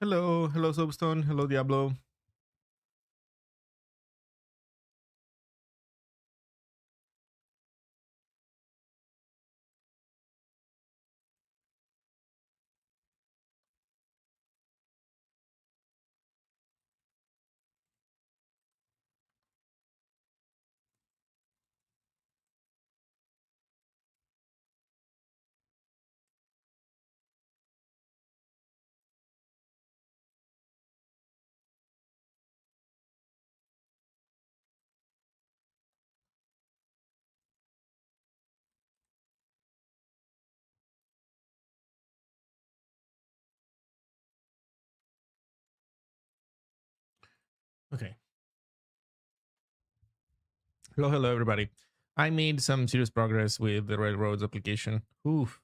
Hello Soapstone, hello Diablo. Okay. Hello everybody. I made some serious progress with the Railroads application. Oof.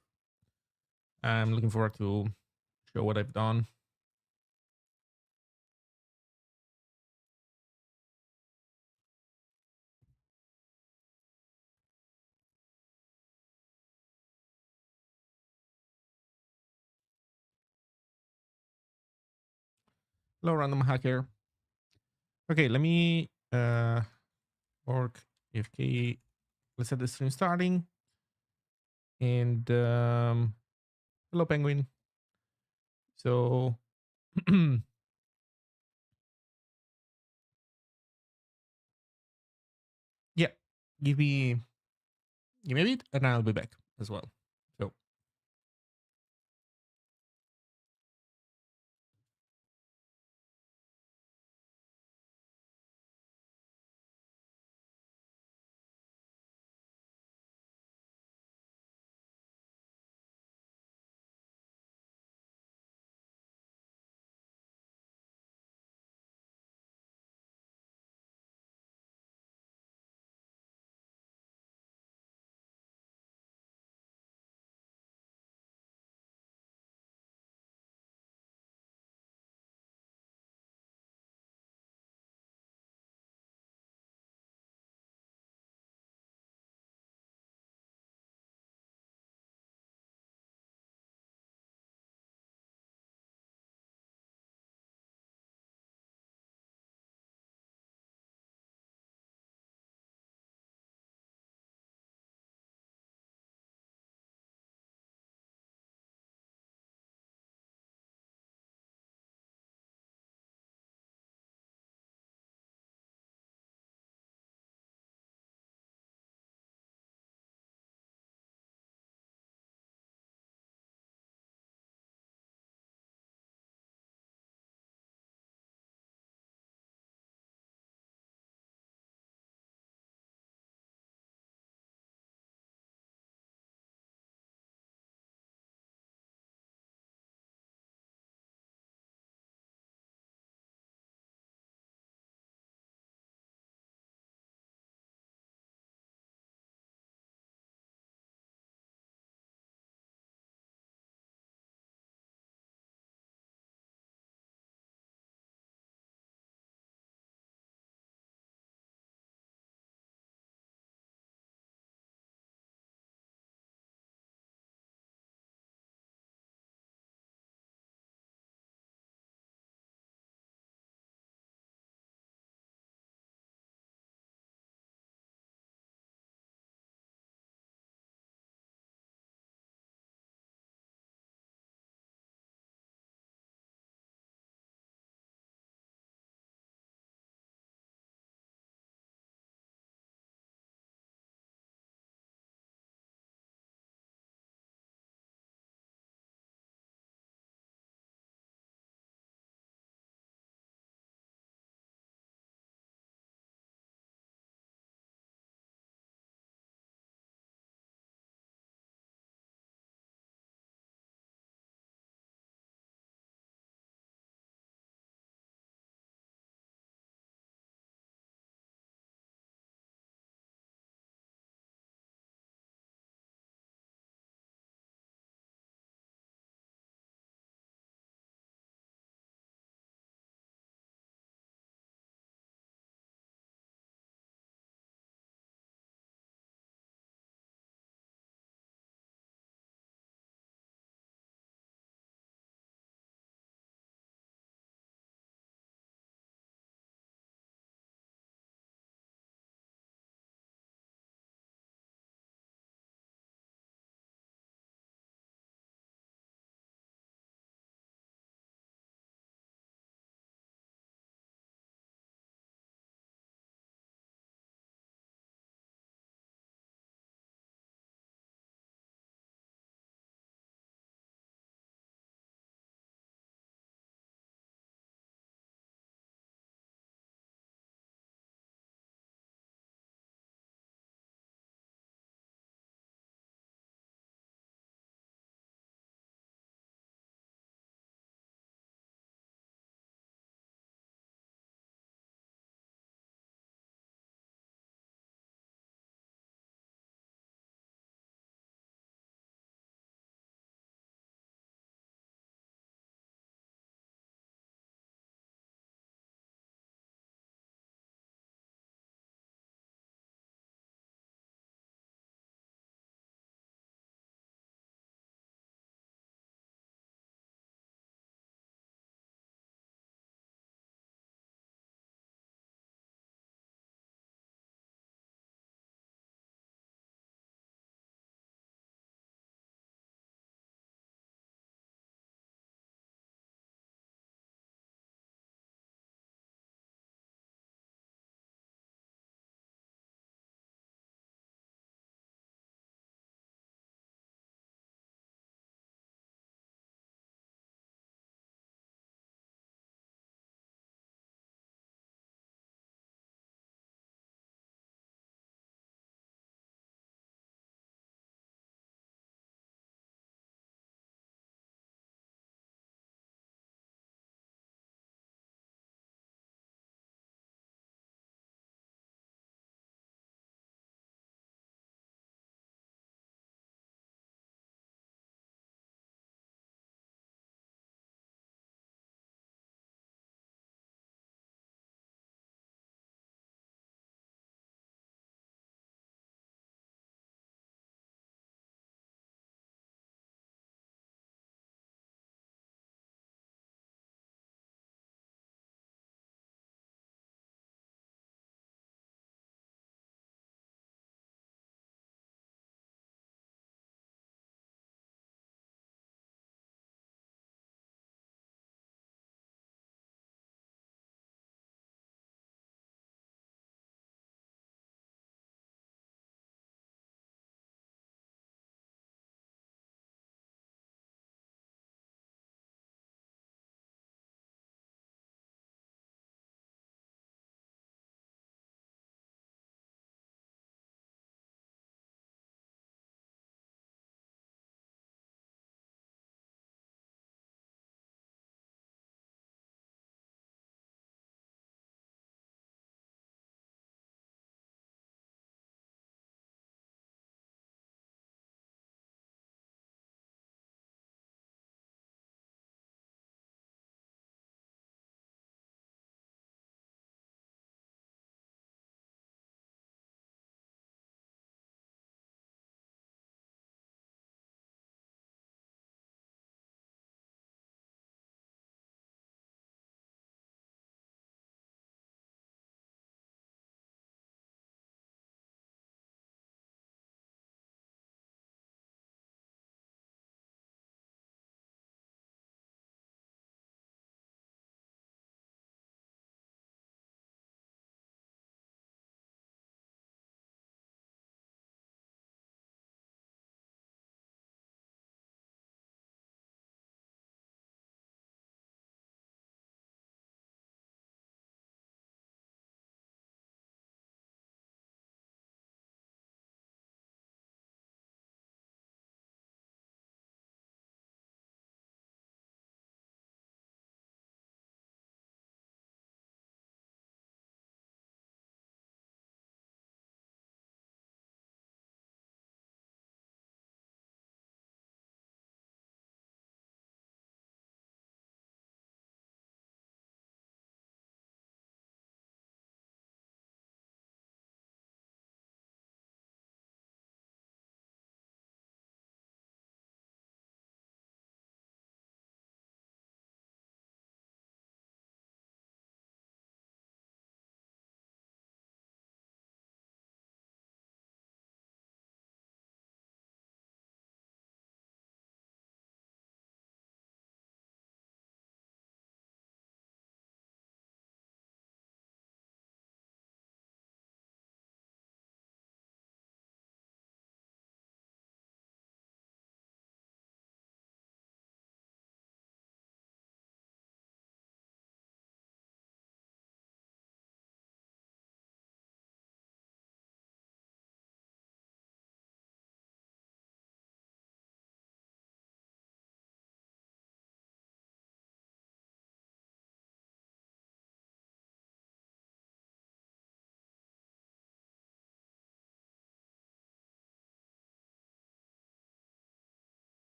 I'm looking forward to show what I've done. Hello random hacker. Okay, let me work AFK. Let's set the stream starting. And hello penguin. So yeah, give me a bit and I'll be back as well. So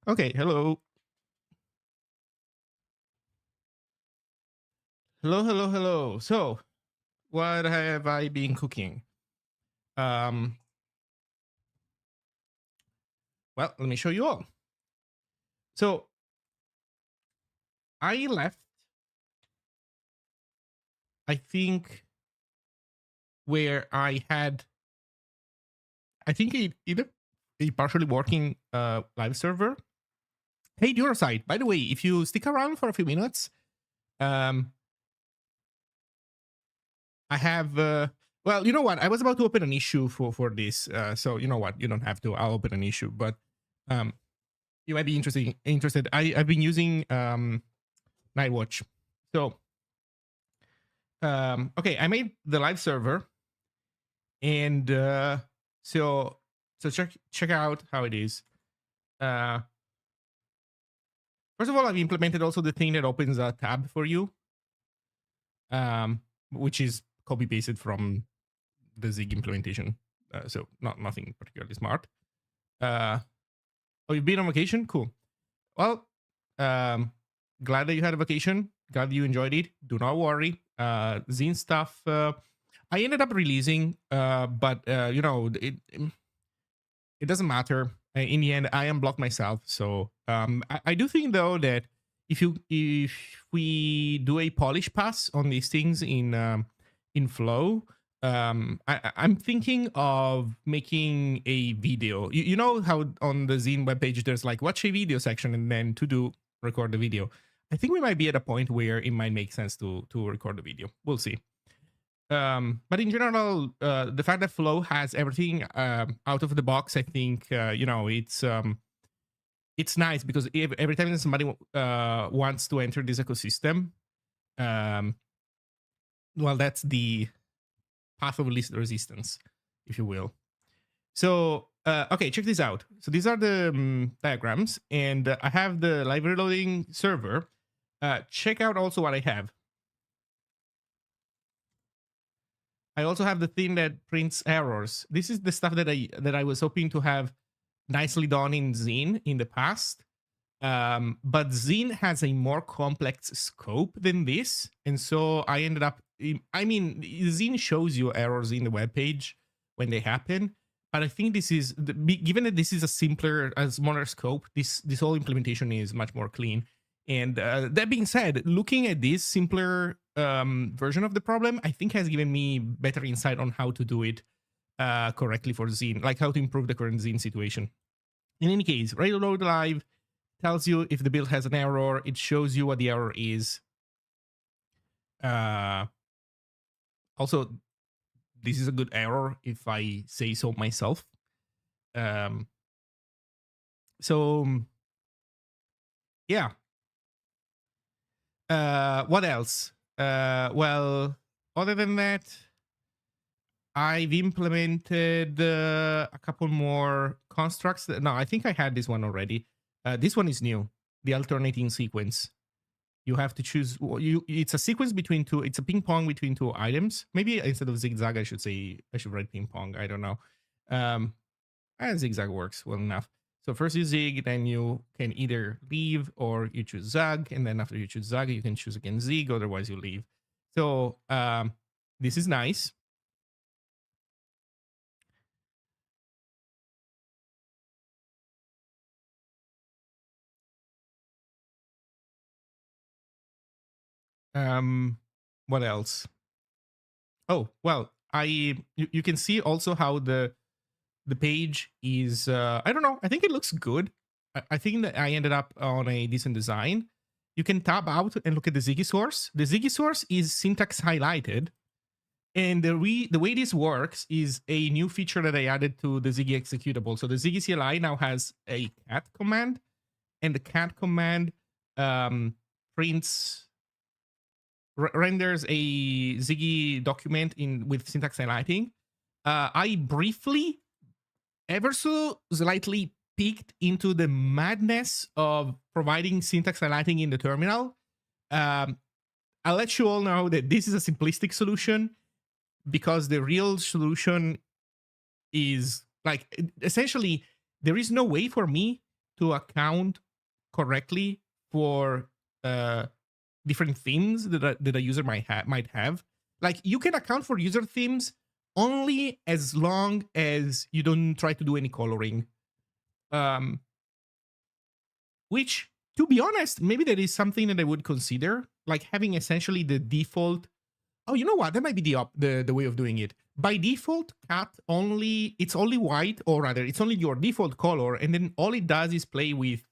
Okay, hello. Hello, hello, hello. So, what have I been cooking? Um, well, let me show you all. So, I left, I think, where I had, I think, either a partially working live server. Hey, Durasite, by the way, if you stick around for a few minutes, um, I have, well, you know what? I was about to open an issue for this. So, you know what? You don't have to. I'll open an issue, but um, you might be interested. I've been using Nightwatch. So, okay, I made the live server, and so check out how it is. Uh, First of all, I've implemented also the thing that opens a tab for you, which is copy pasted from the Zig implementation. So nothing particularly smart. Oh, you've been on vacation? Cool. Well, glad that you had a vacation. Glad you enjoyed it. Do not worry. Zine stuff. I ended up releasing, but you know, it doesn't matter. In the end, I unblocked myself. So I do think though that if we do a polish pass on these things in Flow, I'm thinking of making a video. You know how on the Zine webpage there's like watch a video section and then to do record the video. I think we might be at a point where it might make sense to record the video. We'll see. But in general, the fact that Flow has everything out of the box, I think you know it's nice because every time somebody wants to enter this ecosystem, um, well, that's the path of least resistance, if you will. So, okay, check this out. So these are the diagrams, and I have the live reloading server. Check out also what I have. I also have the thing that prints errors. This is the stuff that I was hoping to have nicely done in Zine in the past. But Zine has a more complex scope than this. And so I ended up, I mean, Zine shows you errors in the web page when they happen. But I think this is, given that this is a simpler, a smaller scope, this whole implementation is much more clean. And that being said, looking at this simpler version of the problem, I think has given me better insight on how to do it correctly for Zine, like how to improve the current Zine situation. In any case, Reload Live tells you if the build has an error. It shows you what the error is. Also, this is a good error if I say so myself. So, yeah. What else? Well, other than that, I've implemented a couple more constructs. No, I think I had this one already. This one is new. The alternating sequence. You have to choose. It's a sequence between two. It's a ping pong between two items. Maybe instead of zigzag, I should write ping pong. I don't know. And zigzag works well enough. So first you zig, then you can either leave or you choose zag, and then after you choose zag, you can choose again zig. Otherwise, you leave. So this is nice. What else? Oh well, you can see also how the page is. I don't know. I think it looks good. I think that I ended up on a decent design. You can tab out and look at the Ziggy source. The Ziggy source is syntax highlighted. And the way this works is a new feature that I added to the Ziggy executable. So the Ziggy CLI now has a cat command, and the cat command prints renders a Ziggy document with syntax highlighting. I briefly, ever so slightly, peeked into the madness of providing syntax highlighting in the terminal. I'll let you all know that this is a simplistic solution, because the real solution is like, essentially, there is no way for me to account correctly for different themes that a user might have. Like, you can account for user themes only as long as you don't try to do any coloring. Which, to be honest, maybe that is something that I would consider, like having essentially the default. Oh, you know what? That might be the way of doing it. By default, cat only, it's only white, or rather, it's only your default color, and then all it does is play with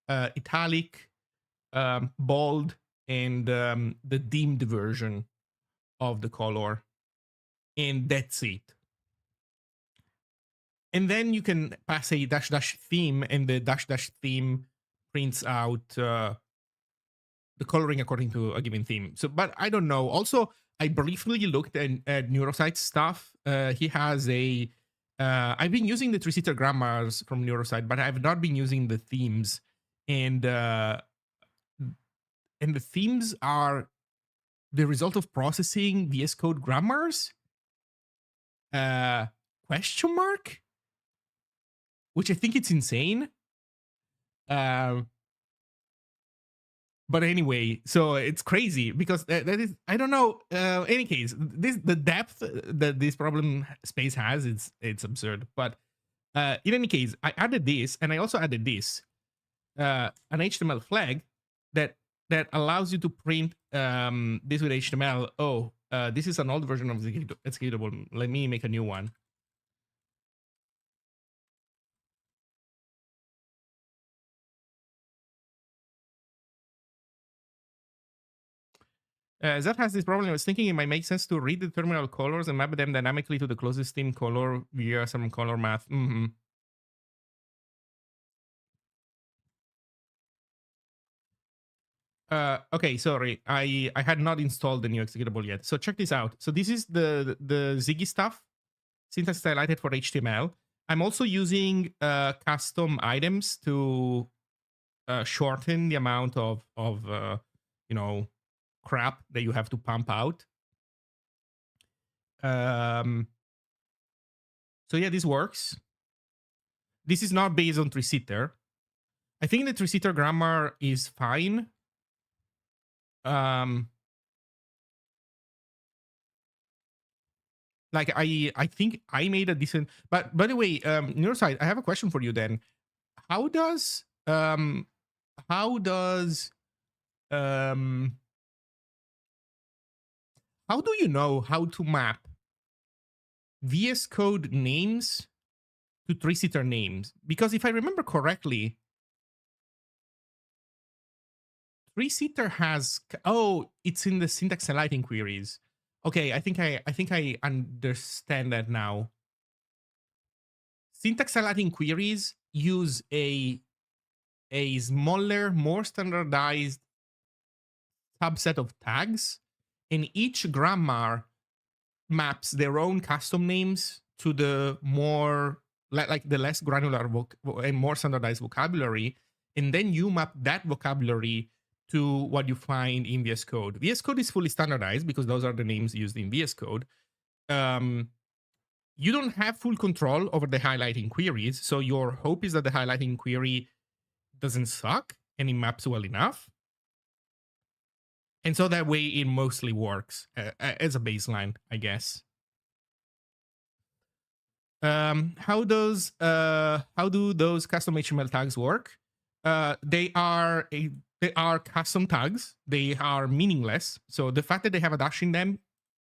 italic, bold, and the dimmed version of the color, and that's it. And then you can pass a dash dash theme, and the dash dash theme prints out the coloring according to a given theme. So, but I don't know. Also, I briefly looked at Neurosite's stuff. He has a. I've been using the three-seater grammars from Neurosite, but I've not been using the themes, and the themes are the result of processing VS Code grammars. Question mark? Which I think it's insane. But anyway, so it's crazy because that is, I don't know. Any case, the depth that this problem space has, it's absurd. But in any case, I added this, and I also added this, an HTML flag that allows you to print this with HTML. Oh, this is an old version of the executable. Let me make a new one. That has this problem. I was thinking it might make sense to read the terminal colors and map them dynamically to the closest theme color via some color math. Okay, sorry. I had not installed the new executable yet. So check this out. So this is the Ziggy stuff, syntax highlighted for HTML. I'm also using custom items to shorten the amount of you know, crap that you have to pump out. So yeah, this works. This is not based on three-seater. I think the three-seater grammar is fine. Like I think I made a decent. But by the way, Neurosite, I have a question for you. Then, how does how do you know how to map VS Code names to three-seater names? Because if I remember correctly, three-seater has, oh, it's in the syntax highlighting queries. Okay, I think I understand that now. Syntax highlighting queries use a smaller, more standardized subset of tags, and each grammar maps their own custom names to the more, like the less granular and more standardized vocabulary, and then you map that vocabulary to what you find in VS Code. VS Code is fully standardized because those are the names used in VS Code. You don't have full control over the highlighting queries, so your hope is that the highlighting query doesn't suck and it maps well enough. And so that way it mostly works as a baseline, I guess. How do those custom HTML tags work? They are custom tags. They are meaningless. So the fact that they have a dash in them,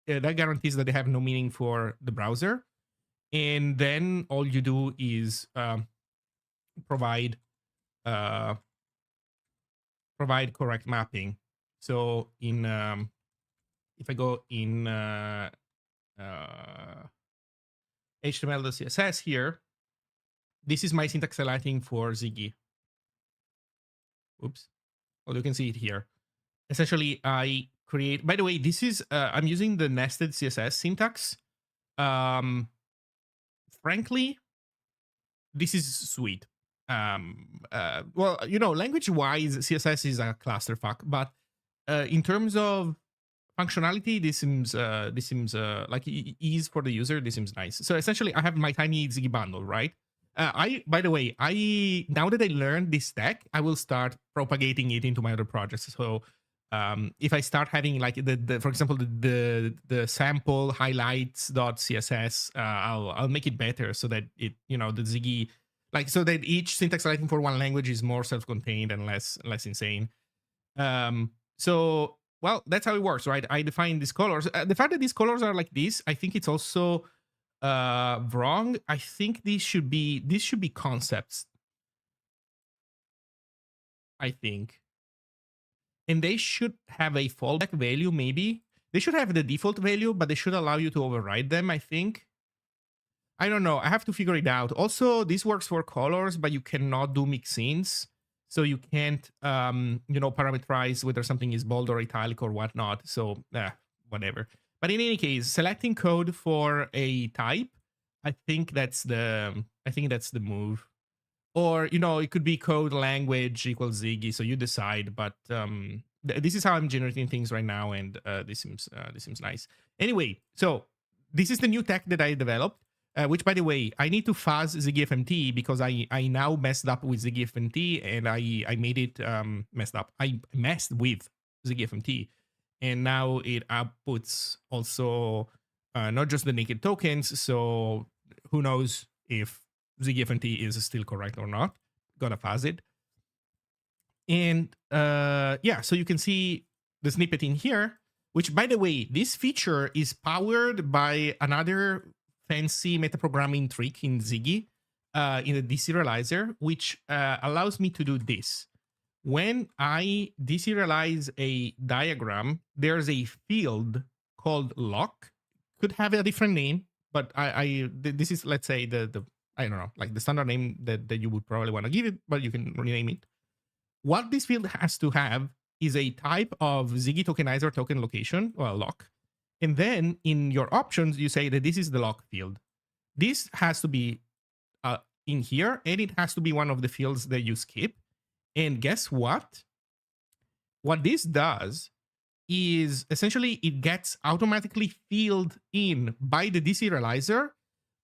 that guarantees that they have no meaning for the browser. And then all you do is provide correct mapping. So in if I go in HTML.css here, this is my syntax highlighting for Ziggy. Oops. Well, you can see it here. Essentially, I create, by the way, this is, I'm using the nested CSS syntax. Frankly, this is sweet. Well, you know, language-wise, CSS is a clusterfuck, but in terms of functionality, this seems like ease for the user. This seems nice. So essentially, I have my tiny Ziggy bundle, right? By the way, now that I learned this tech, I will start propagating it into my other projects. So if I start having like the for example the sample highlights.css, I'll make it better so that it, you know, the Ziggy, like, so that each syntax lighting for one language is more self-contained and less insane. So well, that's how it works, right? I define these colors. The fact that these colors are like this, I think it's also wrong. I think these should be concepts, I think, and they should have a fallback value. Maybe they should have the default value, but they should allow you to override them, I think. I don't know, I have to figure it out. Also, this works for colors, but you cannot do mix-ins, so you can't you know, parameterize whether something is bold or italic or whatnot. So whatever. But in any case, selecting code for a type, I think that's the move. Or, you know, it could be code language equals Ziggy, so you decide. But this is how I'm generating things right now, and this seems nice. Anyway, so this is the new tech that I developed. Which, by the way, I need to fuzz ZiggyFMT because I now messed up with ZiggyFMT, and I made it messed up. I messed with ZiggyFMT, and now it outputs also not just the naked tokens. So who knows if ZiggyFMT is still correct or not. Gotta fuzz it. And yeah, so you can see the snippet in here, which, by the way, this feature is powered by another fancy metaprogramming trick in Ziggy, in the deserializer, which allows me to do this. When I deserialize a diagram, there's a field called lock. Could have a different name, but this is, let's say, the I don't know, like the standard name that you would probably want to give it, but you can rename it. What this field has to have is a type of Ziggy tokenizer token location, or lock. And then in your options, you say that this is the lock field. This has to be in here, and it has to be one of the fields that you skip. And guess what? What this does is essentially it gets automatically filled in by the deserializer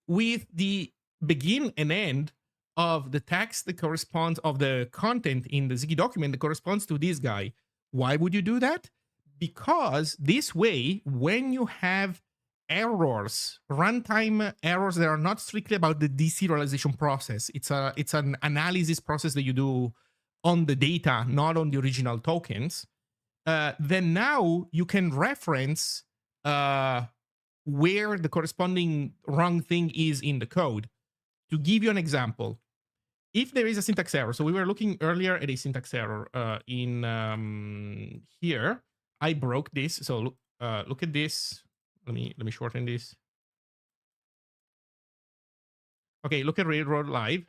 with the begin and end of the text that corresponds, of the content in the Ziggy document that corresponds to this guy. Why would you do that? Because this way, when you have errors, runtime errors that are not strictly about the deserialization process, it's an analysis process that you do on the data, not on the original tokens, then now you can reference where the corresponding wrong thing is in the code. To give you an example, if there is a syntax error, so we were looking earlier at a syntax error in here. I broke this, so look at this. Let me shorten this. Okay, look at Railroad Live.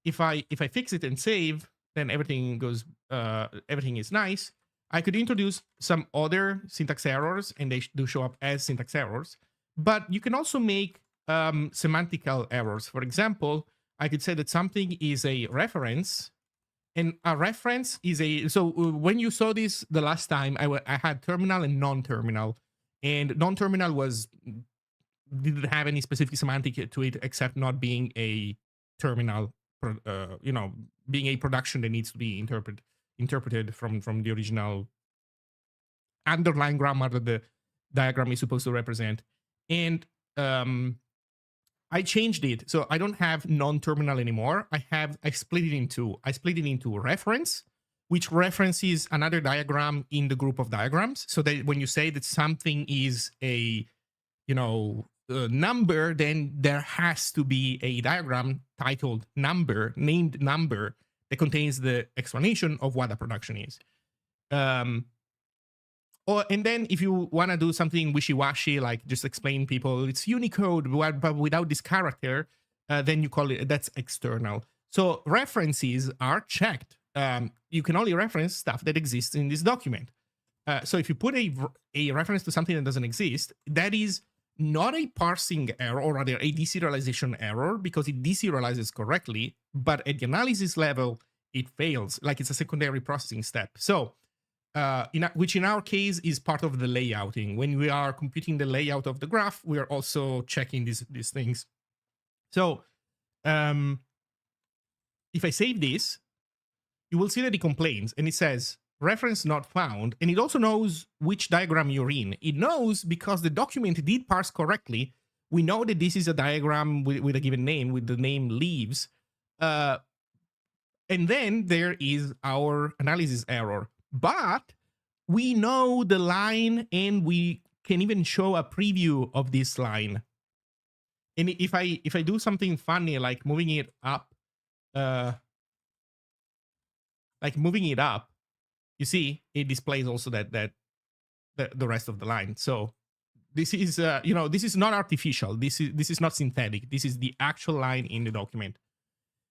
If I fix it and save, then everything goes. Everything is nice. I could introduce some other syntax errors, and they do show up as syntax errors. But you can also make semantical errors. For example, I could say that something is a reference. And a reference is a, so when you saw this the last time, I had terminal and non-terminal, and non-terminal didn't have any specific semantic to it except not being a terminal, you know, being a production that needs to be interpreted from the original underlying grammar that the diagram is supposed to represent. And I changed it, so I don't have non-terminal anymore. I split it in two. I split it into reference, which references another diagram in the group of diagrams, so that when you say that something is a, you know, number, then there has to be a diagram titled number, named number, that contains the explanation of what a production is. And then if you want to do something wishy-washy, like just explain people it's Unicode, but without this character, then you call it, that's external. So references are checked. You can only reference stuff that exists in this document. So if you put a reference to something that doesn't exist, that is not a parsing error, or rather a deserialization error, because it deserializes correctly, but at the analysis level, it fails, like it's a secondary processing step. So which in our case is part of the layouting. When we are computing the layout of the graph, we are also checking these things. So if I save this, you will see that it complains and it says reference not found. And it also knows which diagram you're in. It knows because the document did parse correctly. We know that this is a diagram with a given name, with the name leaves. And then there is our analysis error. But we know the line and we can even show a preview of this line. And if I do something funny like moving it up, you see it displays also that the rest of the line. So this is this is not artificial. This is not synthetic. This is the actual line in the document.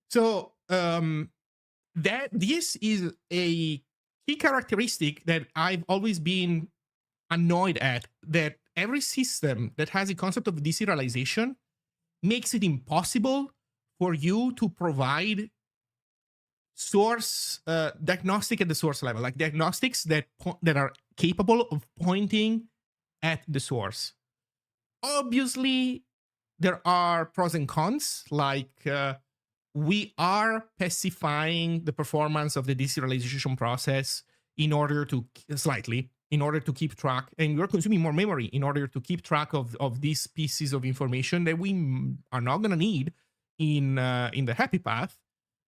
So that this is a key characteristic that I've always been annoyed at, that every system that has a concept of deserialization makes it impossible for you to provide source diagnostic at the source level, like diagnostics that are capable of pointing at the source. Obviously, there are pros and cons, like we are specifying the performance of the deserialization process in order to keep track, and we're consuming more memory in order to keep track of these pieces of information that we are not going to need in the happy path.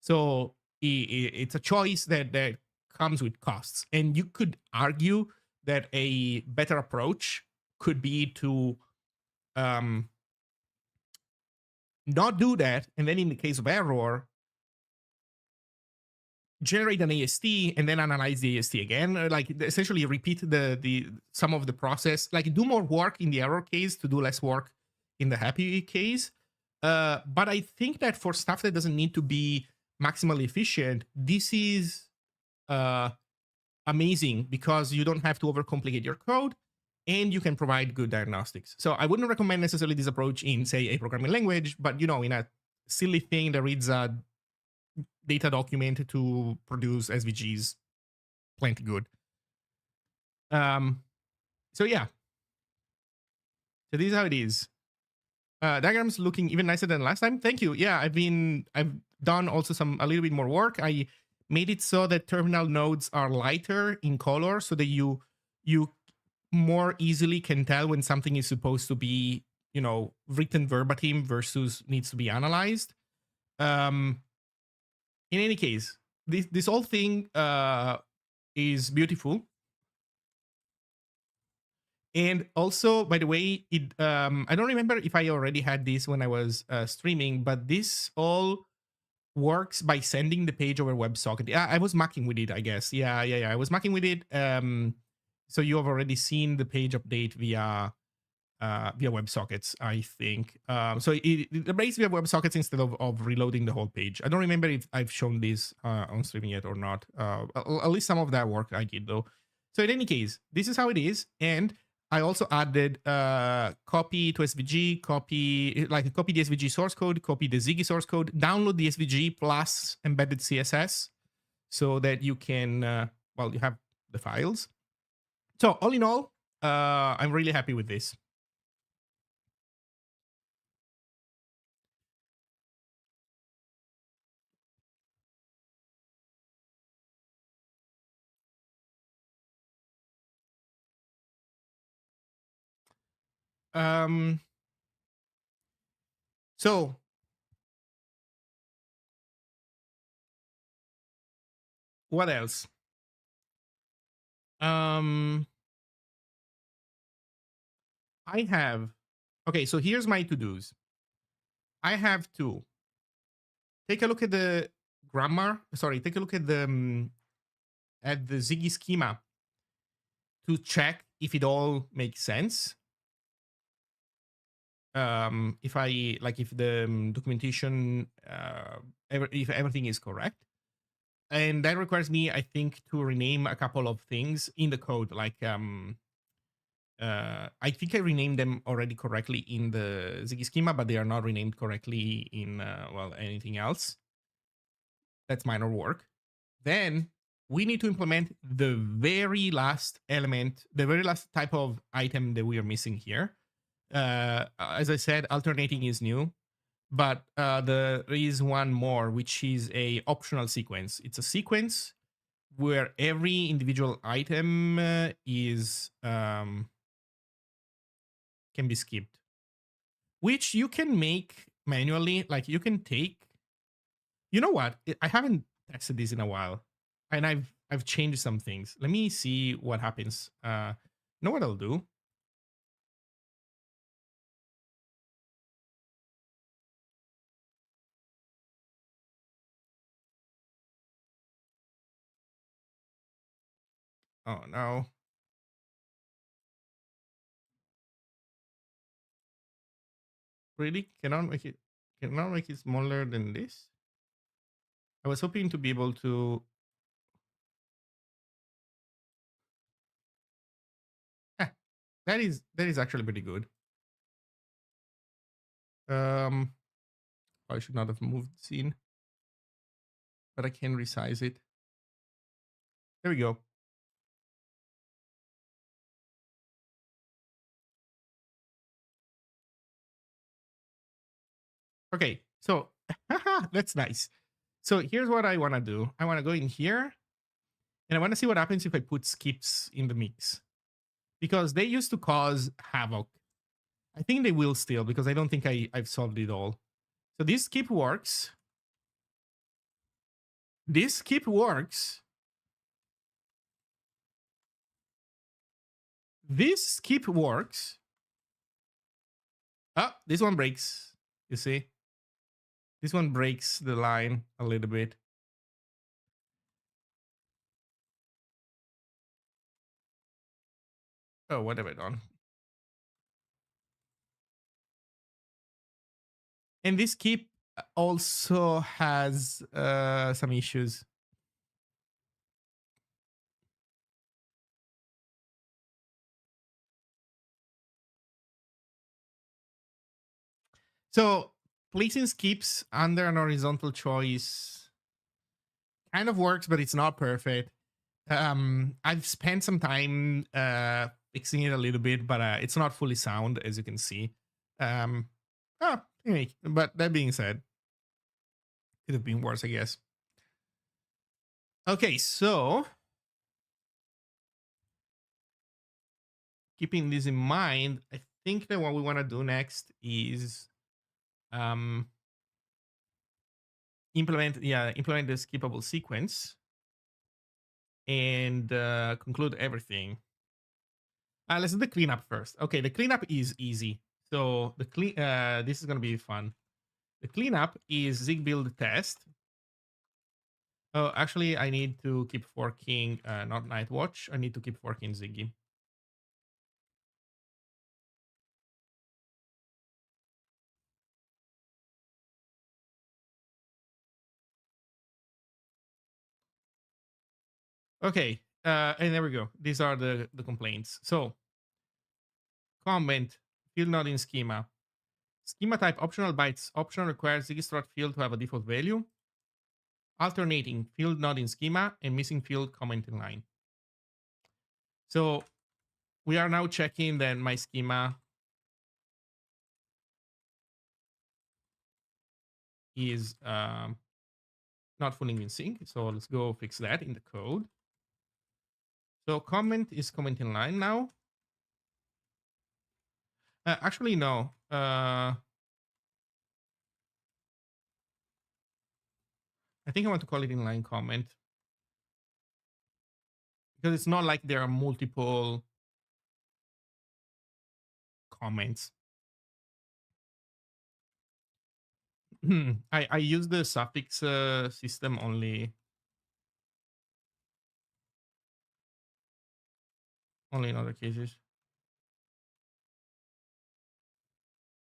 So it's a choice that comes with costs. And you could argue that a better approach could be to not do that, and then in the case of error, generate an AST and then analyze the AST again, like essentially repeat the some of the process, like do more work in the error case to do less work in the happy case. But I think that for stuff that doesn't need to be maximally efficient, this is amazing because you don't have to overcomplicate your code and you can provide good diagnostics. So I wouldn't recommend necessarily this approach in, say, a programming language, but in a silly thing that reads a data document to produce SVGs, plenty good. So yeah. So this is how it is. Diagrams looking even nicer than last time. Thank you. Yeah, I've done also a little bit more work. I made it so that terminal nodes are lighter in color so that you more easily can tell when something is supposed to be, written verbatim versus needs to be analyzed. In any case, this whole thing is beautiful. And also, by the way, I don't remember if I already had this when I was streaming, but this all works by sending the page over WebSocket. Yeah, I was mucking with it, I guess. Yeah. I was mucking with it. So you have already seen the page update via WebSockets, I think. So it updates via WebSockets instead of reloading the whole page. I don't remember if I've shown this on streaming yet or not. At least some of that work I did, though. So in any case, this is how it is. And I also added copy to SVG, copy the SVG source code, copy the Ziggy source code, download the SVG plus embedded CSS so that you can, you have the files. So all in all, I'm really happy with this. So what else? I have, okay, so here's my to-dos. I have to take a look at the grammar. Sorry, take a look at the Ziggy schema to check if it all makes sense. If the documentation, if everything is correct. And that requires me, I think, to rename a couple of things in the code. Like, I think I renamed them already correctly in the Ziggy schema, but they are not renamed correctly in, anything else. That's minor work. Then we need to implement the very last element, the very last type of item that we are missing here. As I said, alternating is new. But there is one more, which is a optional sequence. It's a sequence where every individual item is can be skipped, which you can make manually. Like you can take. You know what? I haven't tested this in a while, and I've changed some things. Let me see what happens. You know what I'll do? Oh no! Really? Cannot make it smaller than this? I was hoping to be able to. Eh, that is actually pretty good. Um, I should not have moved the scene, but I can resize it. There we go. Okay, so that's nice. So here's what I want to do. I want to go in here, and I want to see what happens if I put skips in the mix, because they used to cause havoc. I think they will still, because I don't think I've solved it all. So this skip works. This skip works. This skip works. Ah, this one breaks. You see? This one breaks the line a little bit. Oh, what have I done? And this skip also has some issues. So placing skips under an horizontal choice kind of works, but it's not perfect. I've spent some time fixing it a little bit, but it's not fully sound, as you can see. Um, anyway, but that being said, could have been worse, I guess. Okay, so keeping this in mind, I think that what we want to do next is um implement the skippable sequence and conclude everything. Let's do the cleanup first. Okay, the cleanup is easy. So this is gonna be fun. The cleanup is Zig build test. Oh, actually, I need to keep forking, not night watch. I need to keep forking Ziggy. Okay, and there we go. These are the complaints. So comment field not in schema. Schema type optional bytes. Optional requires Ziggy start field to have a default value. Alternating field not in schema and missing field comment in line. So we are now checking that my schema is not fully in sync. So let's go fix that in the code. So comment is comment in line now. Actually, no. I think I want to call it inline comment, because it's not like there are multiple comments. I use the suffix system only in other cases.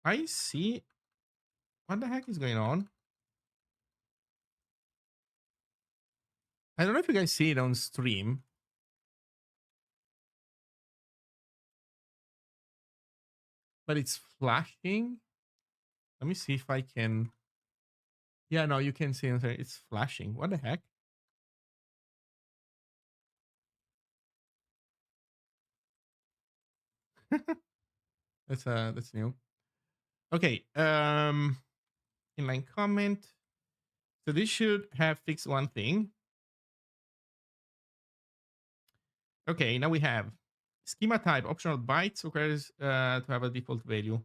I see. What the heck is going on? I don't know if you guys see it on stream, but it's flashing. Let me see if I can. Yeah, no, you can see it. It's flashing. What the heck? That's new. Okay. inline comment. So this should have fixed one thing. Okay, now we have schema type optional bytes requires to have a default value.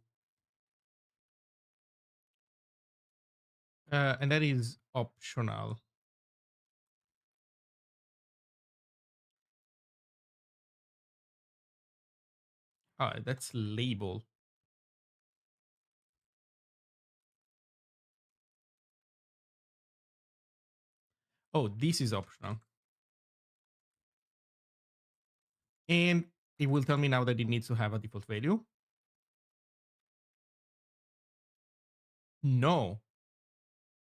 And that is optional. That's label. Oh, this is optional. And it will tell me now that it needs to have a default value. No,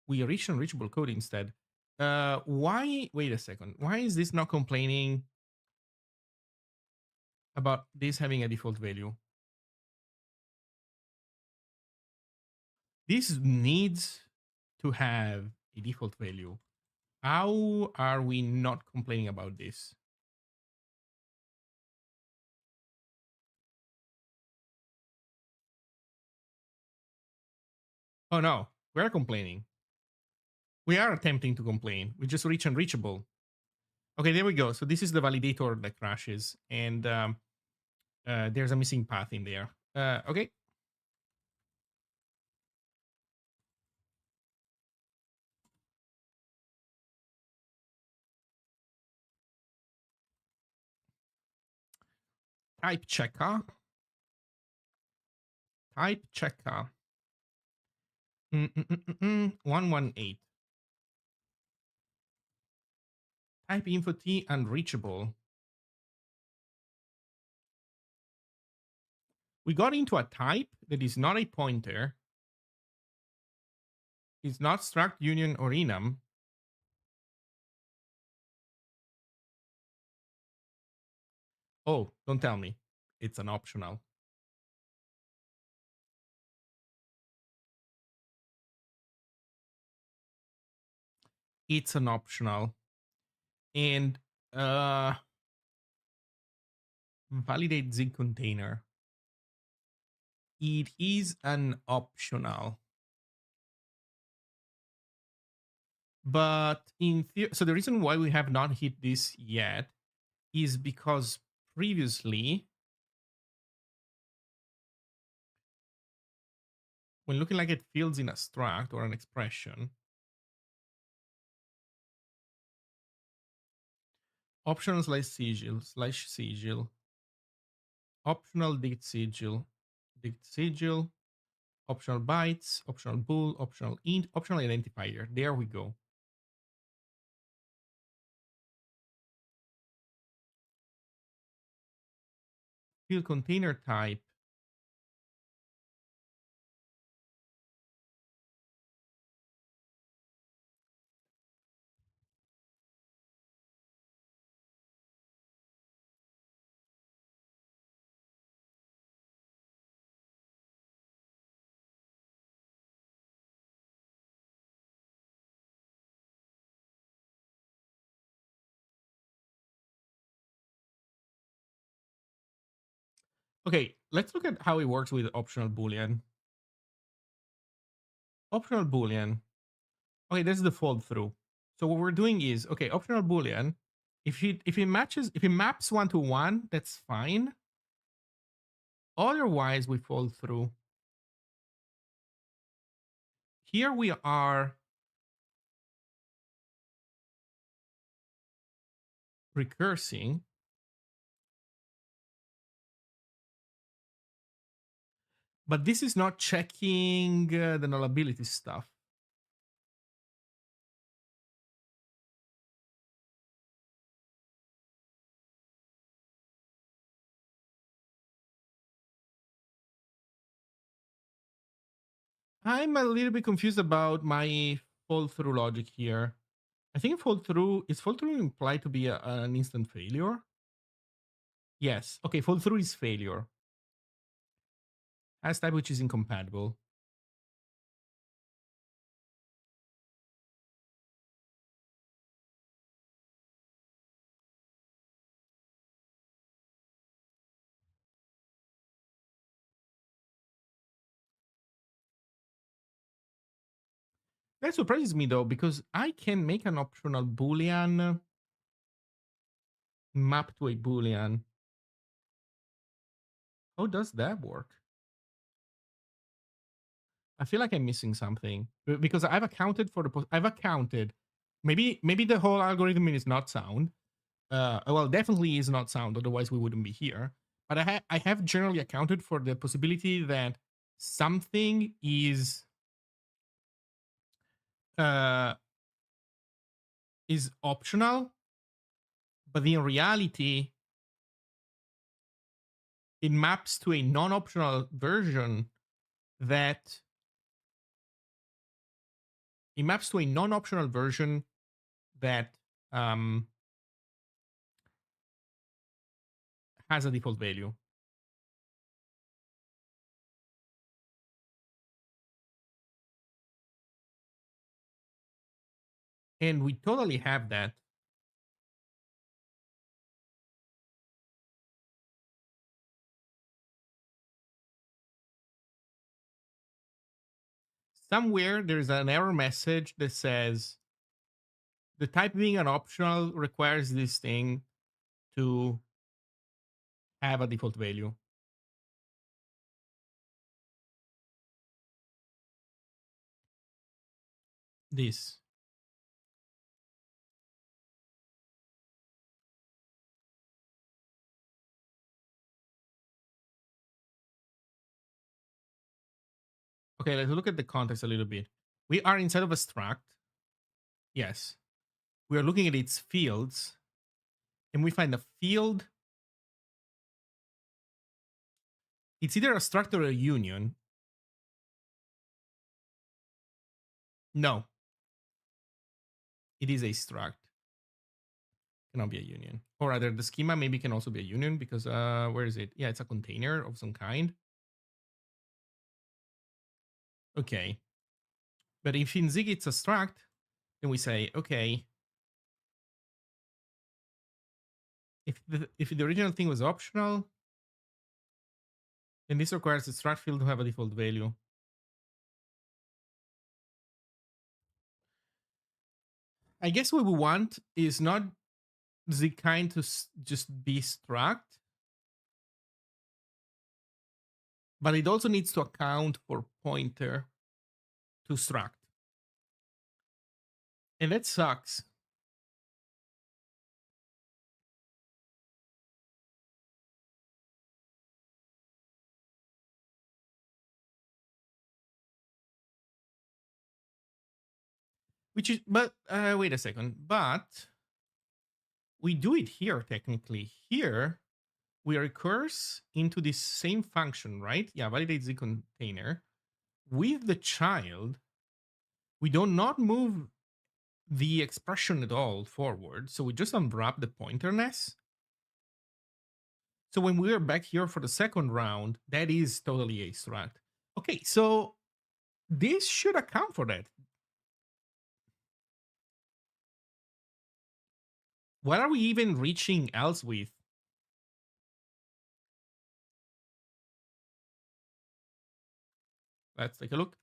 we reach unreachable code instead. Why? Wait a second. Why is this not complaining about this having a default value? This needs to have a default value. How are we not complaining about this? Oh no, we're complaining. We are attempting to complain. We just reach unreachable. Okay, there we go. So this is the validator that crashes, and there's a missing path in there. Okay. Type checker. Type checker. 118. Type info t unreachable. We got into a type that is not a pointer. It's not struct, union, or enum. Oh, don't tell me. It's an optional. It's an optional. And validate Zig container. It is an optional. But in theory, so the reason why we have not hit this yet is because previously, when looking like it fields in a struct or an expression, optional slash sigil, optional dict sigil, optional bytes, optional bool, optional int, optional identifier. There we go. Field container type. Okay, let's look at how it works with optional boolean. Optional boolean. Okay, this is the fold through. So what we're doing is, okay, optional boolean. If it maps 1 to 1, that's fine. Otherwise, we fold through. Here we are recursing. But this is not checking the nullability stuff. I'm a little bit confused about my fold through logic here. I think fold through implied to be an instant failure? Yes. Okay, fold through is failure. Has type which is incompatible. That surprises me though, because I can make an optional boolean map to a boolean. How does that work? I feel like I'm missing something because I've accounted for I've accounted. Maybe the whole algorithm is not sound. Well, definitely is not sound. Otherwise, we wouldn't be here. But I have generally accounted for the possibility that something uh, is optional, but in reality, it maps to a non-optional version that it maps to a non-optional version that um, has a default value. And we totally have that. Somewhere there's an error message that says the type being an optional requires this thing to have a default value. This. Okay, let's look at the context a little bit. We are inside of a struct. Yes. We are looking at its fields, and we find a field. It's either a struct or a union. No, it is a struct. Cannot be a union. Or rather, the schema maybe can also be a union because where is it? Yeah, it's a container of some kind. Okay. But if in Zig it's a struct, then we say, okay, if the original thing was optional, then this requires the struct field to have a default value. I guess what we want is not the kind to just be struct, but it also needs to account for pointer to struct. And that sucks. Which is, but wait a second. But we do it here technically. Here, we recurse into this same function, right? Yeah, validate the container. With the child, we do not move the expression at all forward. So we just unwrap the pointerness. So when we're back here for the second round, that is totally a struct. Okay, so this should account for that. What are we even reaching else with? Let's take a look.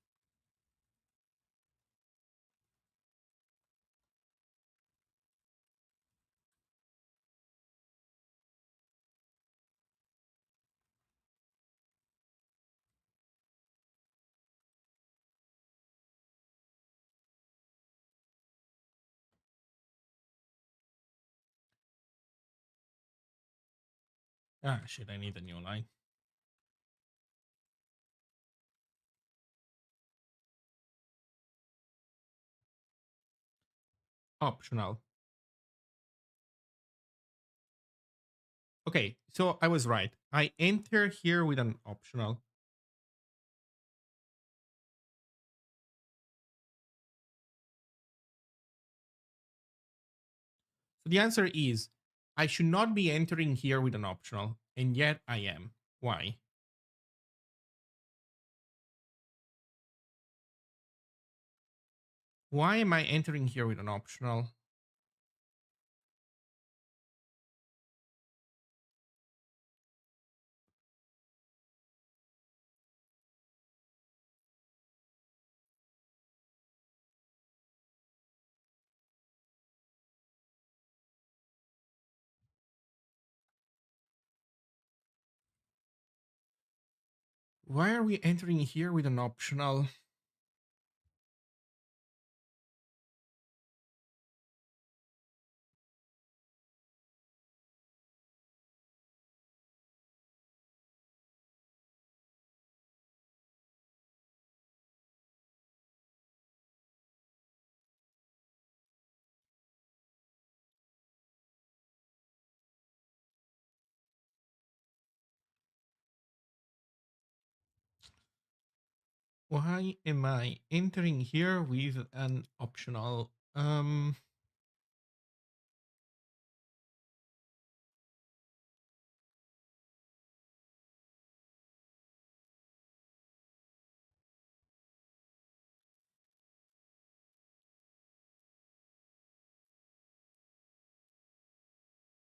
Ah, shit, I need a new line. Optional. Okay, so I was right. I enter here with an optional. So the answer is I should not be entering here with an optional, and yet I am. Why? Why am I entering here with an optional? Why are we entering here with an optional? Why am I entering here with an optional?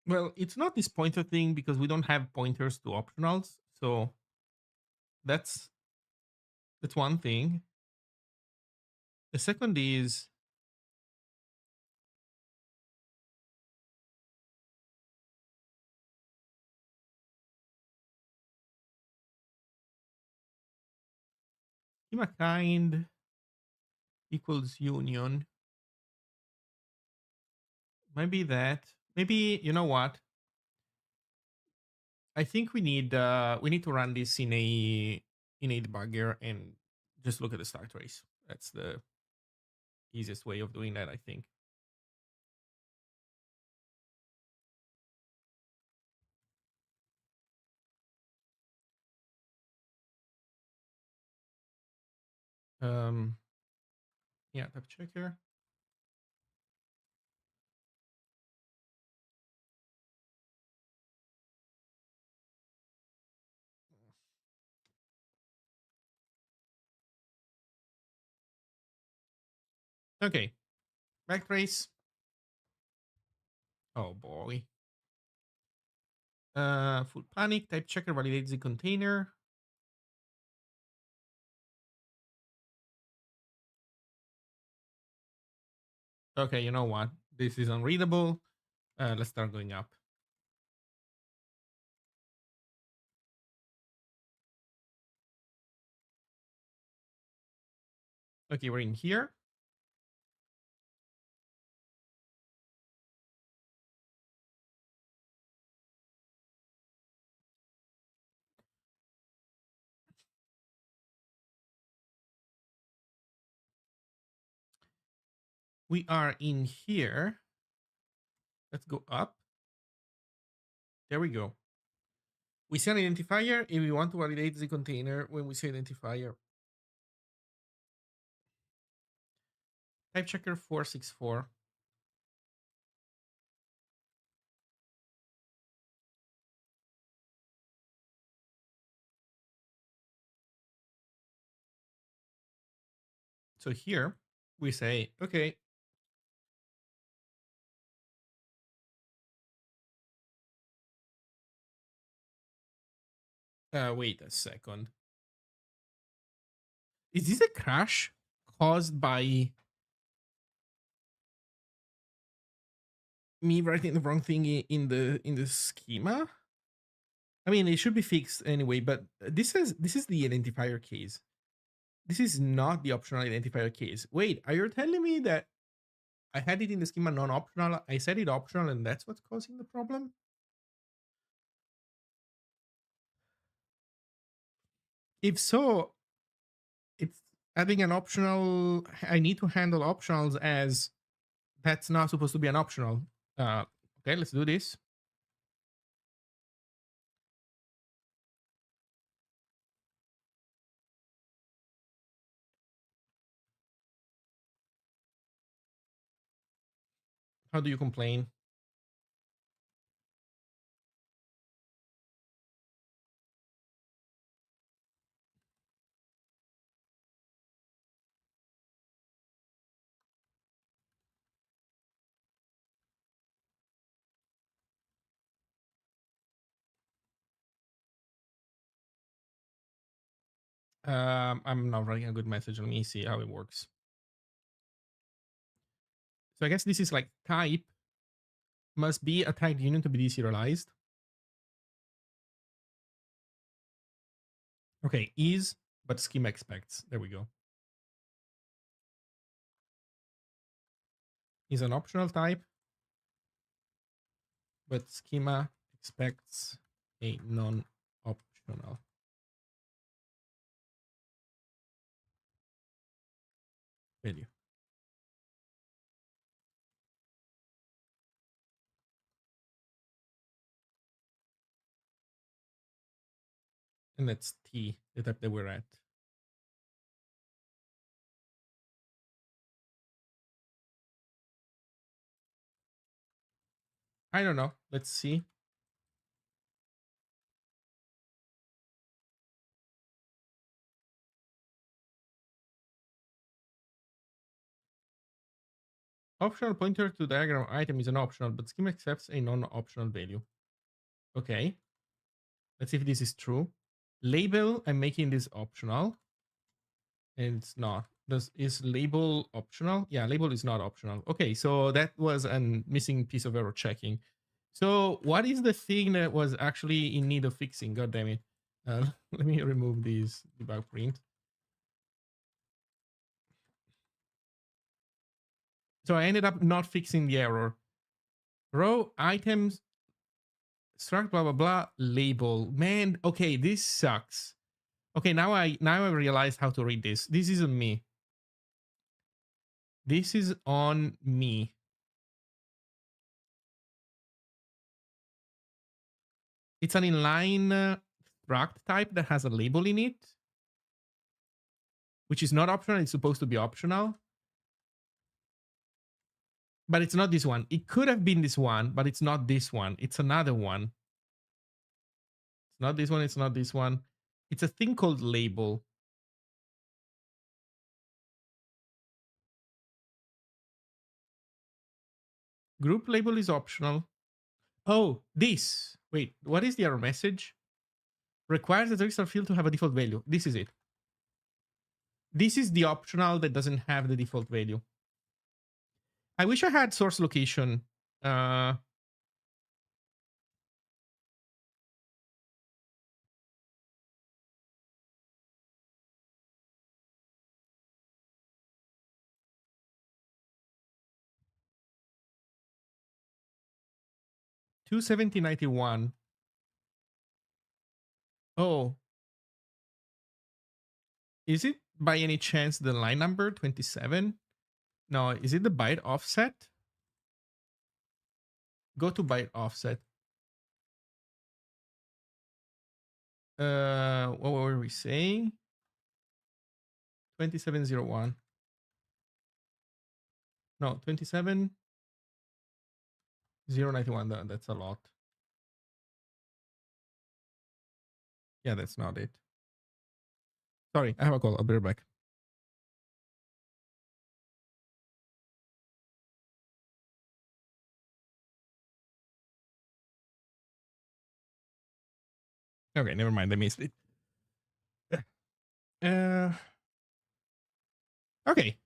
Well, it's not this pointer thing because we don't have pointers to optionals. So that's one thing. The second is schema kind equals union. Maybe that. Maybe you know what? I think we need to run this in a debugger and just look at the start trace. That's the easiest way of doing that, I think. Yeah, type checker. Okay, backtrace. Oh boy. Full panic. Type checker validates the container. Okay, you know what? This is unreadable. Let's start going up. Okay, we're in here. We are in here. Let's go up. There we go. We see an identifier if we want to validate the container. When we say identifier, type checker 464. So here we say, okay, wait a second. Is this a crash caused by me writing the wrong thing in the schema? I mean, it should be fixed anyway, but this is the identifier case. This is not the optional identifier case. Wait, are you telling me that I had it in the schema non-optional? I said it optional, and that's what's causing the problem? If so, it's adding an optional. I need to handle optionals as that's not supposed to be an optional. Okay, let's do this. How do you complain? I'm not writing a good message. Let me see how it works. So I guess this is like type must be a tagged union to be deserialized. Okay, is, but schema expects. There we go. Is an optional type, but schema expects a non-optional value. And that's T, the type that we're at. I don't know. Let's see. Optional pointer to diagram item is an optional, but schema accepts a non-optional value. Okay. Let's see if this is true. Label, I'm making this optional. And it's not. Is label optional? Yeah, label is not optional. Okay, so that was a missing piece of error checking. So what is the thing that was actually in need of fixing? God damn it. Let me remove this debug print. So I ended up not fixing the error. Row items struct blah blah blah label. Man, okay, this sucks. Okay, now I realized how to read this. This isn't me. This is on me. It's an inline struct type that has a label in it, which is not optional. It's supposed to be optional, but it's not this one. It could have been this one, but it's not this one. It's another one. It's not this one. It's not this one. It's a thing called label. Group label is optional. Oh, this. Wait, what is the error message? Requires the register field to have a default value. This is it. This is the optional that doesn't have the default value. I wish I had source location. 27091. Oh, is it by any chance the line number 27? No, is it the byte offset? Go to byte offset. What were we saying? 2701. No, 27091. That's a lot. Yeah, that's not it. Sorry, I have a call. I'll be right back. Okay, never mind. I missed it. Okay.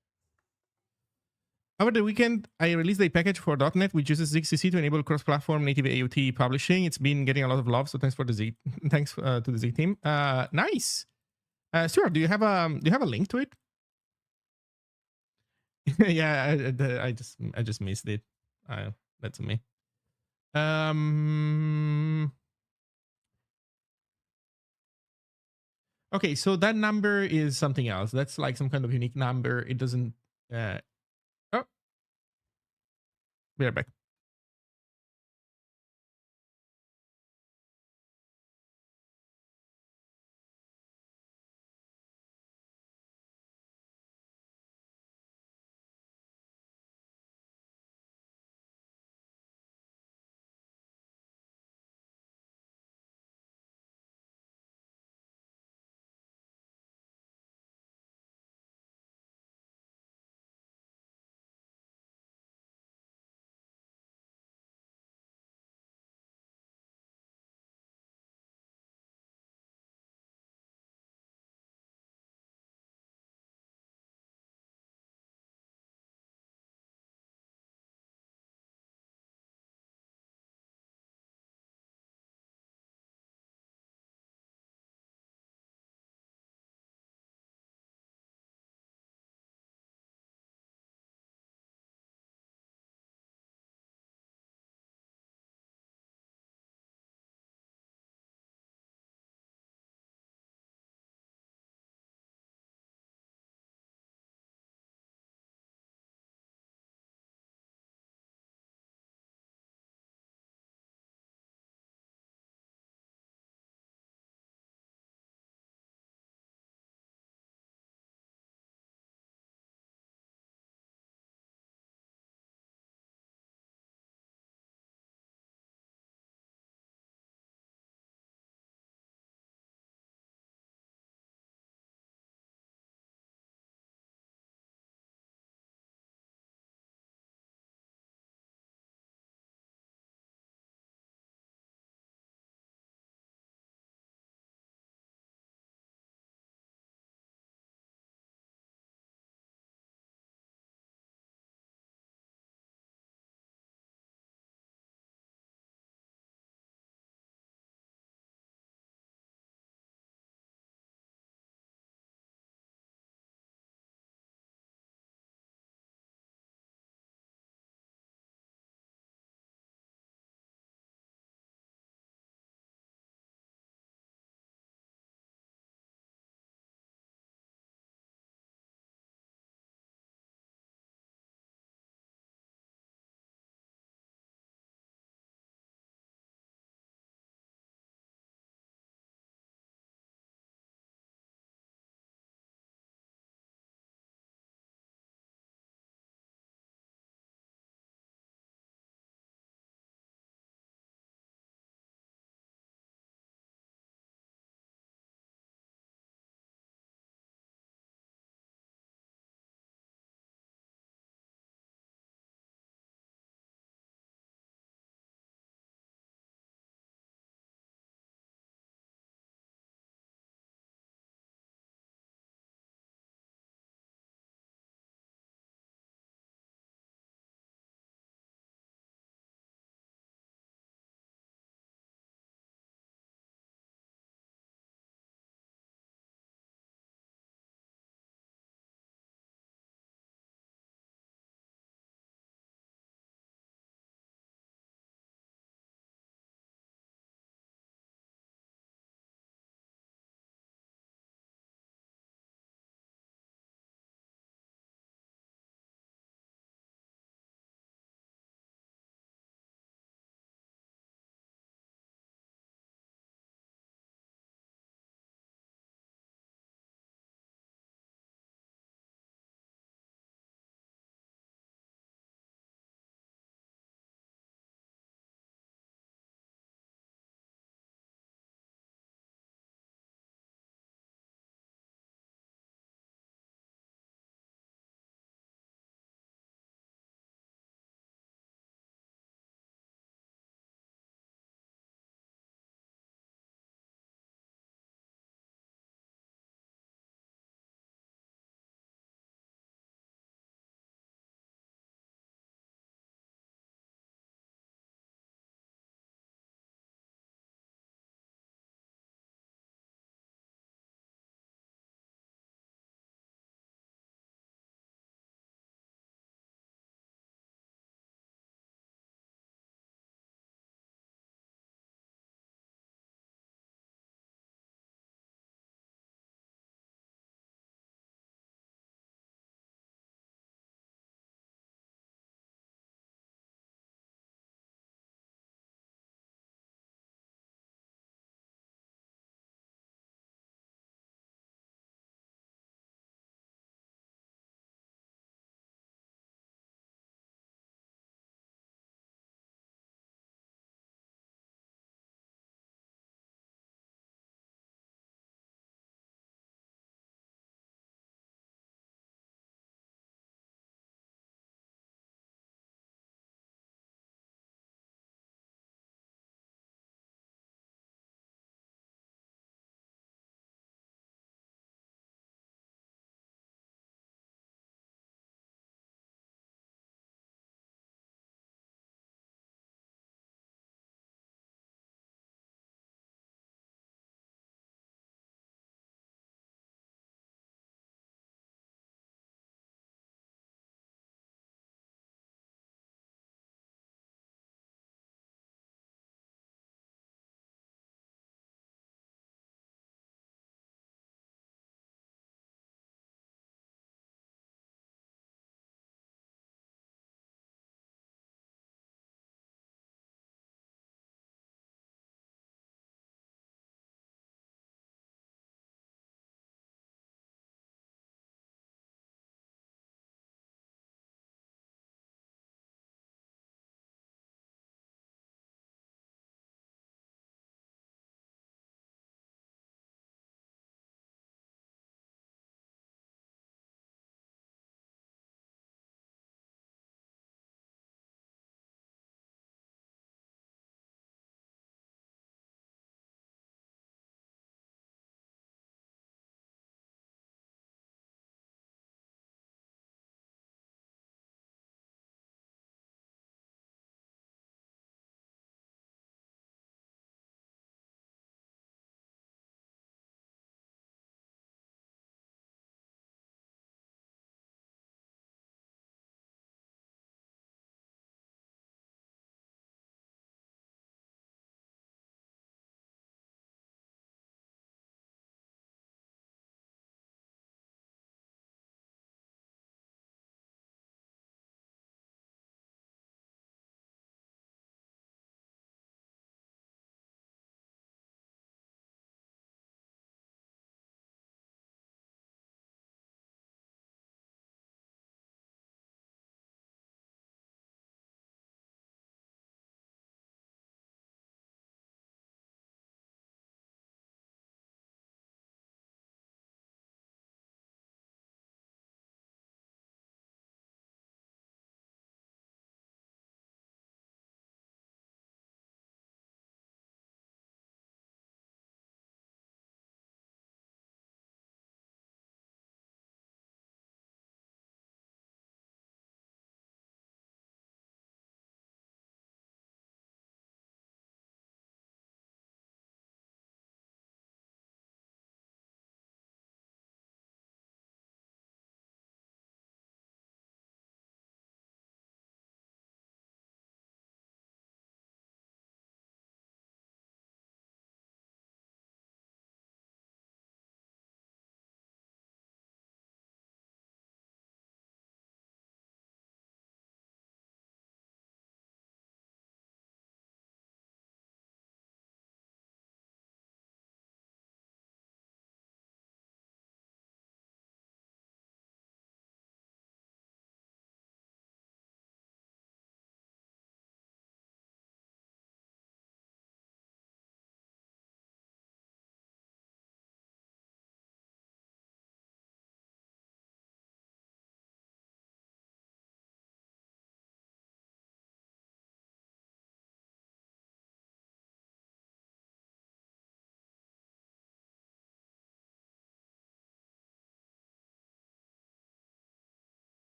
Over the weekend, I released a package for .NET which uses ZigCC to enable cross-platform native AOT publishing. It's been getting a lot of love, so thanks for the Z. Thanks to the Z team. Nice. Stuart, do you have a link to it? Yeah, I just missed it. That's me. Okay, so that number is something else. That's like some kind of unique number. It doesn't. Oh, be right back.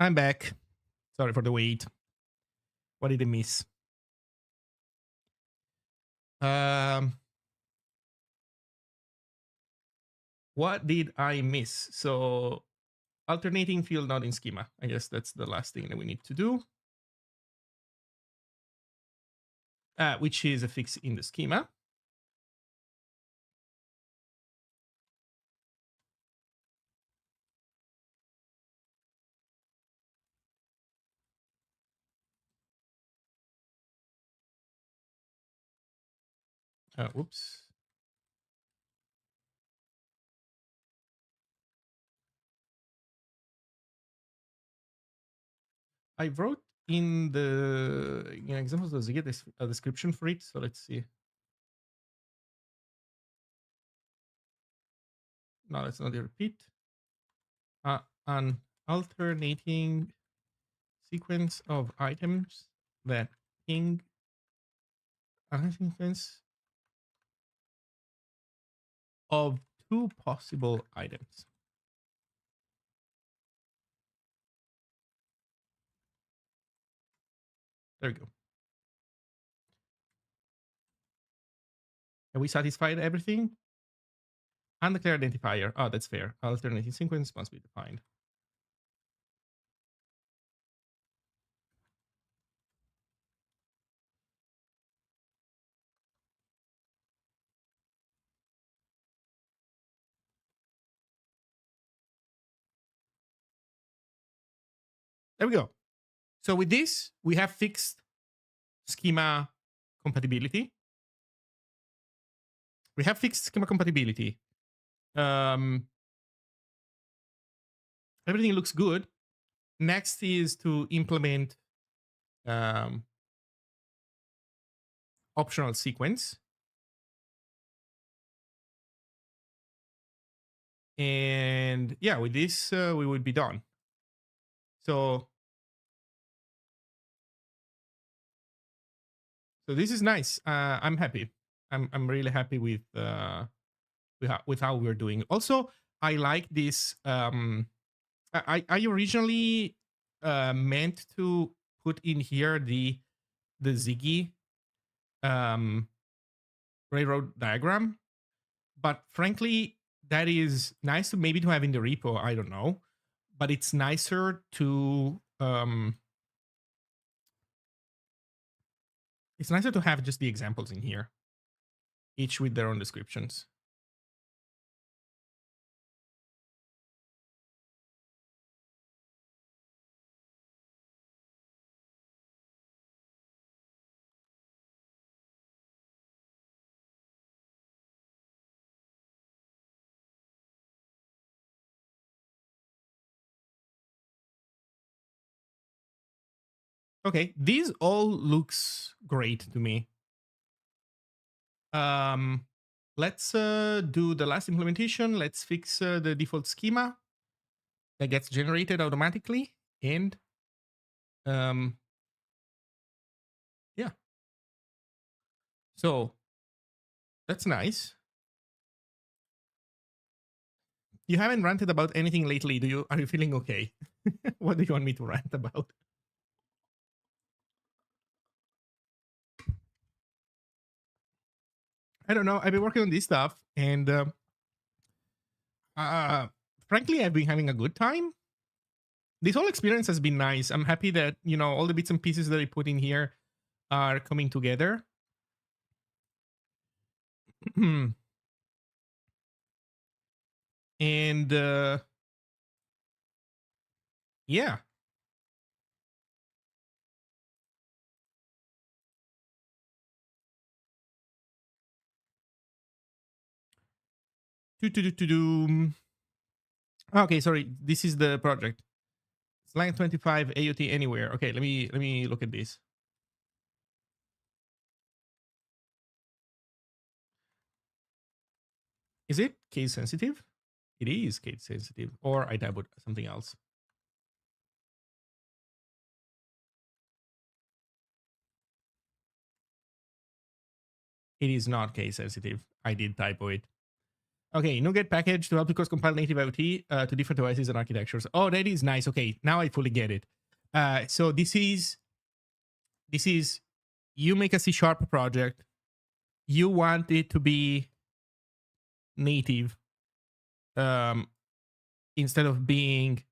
I'm back. Sorry for the wait. What did I miss? Um, what did I miss? So alternating field not in schema. I guess that's the last thing that we need to do, which is a fix in the schema. Oops. I wrote in the examples of Ziggin a description for it. So let's see. No, that's not the repeat. An alternating sequence of items that ping a sequence of two possible items. There we go. Have we satisfied everything? Undeclared identifier. Oh, that's fair. Alternating sequence must be defined. There we go. So with this, we have fixed schema compatibility. We have fixed schema compatibility. Everything looks good. Next is to implement optional sequence. And yeah, with this, we would be done. So this is nice. I'm happy. I'm really happy with how we're doing. Also, I like this. I originally meant to put in here the Ziggy um, railroad diagram, but frankly, that is nice to maybe to have in the repo. I don't know, but it's nicer to have just the examples in here, each with their own descriptions. Okay, these all looks great to me. Let's do the last implementation. Let's fix the default schema that gets generated automatically, and yeah. So that's nice. You haven't ranted about anything lately, do you? Are you feeling okay? What do you want me to rant about? I don't know. I've been working on this stuff, and uh, frankly, I've been having a good time. This whole experience has been nice. I'm happy that all the bits and pieces that I put in here are coming together. And yeah. Okay, sorry. This is the project. It's line 25 AOT anywhere. Okay, let me look at this. Is it case sensitive? It is case sensitive, or I dabbled something else. It is not case sensitive. I did typo it. Okay, NuGet package to help you cross compile native IoT to different devices and architectures. Oh, that is nice. Okay, now I fully get it. So this is you make a C# project. You want it to be native um, instead of being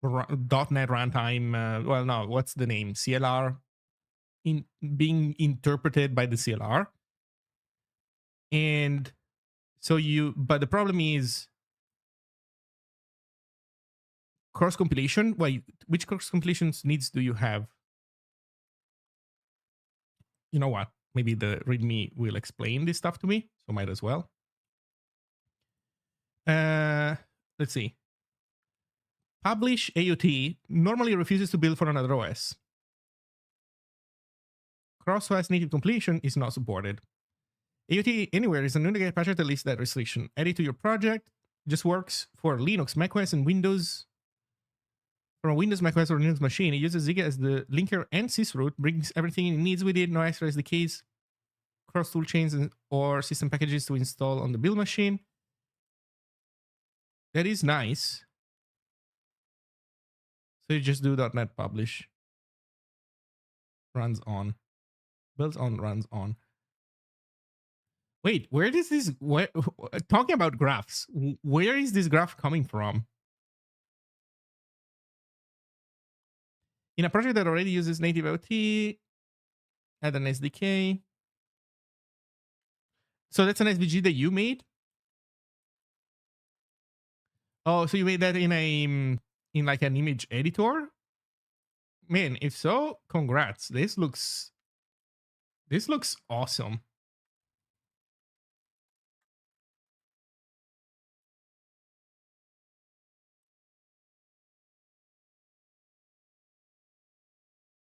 .NET runtime. Well, no, what's the name? CLR in being interpreted by the CLR. And so but the problem is cross compilation. Which cross compilations needs do you have? You know what? Maybe the README will explain this stuff to me, so might as well. Let's see. Publish AUT normally refuses to build for another OS. Cross-OS native compilation is not supported. AUT anywhere is a NuGet patch that lists that restriction. Add it to your project. Just works for Linux, macOS, and Windows. From a Windows, macOS, or Linux machine, it uses Ziggin as the linker and sysroot, brings everything it needs with it, no extra SDKs, cross tool chains or system packages to install on the build machine. That is nice. So you just do .NET publish. Runs on. Builds on, runs on. Wait, where does this... talking about graphs, where is this graph coming from? In a project that already uses native IoT, add an SDK. So that's an SVG that you made? Oh, so you made that in like an image editor? Man, if so, congrats. This looks awesome.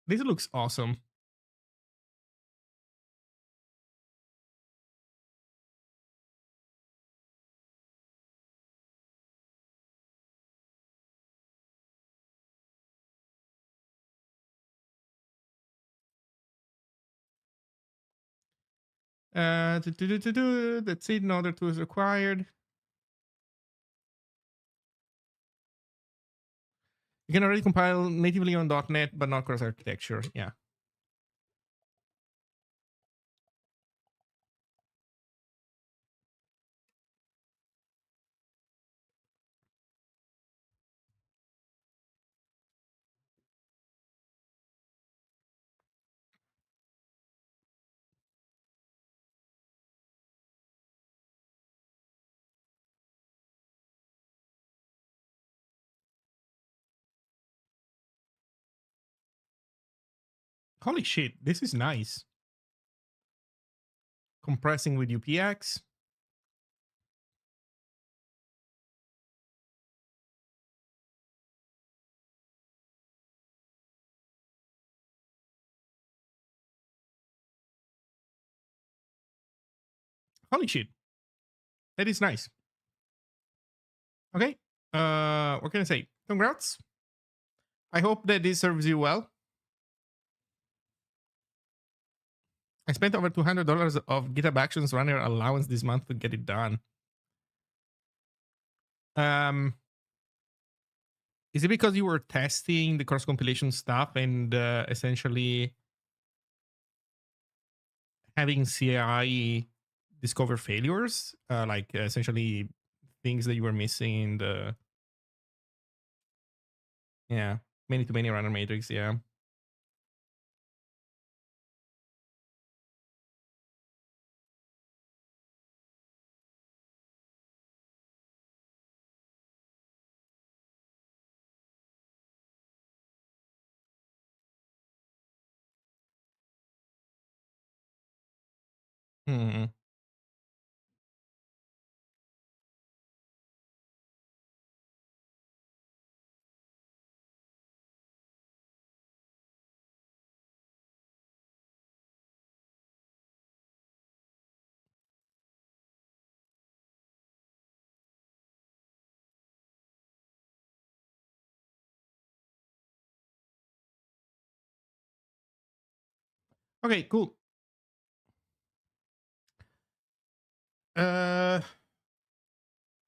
This looks awesome. That's it. No other tools required. You can already compile natively on .NET, but not cross architecture. Yeah. Holy shit, this is nice. Compressing with UPX. Holy shit. That is nice. Okay. What can I say? Congrats. I hope that this serves you well. I spent over $200 of GitHub Actions runner allowance this month to get it done. Is it because you were testing the cross compilation stuff and essentially having CI discover failures, like essentially things that you were missing in the many to many runner matrix? Yeah. Hmm. Okay, cool. uh,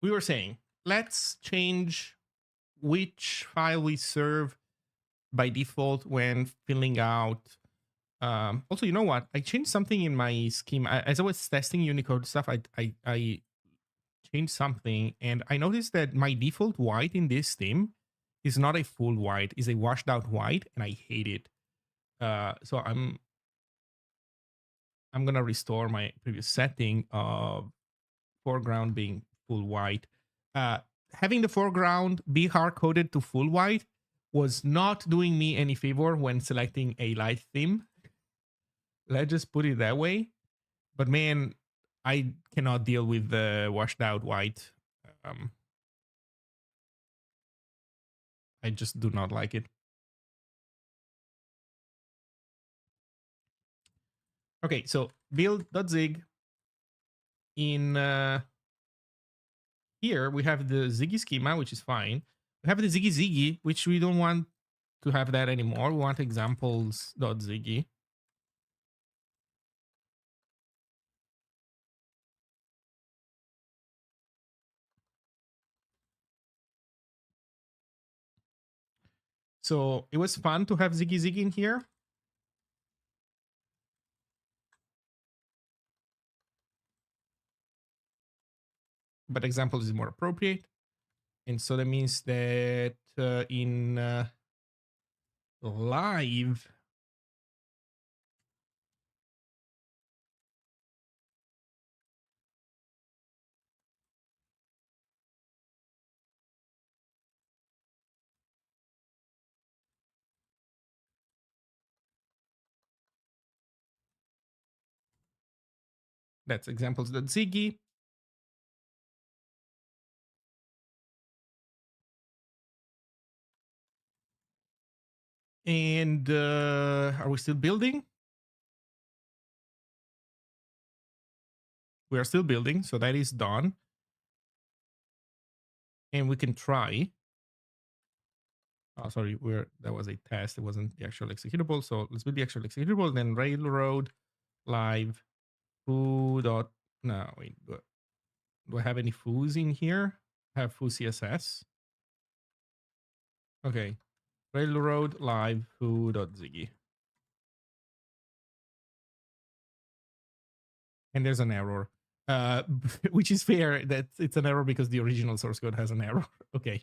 we were saying, let's change which file we serve by default when filling out. Also, you know what? I changed something in my schema. As I was testing Unicode stuff, I changed something, and I noticed that my default white in this theme is not a full white, is a washed out white, and I hate it. So I'm gonna restore my previous setting of foreground being full white. Uh, Having the foreground be hard coded to full white was not doing me any favor when selecting a light theme. Let's just put it that way. But man, I cannot deal with the washed out white. Um, I just do not like it. Okay, so build.zig. In here, we have the Ziggy schema, which is fine. We have the Ziggy, which we don't want to have that anymore. We want examples.ziggy. So it was fun to have Ziggy in here. But examples is more appropriate. And so that means that in live, that's examples.ziggy. And are we still building? We are still building, so that is done. And we can try. Oh, sorry, that was a test. It wasn't the actual executable. So let's build the actual executable. Then railroad live foo dot. No, wait. Do I have any foos in here? I have foo CSS. Okay. Railroad live foo dot ziggy. And there's an error, which is fair that it's an error because the original source code has an error. Okay.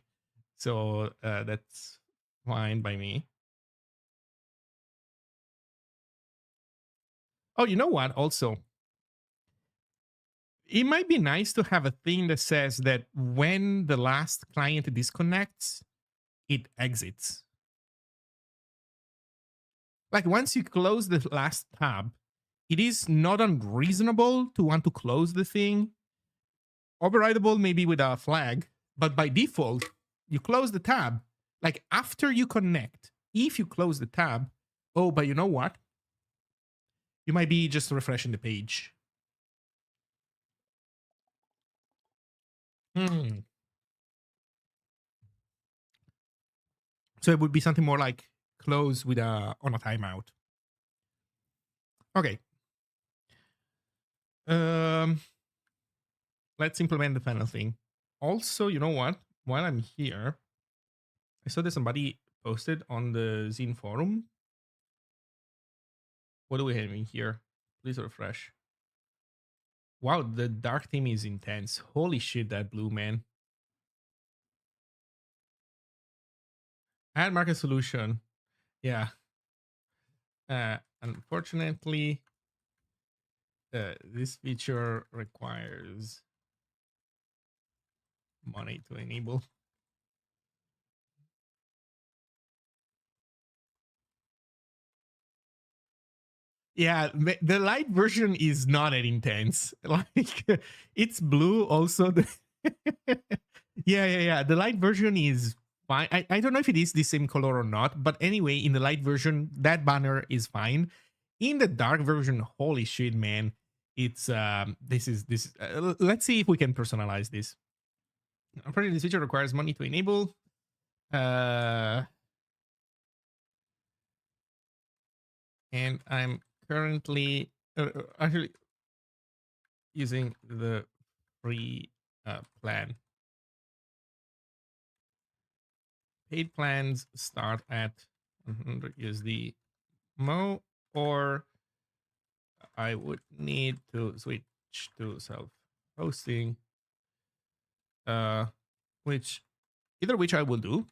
So that's fine by me. Oh, you know what? Also, it might be nice to have a thing that says that when the last client disconnects, it exits. Like once you close the last tab, it is not unreasonable to want to close the thing. Overridable maybe with a flag, but by default, you close the tab. Like after you connect, if you close the tab, oh, but you know what? You might be just refreshing the page. Hmm. So it would be something more like close with on a timeout. Okay. Um, let's implement the final thing. Also, you know what? While I'm here, I saw that somebody posted on the Zine forum. What do we have in here? Please refresh. Wow, the dark theme is intense. Holy shit, that blue, man. Add market solution. Yeah. Unfortunately, this feature requires money to enable. Yeah, the light version is not that intense. Like it's blue also. Yeah. The light version is fine. I don't know if it is the same color or not, but anyway, in the light version, that banner is fine. In the dark version, holy shit, man. It's this let's see if we can personalize this. Unfortunately, this feature requires money to enable. Uh and I'm currently actually using the free plan. Paid plans start at 100 USD Mo, or I would need to switch to self-hosting, which I will do.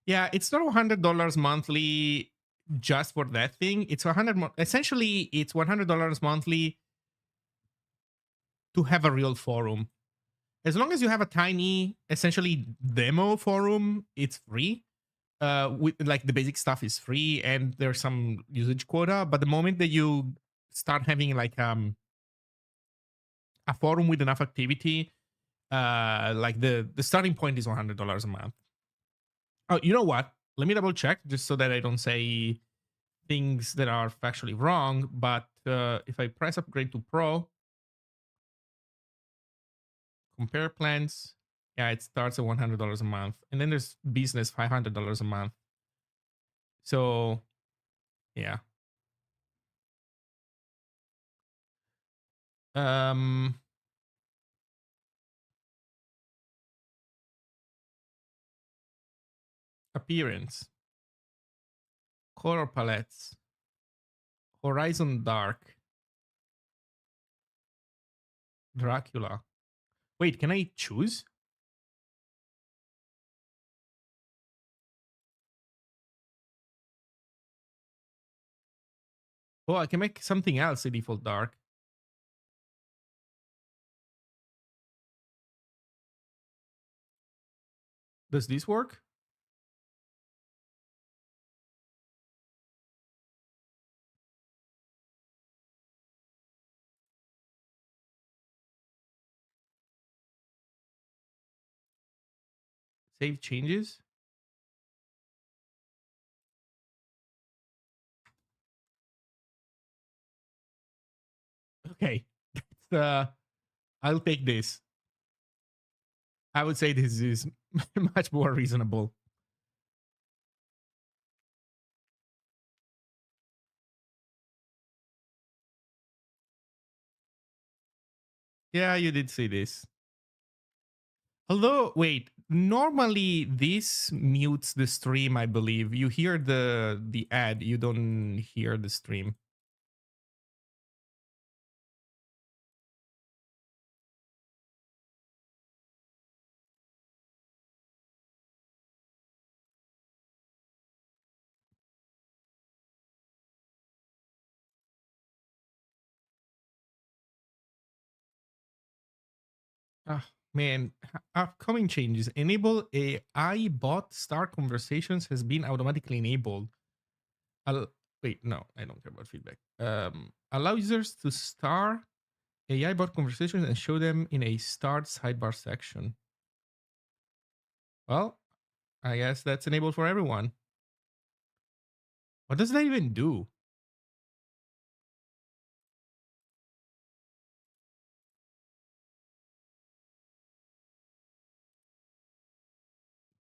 Yeah, it's not $100 monthly just for that thing. It's essentially it's $100 monthly to have a real forum. As long as you have a tiny, essentially demo forum, it's free. With like the basic stuff is free, and there's some usage quota. But the moment that you start having like a forum with enough activity, like the starting point is $100 a month. Oh, you know what? Let me double check just so that I don't say things that are factually wrong. But if I press upgrade to Pro, compare plans, yeah, it starts at $100 a month, and then there's business $500 a month. So yeah. Appearance, color palettes, Horizon Dark, Dracula. Wait, can I choose? Oh, I can make something else a default dark. Does this work? Save changes. Okay. I'll take this. I would say this is much more reasonable. Yeah, you did say this. Although, wait, normally this mutes the stream, I believe. You hear the ad, you don't hear the stream. Ah, man, upcoming changes. Enable AI bot start conversations has been automatically enabled. Wait, no, I don't care about feedback. Allow users to start AI bot conversations and show them in a start sidebar section. Well, I guess that's enabled for everyone. What does that even do?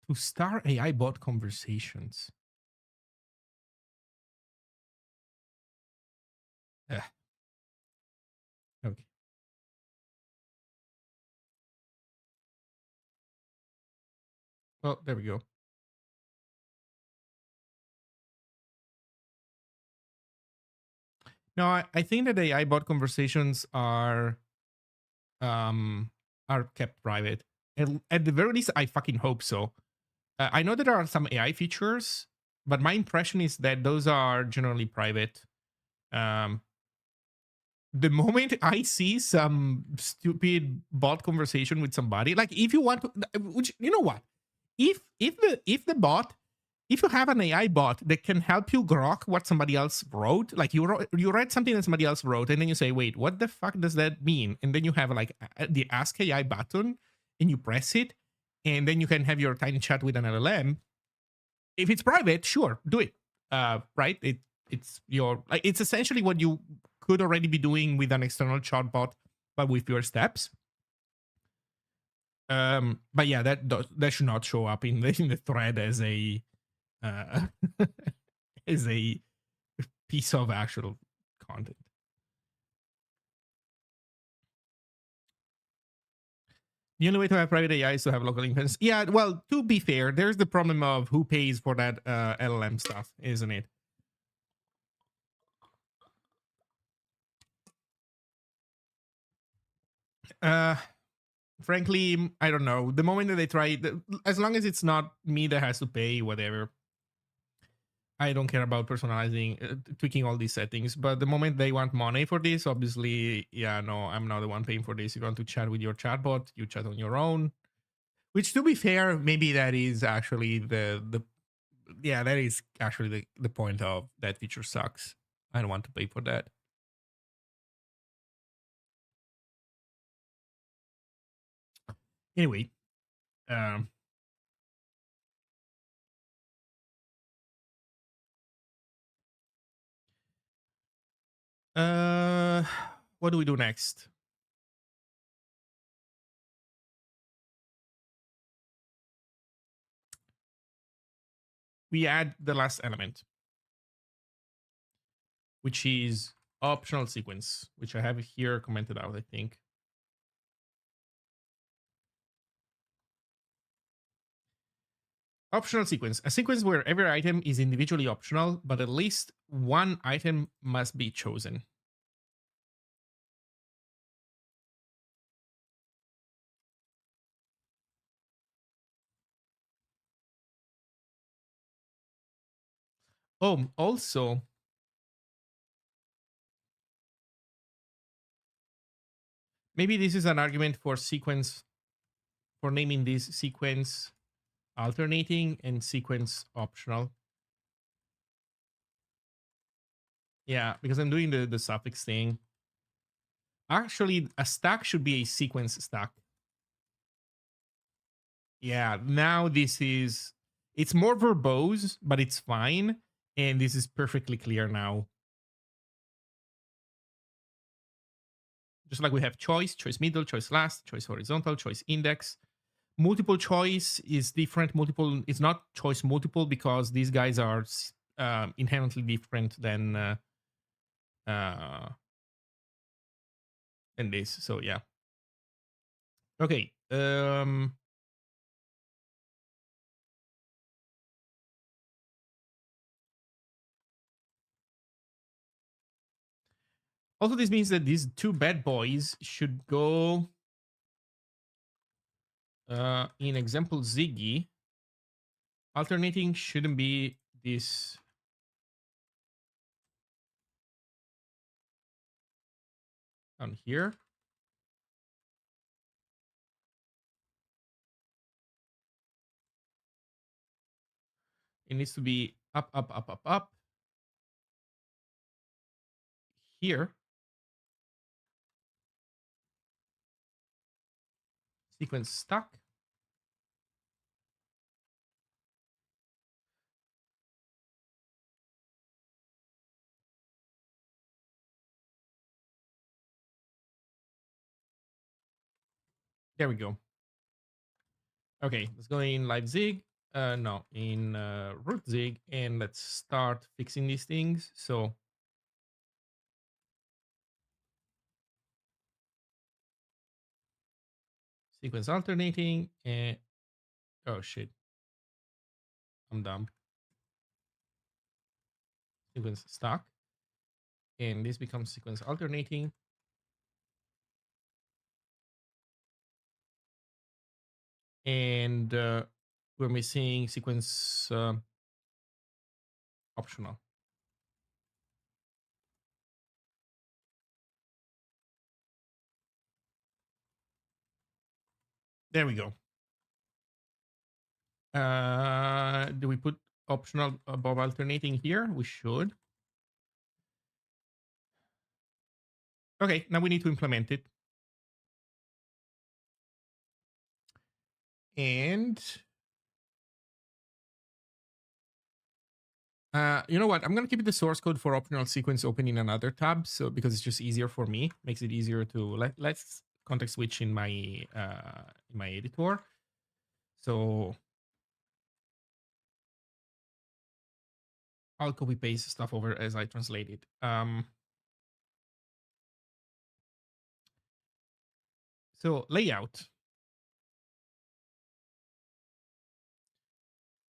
To start AI bot conversations. Ugh. Okay. Well, there we go. No, I think that AI bot conversations are kept private. At the very least, I fucking hope so. I know there are some AI features, but my impression is that those are generally private. The moment I see some stupid bot conversation with somebody, like if you want to, which you know what, if the bot, if you have an AI bot that can help you grok what somebody else wrote, like you write something that somebody else wrote, and then you say, wait, what the fuck does that mean? And then you have like the Ask AI button, and you press it, and then you can have your tiny chat with an LLM. If it's private, sure, do it. Right? it's your like it's essentially what you could already be doing with an external chatbot, but with your steps. But yeah, that should not show up in the thread as a uh, as a piece of actual content. The only way to have private AI is to have local inference. Yeah, well, to be fair, there's the problem of who pays for that LLM stuff, isn't it? Uh, Frankly, I don't know. The moment that they try, as long as it's not me that has to pay, whatever. I don't care about personalizing, tweaking all these settings. But the moment they want money for this, obviously, yeah, no, I'm not the one paying for this. You want to chat with your chatbot, you chat on your own. Which, to be fair, maybe that is actually the yeah, that is actually the point of that feature sucks. I don't want to pay for that. Anyway, um, uh, what do we do next? We add the last element, which is optional sequence, which I have here commented out, I think. Optional sequence, a sequence where every item is individually optional, but at least one item must be chosen. Oh, also, maybe this is an argument for sequence, for naming this sequence alternating and sequence optional. Yeah, because I'm doing the suffix thing. Actually, a stack should be a sequence stack. Yeah, now this is, it's more verbose, but it's fine. And this is perfectly clear now. Just like we have choice, choice middle, choice last, choice horizontal, choice index. Multiple choice is different. Multiple is not choice multiple because these guys are inherently different uh, than this. So yeah. Okay. Also, this means that these two bad boys should go in example Ziggy. Alternating shouldn't be this. Down here. It needs to be up, up, up, up, up. Here. Sequence stuck. There we go. Okay, let's go in live Zig. No, in root Zig, and let's start fixing these things. So sequence alternating and oh shit, I'm dumb. Sequence stuck, and this becomes sequence alternating. And we're missing sequence optional. There we go. Do we put optional above alternating here? We should. Okay, now we need to implement it. And You know what? I'm gonna keep the source code for optional sequence open in another tab, so because it's just easier for me, makes it easier to let's context switch in my editor. So I'll copy paste stuff over as I translate it. So layout.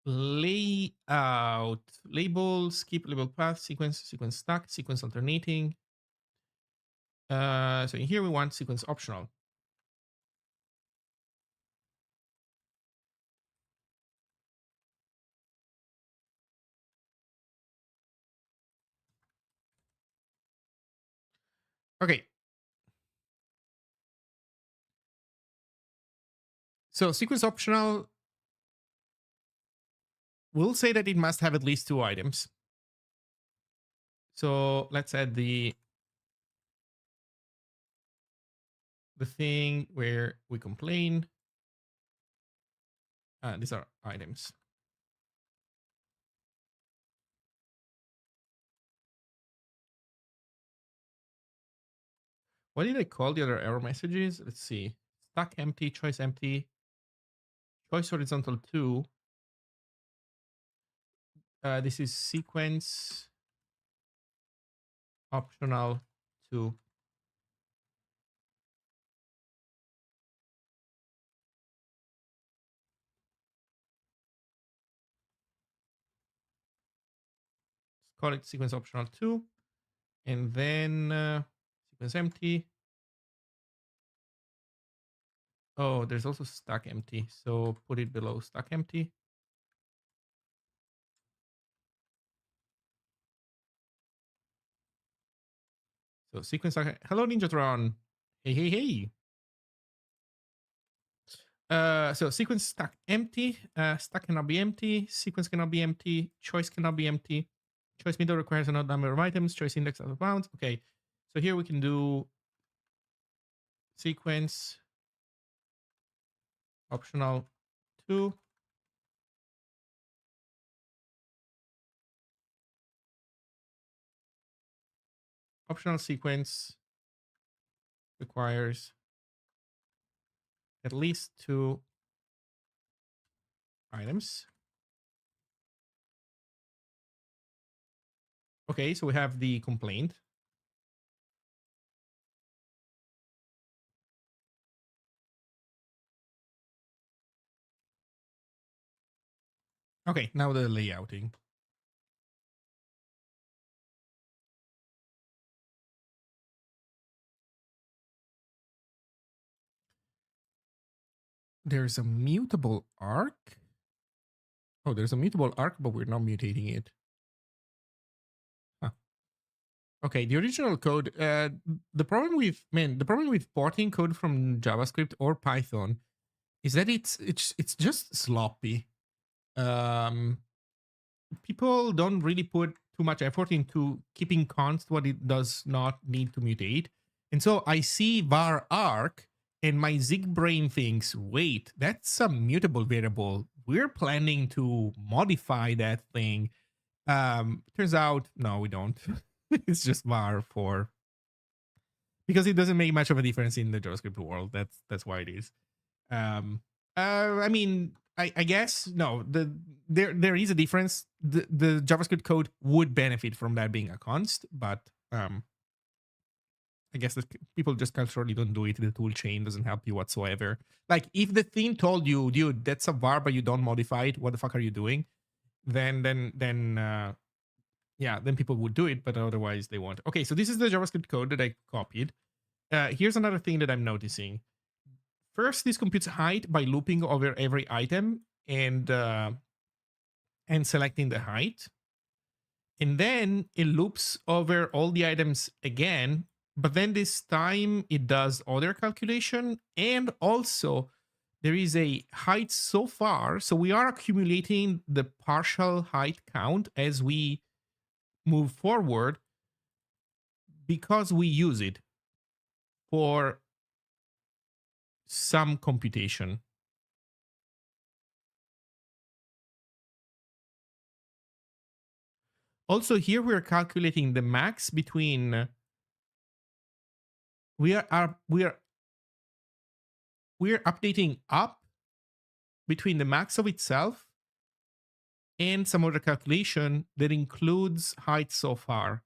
Layout, label, skip label path, sequence, sequence stack, sequence alternating. So in here we want sequence optional. Okay. So sequence optional will say that it must have at least 2 items. So let's add the thing where we complain. These are items. What did I call the other error messages? Let's see. Stack empty, choice empty, choice horizontal 2. This is sequence optional 2. Let's call it sequence optional 2. And then sequence empty. Oh, there's also stack empty. So put it below stack empty. So sequence stack. Hello, Ninjatron. Hey, hey, hey. So sequence stack empty. Stack cannot be empty. Sequence cannot be empty. Choice cannot be empty. Choice middle requires another number of items. Choice index out of bounds. Okay. So here we can do sequence optional 2. Optional sequence requires at least 2 items. Okay, so we have the complaint. Okay, now the layouting. There's a mutable arc. Oh, there's a mutable arc, but we're not mutating it. Huh. Okay, the original code. The problem with porting code from JavaScript or Python is that it's just sloppy. People don't really put too much effort into keeping const what it does not need to mutate. And so I see var arc and my Zig brain thinks, wait, that's a mutable variable. We're planning to modify that thing. Turns out, no, we don't. It's just var for, because it doesn't make much of a difference in the JavaScript world. That's why it is. I mean, I guess no. There is a difference. The JavaScript code would benefit from that being a const, but I guess that people just culturally don't do it. The tool chain doesn't help you whatsoever. Like if the thing told you, dude, that's a var, but you don't modify it, what the fuck are you doing? Then yeah, then people would do it, but otherwise they won't. Okay, so this is the JavaScript code that I copied. Here's another thing that I'm noticing. First, this computes height by looping over every item and selecting the height. And then it loops over all the items again, but then this time it does other calculation, and also there is a height so far. So we are accumulating the partial height count as we move forward because we use it for some computation. Also, here we're calculating the max between we're updating up between the max of itself and some other calculation that includes height so far.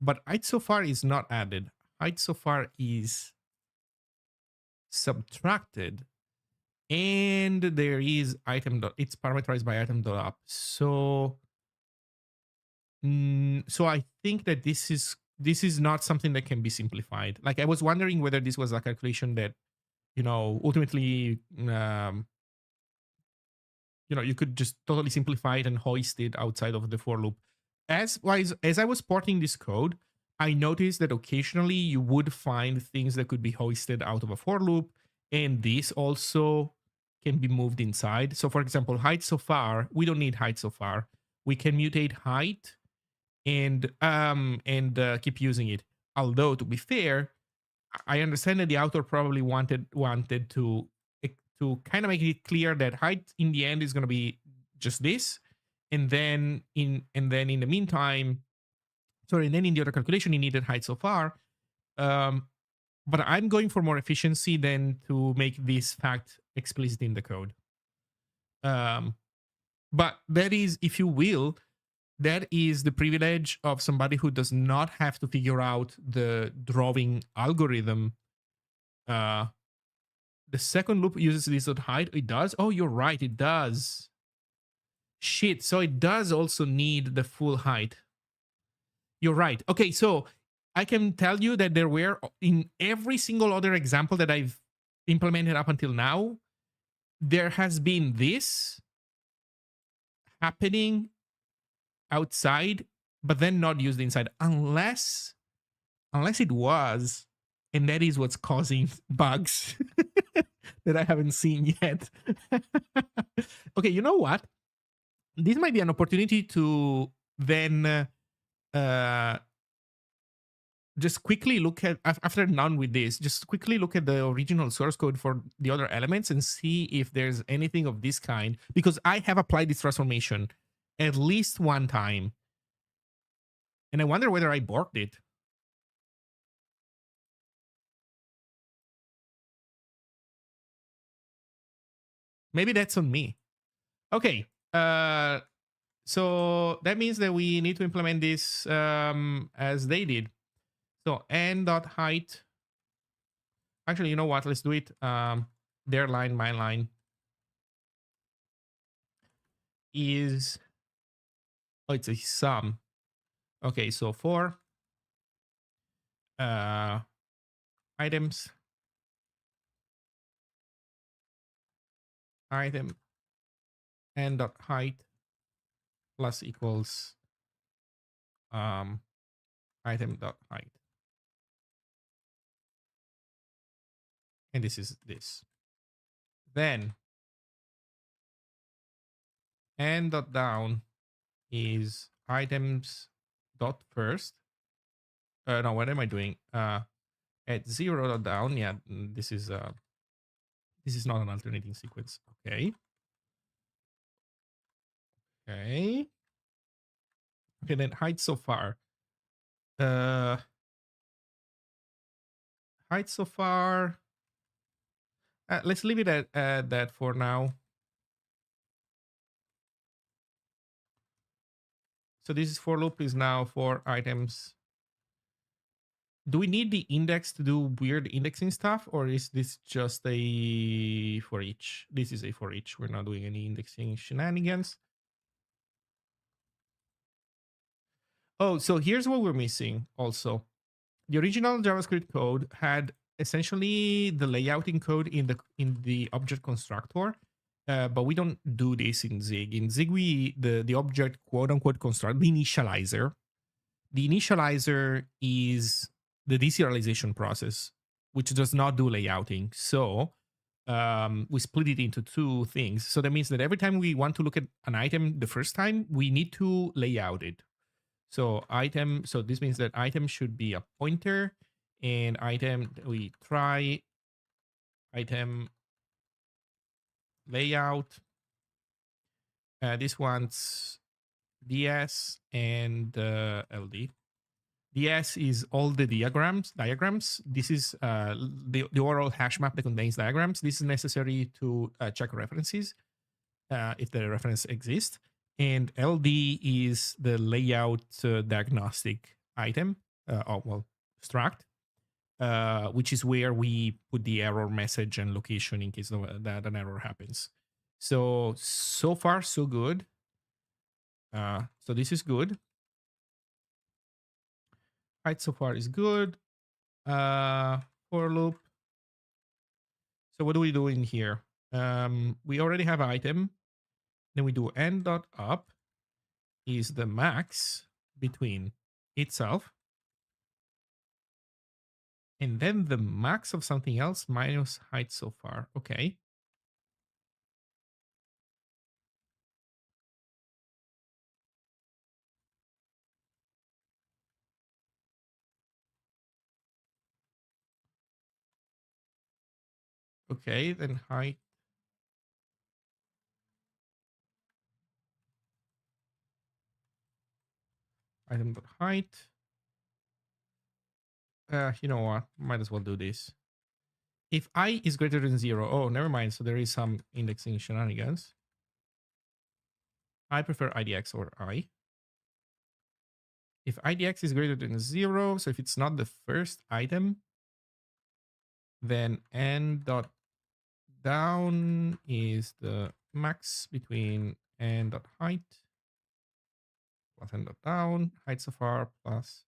But height so far is not added. Height so far is subtracted. And there is item dot, it's parameterized by item dot up. So so I think that this is not something that can be simplified. Like I was wondering whether this was a calculation that, ultimately you could just totally simplify it and hoist it outside of the for loop. As I was porting this code, I noticed that occasionally you would find things that could be hoisted out of a for loop, and this also can be moved inside. So for example, height so far, we don't need height so far. We can mutate height and keep using it. Although to be fair, I understand that the author probably wanted to kind of make it clear that height in the end is going to be just this, and then in the meantime, sorry, and then in the other calculation he needed height so far. But I'm going for more efficiency than to make this fact explicit in the code. But that is, if you will, that is the privilege of somebody who does not have to figure out the drawing algorithm. The second loop uses this height. It does? Oh, you're right. It does. Shit. So it does also need the full height. You're right. Okay, so I can tell you that there were, in every single other example that I've implemented up until now, there has been this happening outside, but then not used inside, unless it was, and that is what's causing bugs that I haven't seen yet. Okay, you know what? This might be an opportunity to then just quickly look at, after done with this, just quickly look at the original source code for the other elements and see if there's anything of this kind, because I have applied this transformation at least one time, and I wonder whether I borked it. Maybe that's on me. Okay. So that means that we need to implement this as they did. So n.height. Actually, you know what? Let's do it. Their line, my line is, oh, it's a sum. Okay, so for items, item n.height plus equals item.height. And this is this. Then n.down is items dot first. No, what am I doing? At 0.down, yeah, this is not an alternating sequence. Okay. Okay, then height so far. Height so far. Let's leave it at that for now. So this for loop is now for items. Do we need the index to do weird indexing stuff, or is this just a for each? This is a for each. We're not doing any indexing shenanigans. Oh, so here's what we're missing also. The original JavaScript code had essentially the layouting code in the object constructor, but we don't do this in Zig. In Zig, the object quote unquote construct the initializer. The initializer is the deserialization process, which does not do layouting. So we split it into two things. So that means that every time we want to look at an item the first time, we need to layout it. So item, so this means that item should be a pointer, and item, we try item layout, This one's DS and LD. DS is all the diagrams. This is the overall hash map that contains diagrams. This is necessary to check references if the reference exists. And LD is the layout diagnostic item, struct, which is where we put the error message and location in case that an error happens. So far, so good. So this is good. Height so far is good. For loop. So what do we do in here? We already have item. Then we do n.up is the max between itself and then the max of something else minus height so far. Okay. Okay, then height. Item.height. You know what? Might as well do this. If I is greater than 0, oh, never mind. So there is some indexing shenanigans. I prefer IDX or I. If IDX is greater than 0, so if it's not the first item, then n dot down is the max between n dot height plus n dot down, height so far plus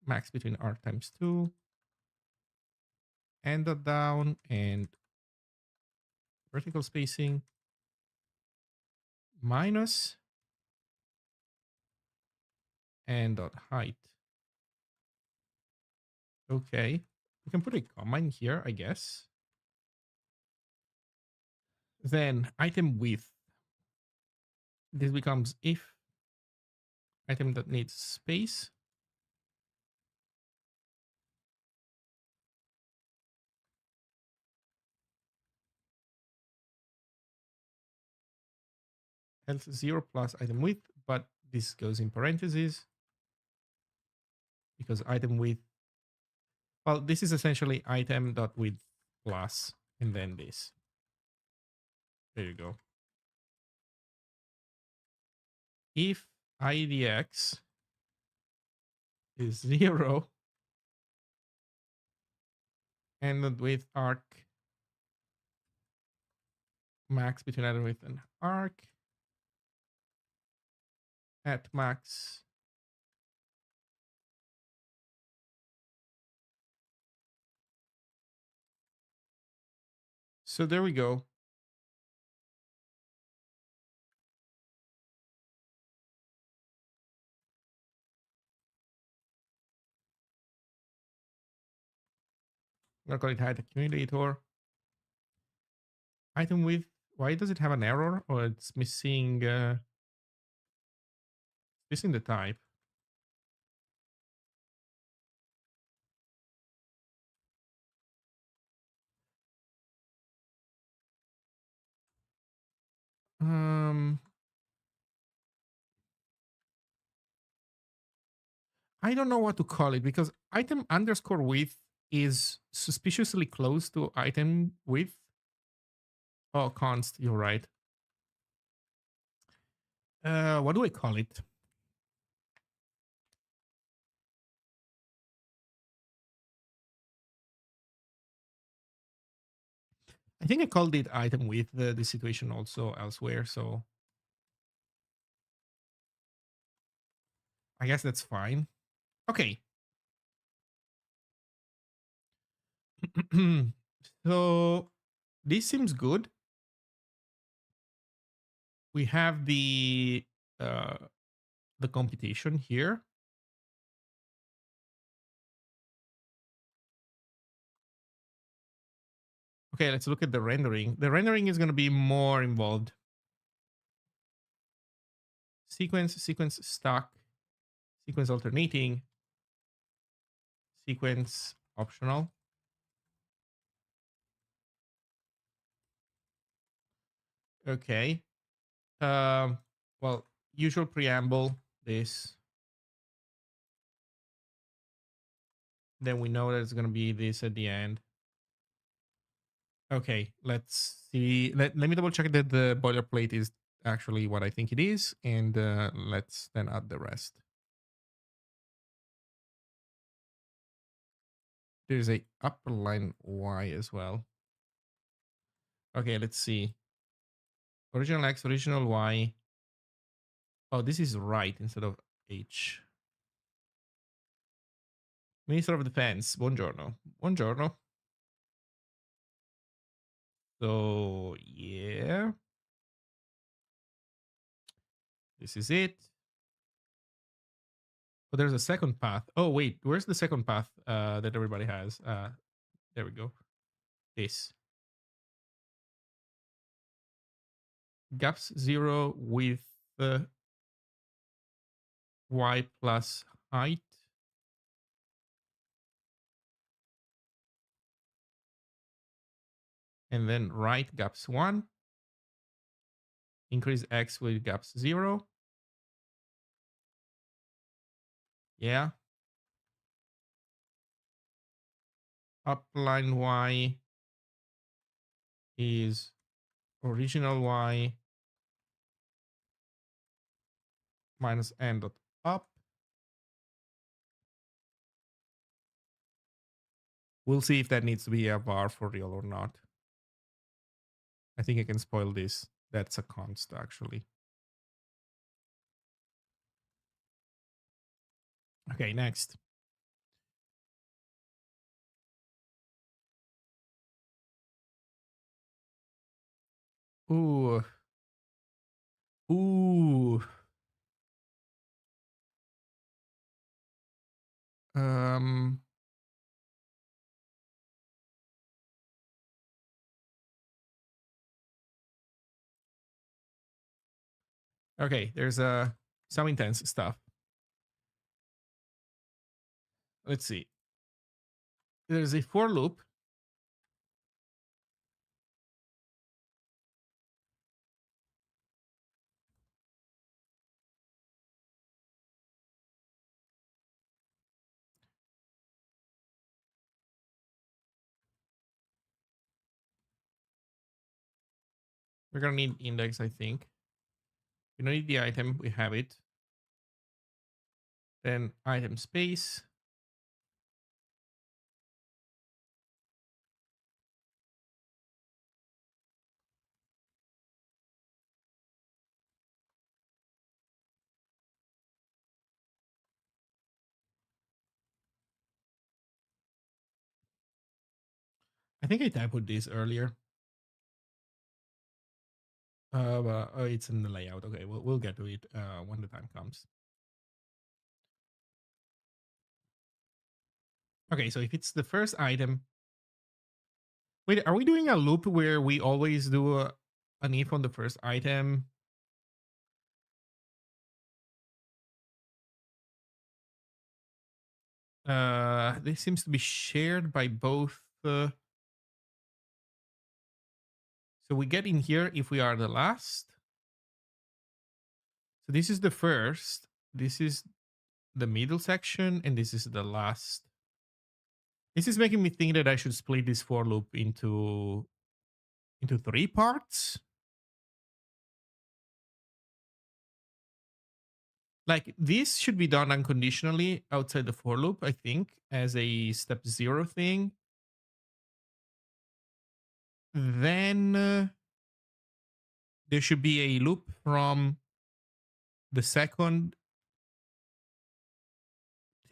max between r times 2, n dot down, and vertical spacing minus n dot height. Okay, we can put a comma in here, I guess. Then item width. This becomes if item that needs space. Health 0 plus item width, but this goes in parentheses because item width, well, this is essentially item dot width plus, and then this. There you go. If IDX is 0 and the width arc max between item width and arc at max so there we go. I'm gonna call it height accumulator. Item width, why does it have an error? Or it's missing missing the type. I don't know what to call it because item underscore width is suspiciously close to item width. Oh, const, you're right. What do I call it? I think I called it item width, the situation also elsewhere. So I guess that's fine. Okay. So this seems good. We have the computation here. Okay, let's look at the rendering. The rendering is going to be more involved. Sequence stock, sequence alternating, sequence optional. Okay. Um, well, usual preamble, this. Then we know that it's going to be this at the end. Okay, let's see. Let me double check that the boilerplate is actually what I think it is. And let's then add the rest. There's a upper line Y as well. Okay, let's see. Original X, original Y. Oh, this is right instead of H. Minister of Defense. Buongiorno. Buongiorno. So, yeah. This is it. Oh, there's a second path. Oh, wait. Where's the second path that everybody has? There we go. This. Gaps 0 with Y plus height. And then right gaps 1. Increase X with gaps 0. Yeah. Upline Y is original Y minus n dot up. We'll see if that needs to be a var for real or not. I think I can spoil this. That's a const actually. Okay, next. Ooh. Ooh. Um. Okay, there's some intense stuff. Let's see. There's a for loop. We're gonna need index, I think. We don't need the item. We have it. Then item space. I think I typoed this earlier. But, it's in the layout. Okay, we'll get to it when the time comes. Okay, so if it's the first item. Wait, are we doing a loop where we always do an if on the first item? This seems to be shared by both. So we get in here if we are the last. So this is the first. This is the middle section, and this is the last. This is making me think that I should split this for loop into 3 parts. Like this should be done unconditionally outside the for loop, I think, as a step 0 thing. Then there should be a loop from the second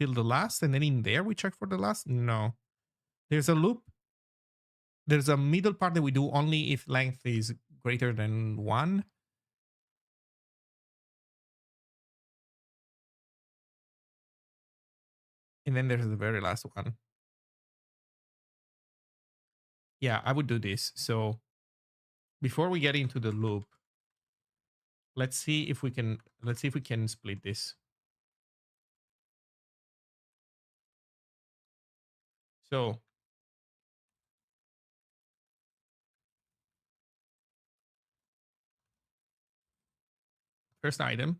till the last, and then in there we check for the last. No, there's a loop. There's a middle part that we do only if length is greater than 1. And then there's the very last one. Yeah, I would do this. So before we get into the loop, let's see if we can split this. So first item.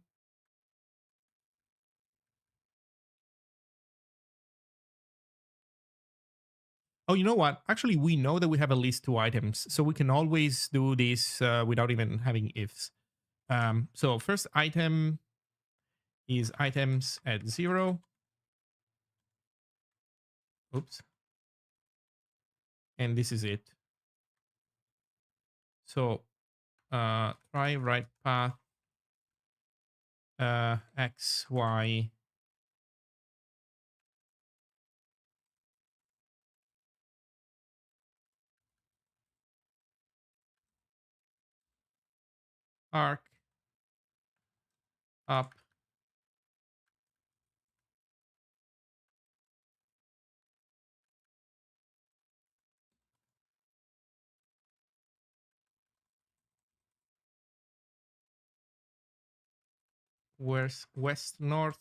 Oh, you know what? Actually, we know that we have at least 2 items, so we can always do this without even having ifs. So first item is items at 0. Oops. And this is it. So try right path x, y. Arc up. Where's west, north?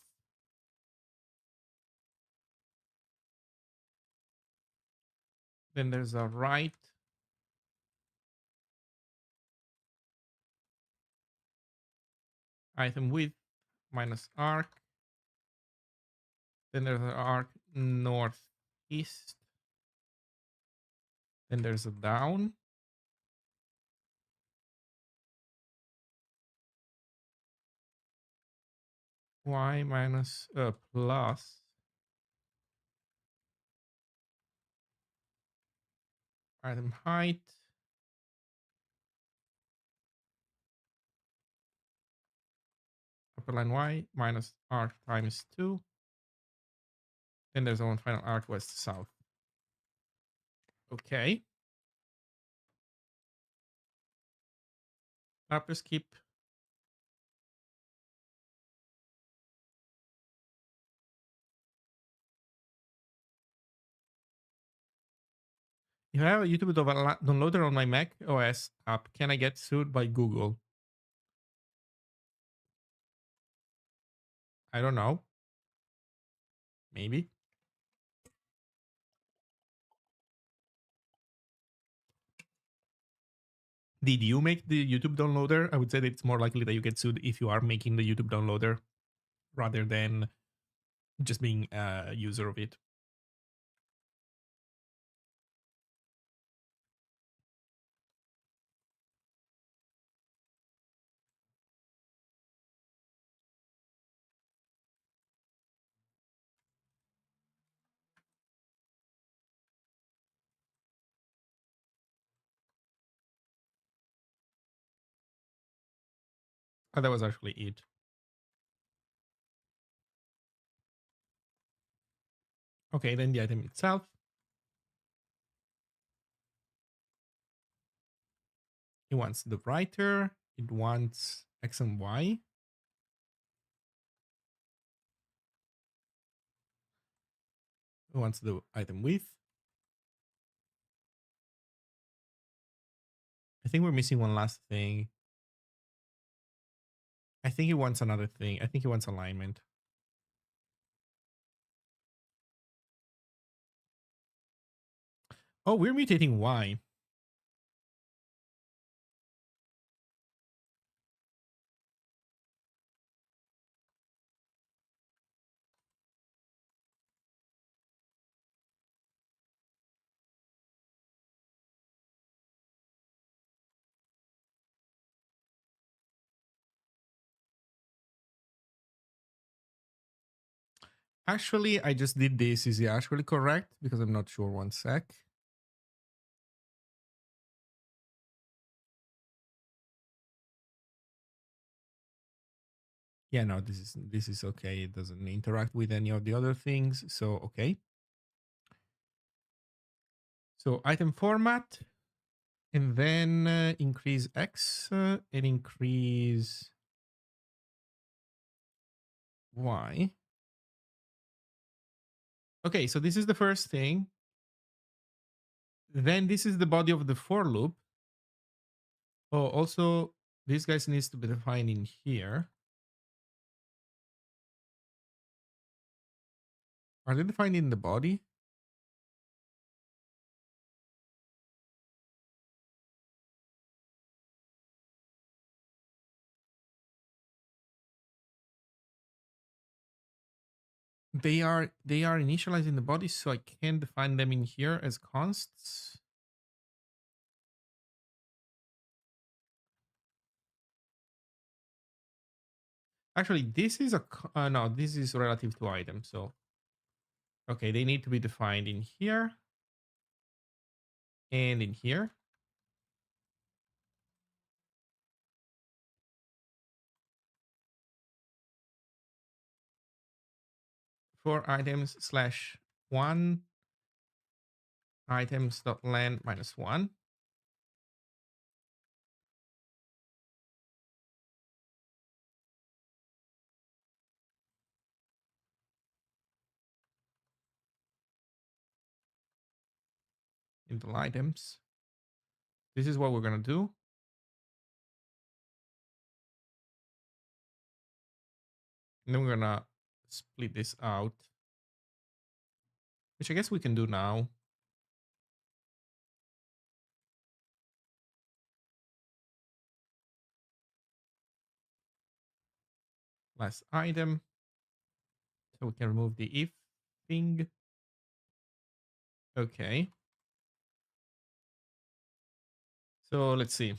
Then there's a right. Item width minus arc. Then there's an arc northeast. Then there's a down. Y minus plus. Item height. Upper line y minus arc times 2. Then there's one final arc west to south. Okay. Upper skip. If I have a YouTube downloader on my Mac OS app, can I get sued by Google? I don't know. Maybe. Did you make the YouTube downloader? I would say that it's more likely that you get sued if you are making the YouTube downloader rather than just being a user of it. Oh, that was actually it. Okay, then the item itself. It wants the writer. It wants X and Y. It wants the item width. I think we're missing one last thing. I think he wants another thing. I think he wants alignment. Oh, we're mutating Y. Actually, I just did this. Is it actually correct? Because I'm not sure. One sec. Yeah, no, this is okay. It doesn't interact with any of the other things. So okay. So item format, and then increase X and increase Y. Okay, so this is the first thing. Then this is the body of the for loop. Oh, also, this guys needs to be defined in here. Are they defined in the body? they are initialized in the body, so I can't define them in here as consts. Actually, this is no, this is relative to item. So okay, they need to be defined in here and in here. For items slash one items dot land minus one. Into items. This is what we're gonna do. And then we're gonna split this out, which I guess we can do now. Last item. So we can remove the if thing. Okay. So let's see.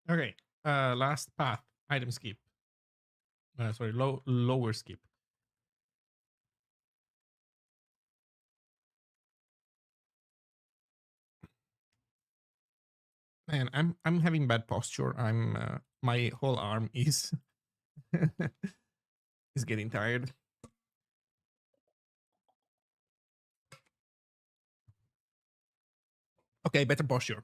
Okay. Last path. Item skip. Sorry, lower skip. Man, I'm having bad posture. I'm my whole arm is is getting tired. Okay, better posture.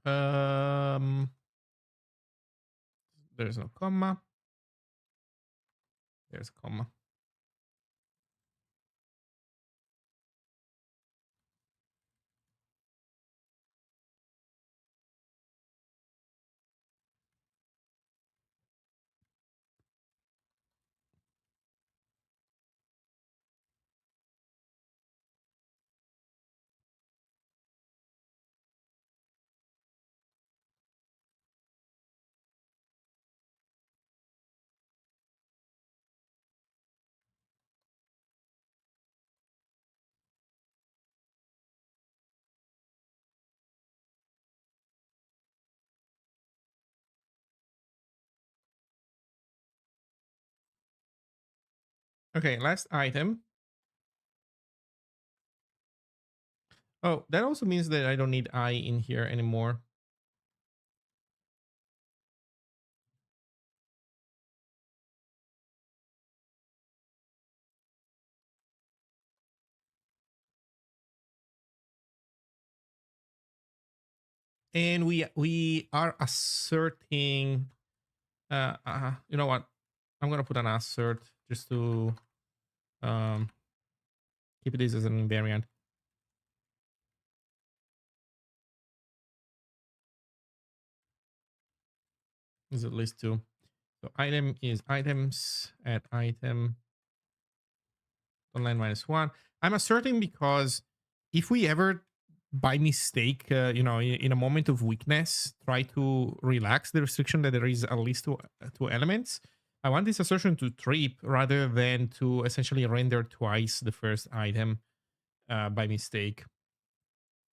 um, there's no comma. There's a comma. Okay, last item. Oh, that also means that I don't need I in here anymore. And we are asserting you know what, I'm gonna put an assert just to um keep this as an invariant. Is at least two. So item is items at item online -1. I'm asserting because if we ever by mistake, in a moment of weakness, try to relax the restriction that there is at least two elements, I want this assertion to trip rather than to essentially render twice the first item by mistake.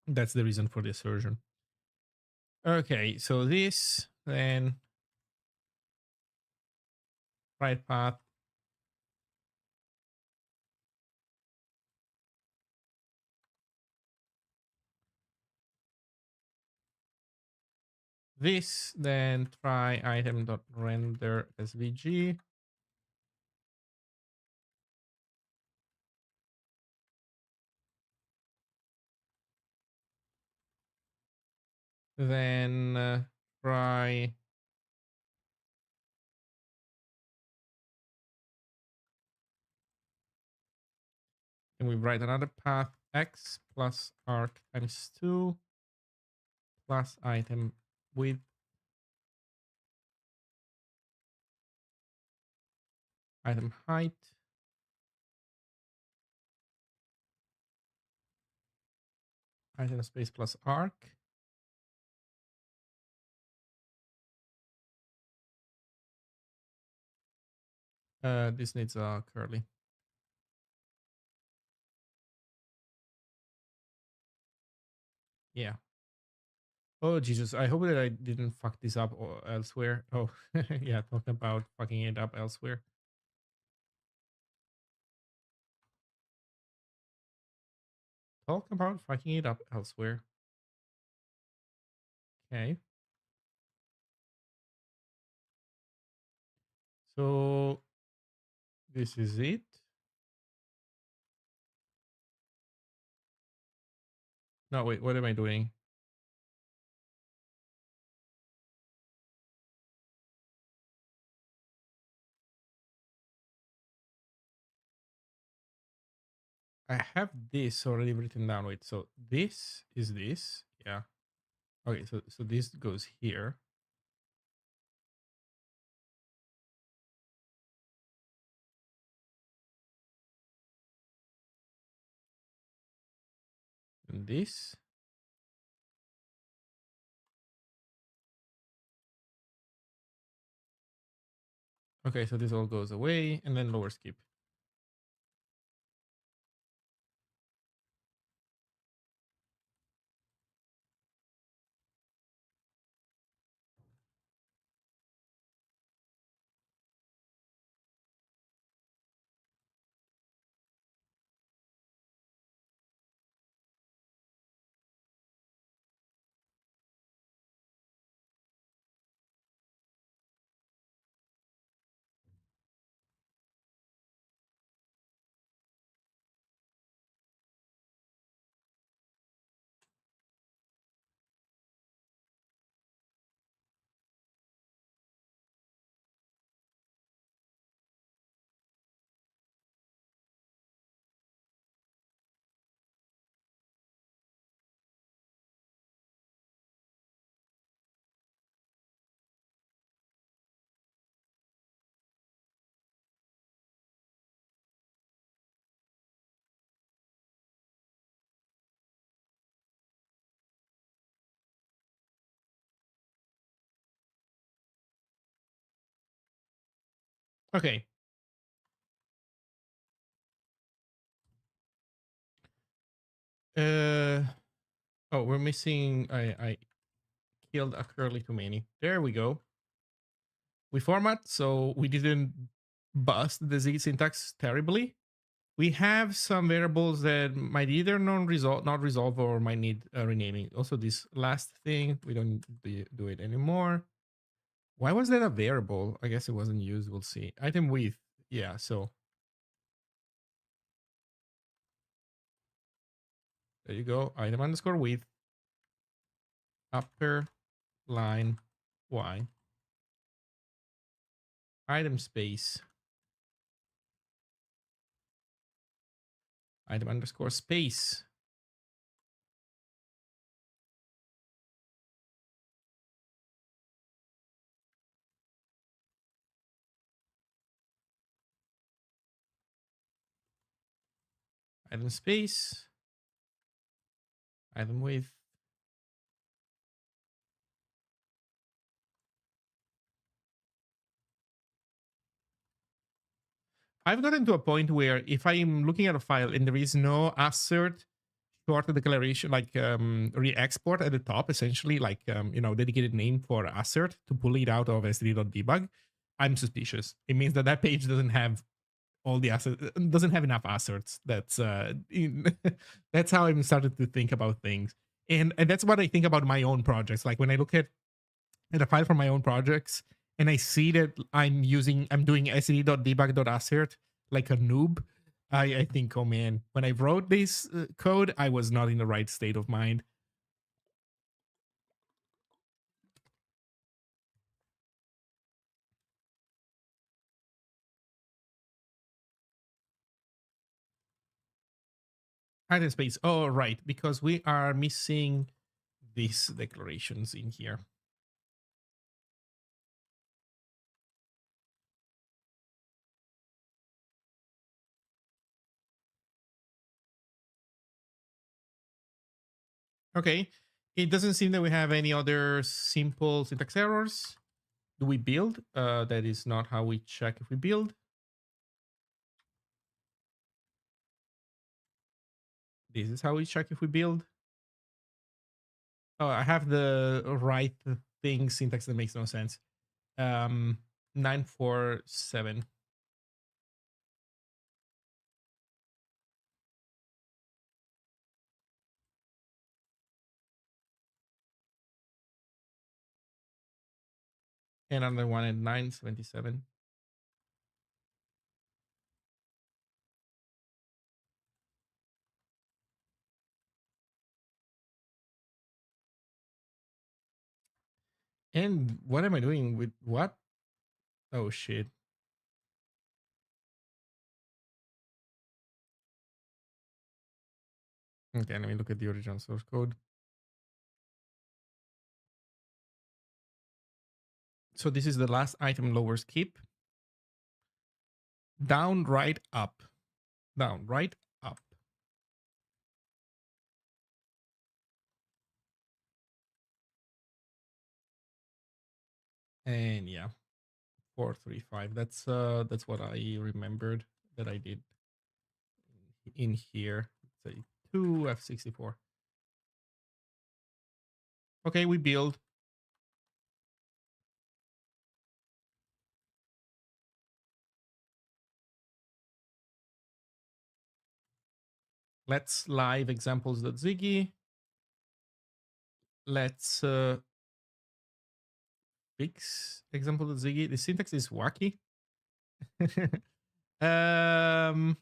That's the reason for the assertion. Okay, so this, then right path, this, then try item dot render svg. Then try and we write another path x plus arc times 2 plus item with item height item space plus arc. This needs a curly. Yeah. Oh Jesus! I hope that I didn't fuck this up or elsewhere. Oh yeah, talking about fucking it up elsewhere. Talk about fucking it up elsewhere. Okay. So this is it. No, wait, what am I doing? I have this already written down. Wait, so this is this. Yeah. Okay, so this goes here. And this. Okay, so this all goes away and then lower skip. Okay. Uh oh, we're missing. I killed a curly too many. There we go. We format, so we didn't bust the Zig syntax terribly. We have some variables that might either not resolve or might need renaming. Also, this last thing, we don't do it anymore. Why was that a variable? I guess it wasn't used. We'll see. Item width. Yeah, so there you go. Item underscore width, upper line y, item space, item underscore space, item space, item width. I've gotten to a point where if I'm looking at a file and there is no assert short declaration, like re-export at the top, essentially, like dedicated name for assert to pull it out of sd.debug, I'm suspicious. It means that that page doesn't have all the assets, doesn't have enough asserts. That's that's how I'm started to think about things, and that's what I think about my own projects. Like when I look at a file from my own projects and I see that I'm doing sd.debug.assert like a noob, I think, oh man, when I wrote this code, I was not in the right state of mind. Item space. Oh, right, because we are missing these declarations in here. Okay. It doesn't seem that we have any other simple syntax errors. Do we build? That is not how we check if we build. This is how we check if we build. Oh, I have the right thing syntax that makes no sense. 947. And another one at 977. And what am I doing with what? Oh shit. Okay, let me look at the original source code. So this is the last item lower skip. Down, right, up. Down, right, up. And yeah, 435. That's what I remembered that I did in here. Say 2 F64. Okay, we build. Let's live examples.ziggy. Let's fix example.ziggy. The syntax is wacky. um,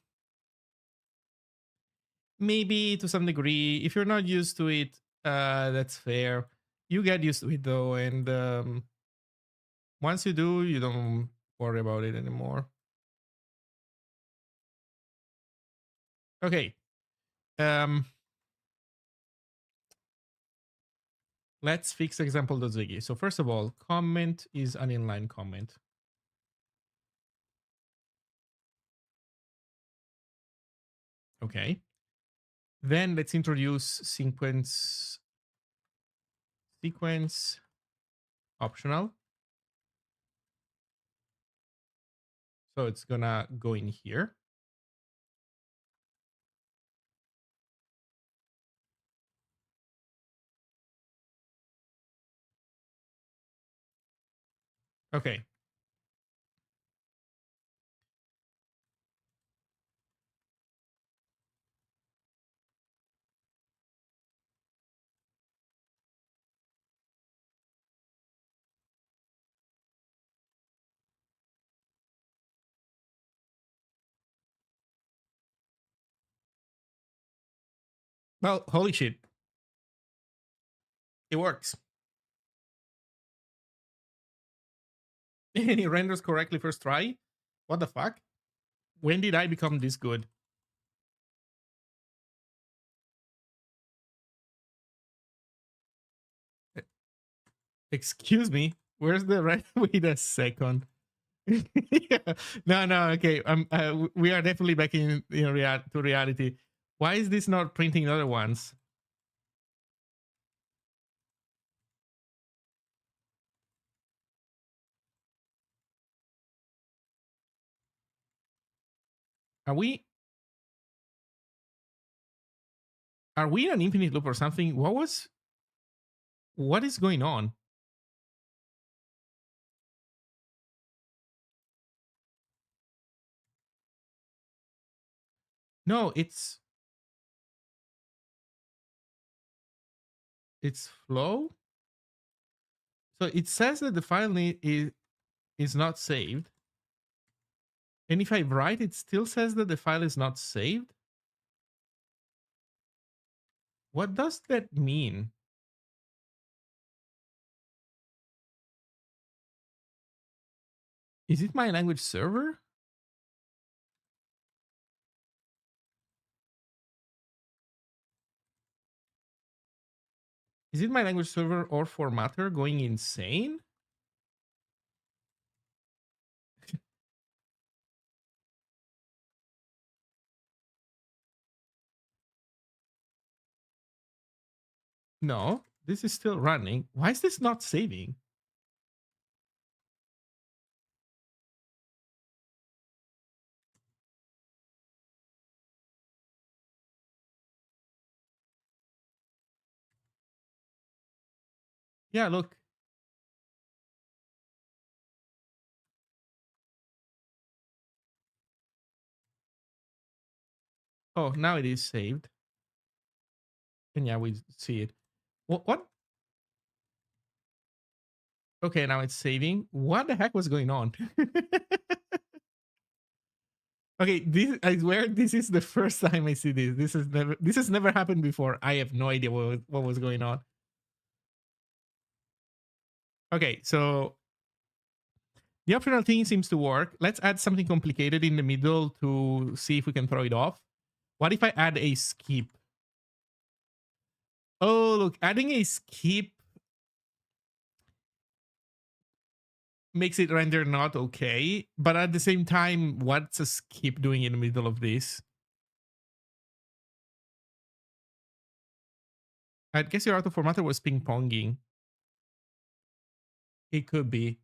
maybe to some degree. If you're not used to it, that's fair. You get used to it though, and once you do, you don't worry about it anymore. Okay. Um, let's fix example.ziggy. So first of all, comment is an inline comment. Okay. Then let's introduce sequence optional. So it's gonna go in here. Okay. Well, holy shit. It works. And it renders correctly first try. What the fuck? When did I become this good? Excuse me. Where's the right? Wait a second. Yeah. No. Okay. We are definitely back to reality. Why is this not printing other ones? Are we? Are we in an infinite loop or something? What is going on? No, it's flow. So it says that the file is not saved. And if I write, it still says that the file is not saved. What does that mean? Is it my language server? Is it my language server or formatter going insane? No, this is still running. Why is this not saving? Yeah, look. Oh, now it is saved. And yeah, we see it. What? Okay, now it's saving. What the heck was going on? Okay, I swear this is the first time I see this. This has never happened before. I have no idea what was going on. Okay, so the optional thing seems to work. Let's add something complicated in the middle to see if we can throw it off. What if I add a skip? Oh, look, adding a skip makes it render not okay. But at the same time, what's a skip doing in the middle of this? I guess your auto formatter was ping ponging. It could be.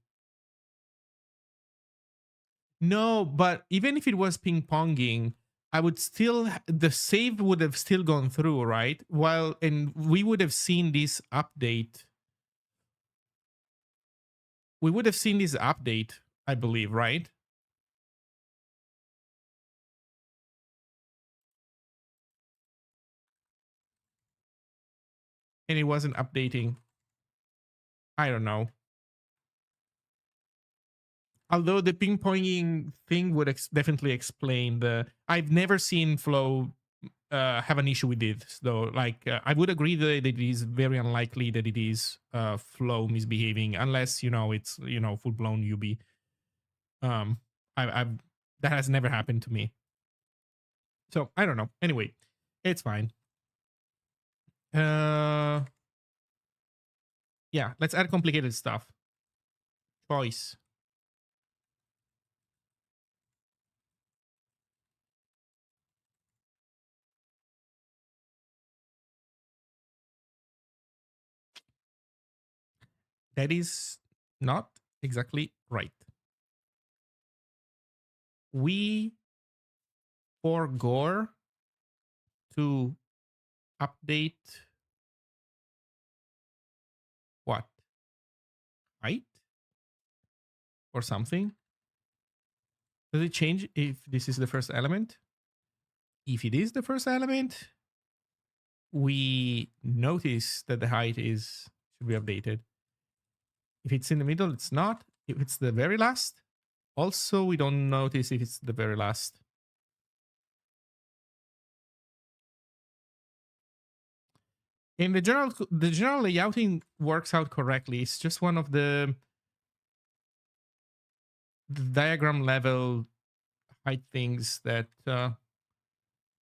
No, but even if it was ping ponging, I would still the save would have still gone through, right? And we would have seen this update. We would have seen this update, I believe, right? And it wasn't updating. I don't know. Although the ping ponging thing would definitely explain the. I've never seen Flow have an issue with this though. Like I would agree that it is very unlikely that it is Flow misbehaving unless it's full blown UB. Um, I've that has never happened to me. So I don't know. Anyway, it's fine. Uh, yeah, let's add complicated stuff. Choice. That is not exactly right. We forgo to update what? Height or something? Does it change if this is the first element? If it is the first element, we notice that the height should be updated. If it's in the middle, it's not. If it's the very last, also we don't notice if it's the very last. And the general layouting works out correctly. It's just one of the diagram level height things that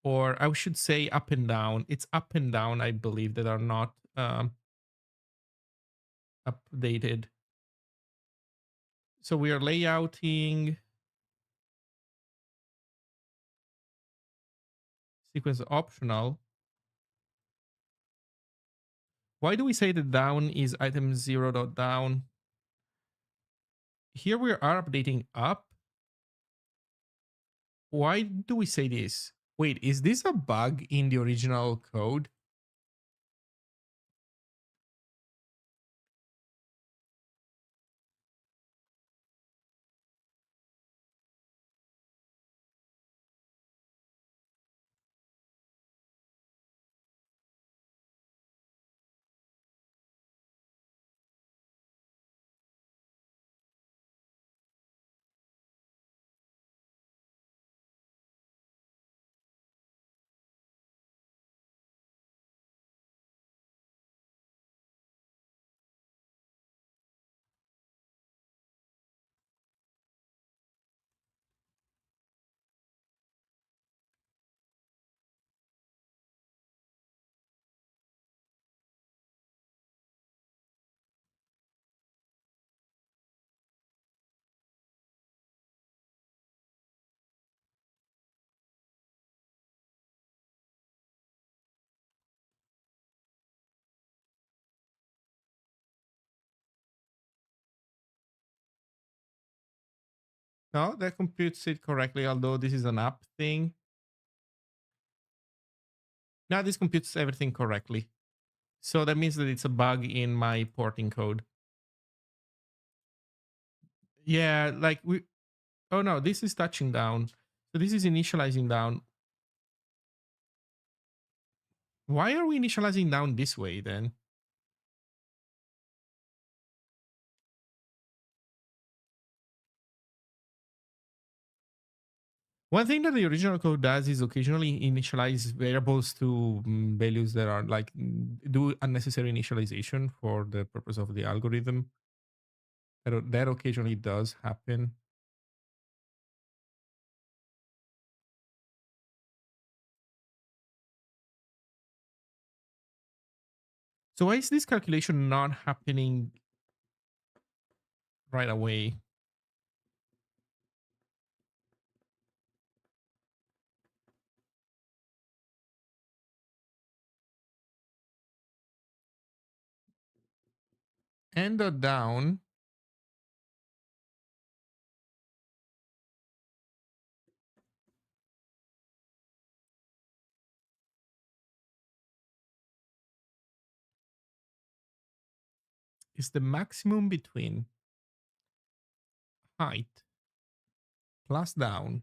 or I should say up and down. It's up and down, I believe, that are not updated. So we are layouting sequence optional. Why do we say the down is item 0 dot down? Here we are updating up. Why do we say this? Wait, is this a bug in the original code? No, that computes it correctly, although this is an up thing. Now this computes everything correctly. So that means that it's a bug in my porting code. Yeah, like we oh no, this is touching down. So this is initializing down. Why are we initializing down this way then? One thing that the original code does is occasionally initialize variables to values that are like do unnecessary initialization for the purpose of the algorithm. That occasionally does happen. So why is this calculation not happening right away? And the down is the maximum between height plus down,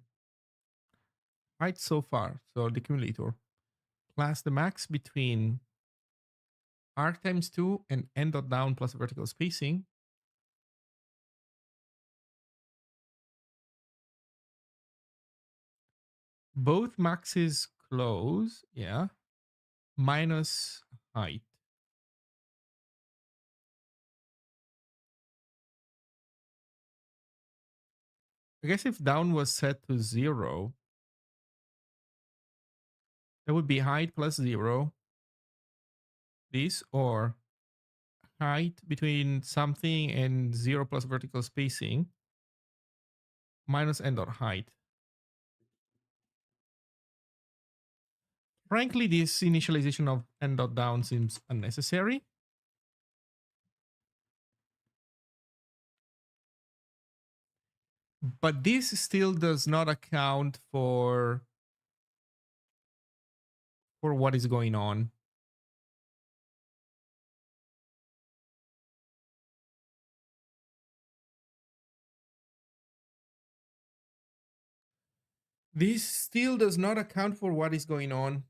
height so far, so the accumulator, plus the max between arc times 2 and n dot down plus vertical spacing. Both maxes close, yeah, minus height. I guess if down was set to 0, that would be height plus 0, this, or height between something and 0 plus vertical spacing minus n dot height. Frankly, this initialization of n dot down seems unnecessary. But this still does not account for what is going on. This still does not account for what is going on.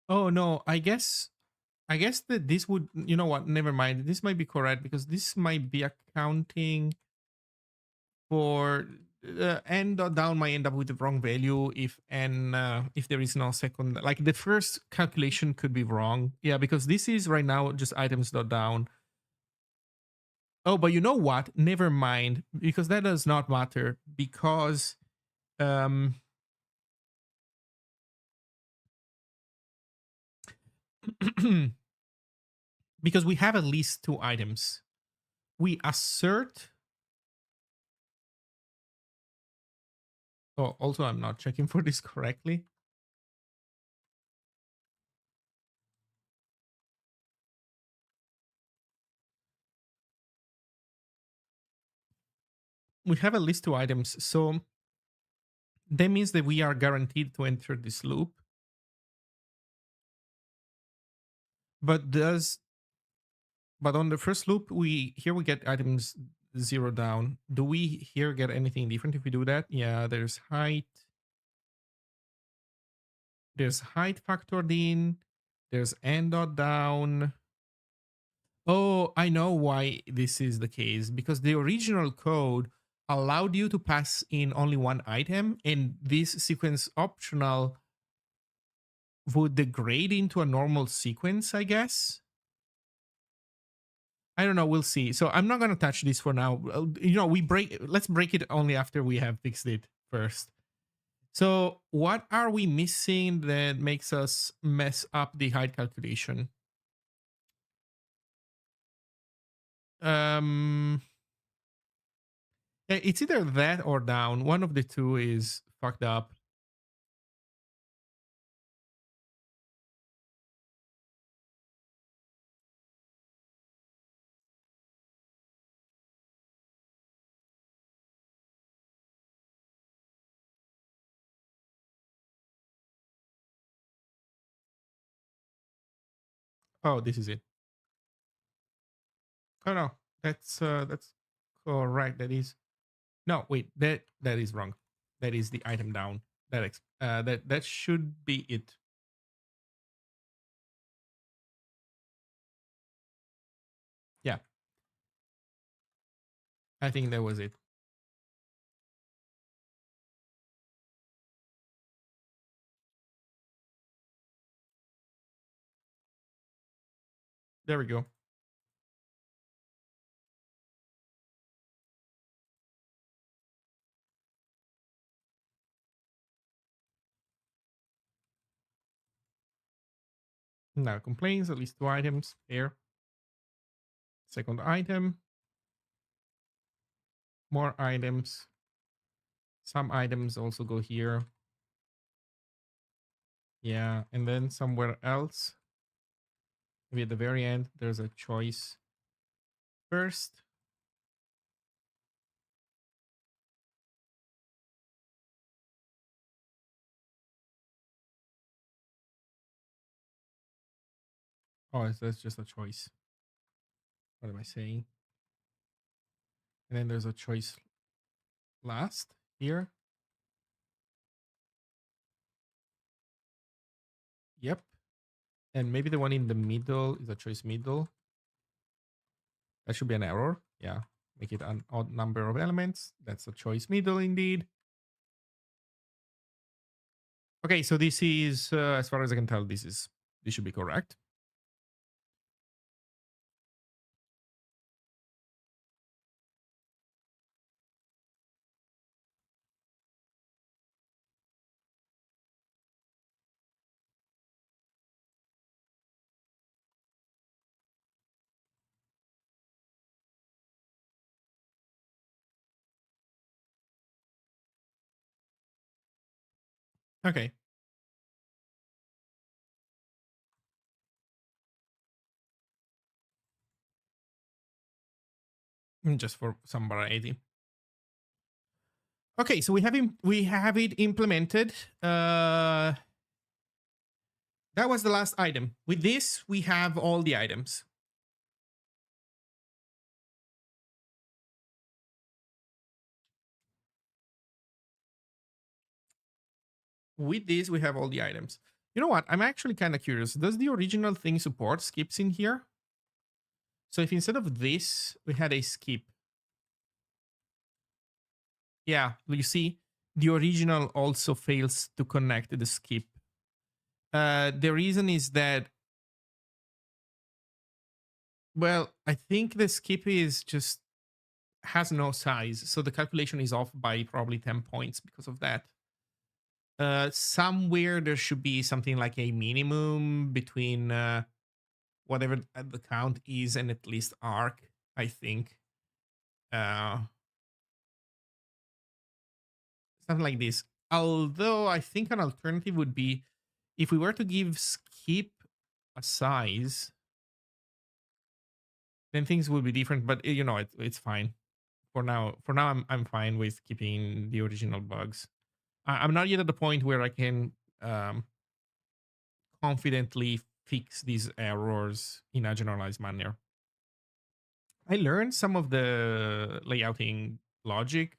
Oh no, I guess I guess that this would, you know what? Never mind. This might be correct because this might be accounting for n dot down might end up with the wrong value if there is no second, like the first calculation could be wrong. Yeah, because this is right now just items dot down. Oh, but you know what? Never mind, because that does not matter because um because we have at least two items. We assert. Oh, also I'm not checking for this correctly. We have at least two items, so that means that we are guaranteed to enter this loop. But does but on the first loop, we get items zero down. Do we here get anything different if we do that? Yeah, there's height. There's height factored in. There's n dot down. Oh, I know why this is the case. Because the original code allowed you to pass in only one item, and this sequence optional would degrade into a normal sequence, I guess. I don't know. We'll see. So I'm not gonna touch this for now. Let's break it only after we have fixed it first. So what are we missing that makes us mess up the height calculation? Um, it's either that or down. One of the two is fucked up. Oh, this is it. Oh no, that's correct. That is no wait that is wrong. That is the item down. That should be it. Yeah, I think that was it. There we go. Now complaints, at least two items here. Second item, more items. Some items also go here. Yeah, and then somewhere else, maybe at the very end, there's a choice first. Oh, that's just a choice. What am I saying? And then there's a choice last here. Yep. And maybe the one in the middle is a choice middle. That should be an error. Yeah. Make it an odd number of elements. That's a choice middle indeed. Okay, so this is, as far as I can tell, this should be correct. Okay. Just for some variety. Okay, so we have it implemented. That was the last item. With this, we have all the items. With this, we have all the items. You know what? I'm actually kind of curious. Does the original thing support skips in here? So if instead of this, we had a skip. Yeah, you see, the original also fails to connect the skip. The reason is that, well, I think the skip is just has no size. So the calculation is off by probably 10 points because of that. Somewhere there should be something like a minimum between whatever the count is and at least arc, I think. Uh, Something like this. Although I think an alternative would be if we were to give skip a size, then things would be different. But it's fine for now. For now, I'm fine with keeping the original bugs. I'm not yet at the point where I can um, confidently fix these errors in a generalized manner. I learned some of the layouting logic,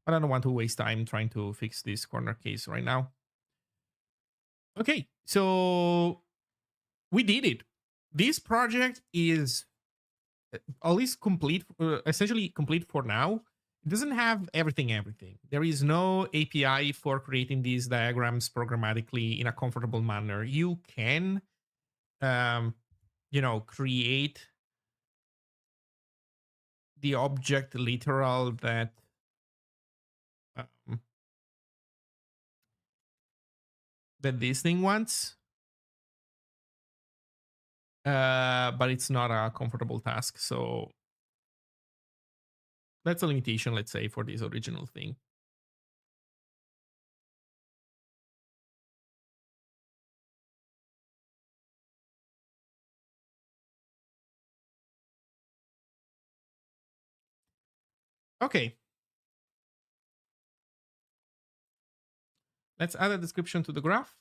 but I don't want to waste time trying to fix this corner case right now. Okay, so we did it. This project is at least complete, essentially complete for now. It doesn't have everything. There is no API for creating these diagrams programmatically in a comfortable manner. You can, um, create the object literal um, that this thing wants, but it's not a comfortable task. So that's a limitation, let's say, for this original thing. Okay. Let's add a description to the graph,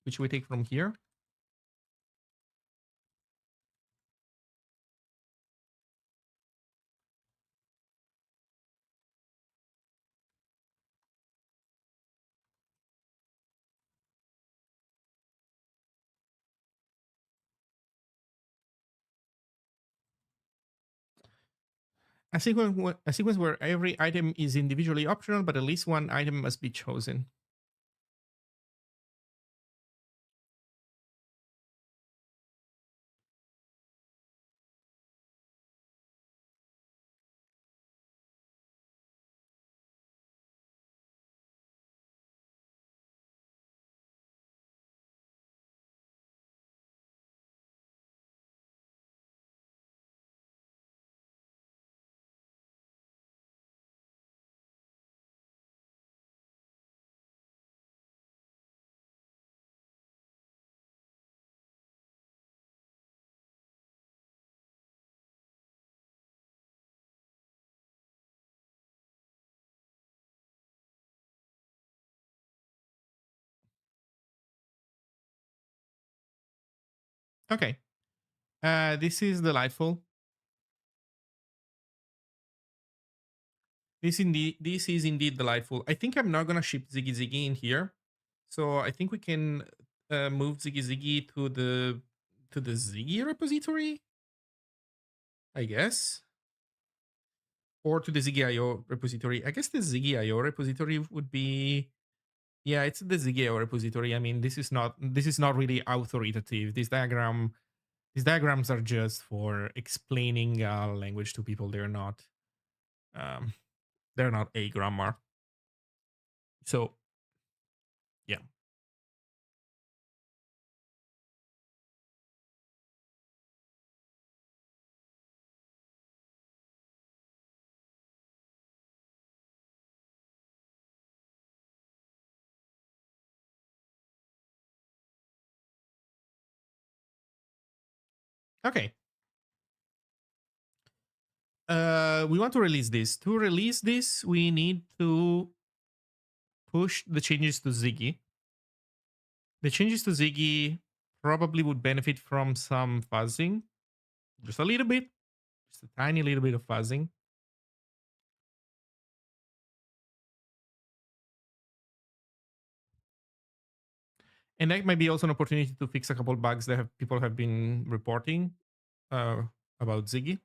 which we take from here. A sequence where every item is individually optional, but at least one item must be chosen. Okay. This is delightful. This is indeed delightful. I think I'm not gonna ship Ziggy Ziggy in here, so I think we can move Ziggy Ziggy to the Ziggy repository, I guess, or to the Ziggy.io repository. I guess the Ziggy.io repository would be, yeah, it's the Ziggy.io repository. I mean, this is not really authoritative. These diagrams are just for explaining language to people. Um, they're not a grammar. So yeah. Okay. We want to release this. To release this, we need to push the changes to Ziggy. The changes to Ziggy probably would benefit from some fuzzing, just a little bit, just a tiny little bit of fuzzing. And that might be also an opportunity to fix a couple bugs that people have been reporting uh, about Ziggy.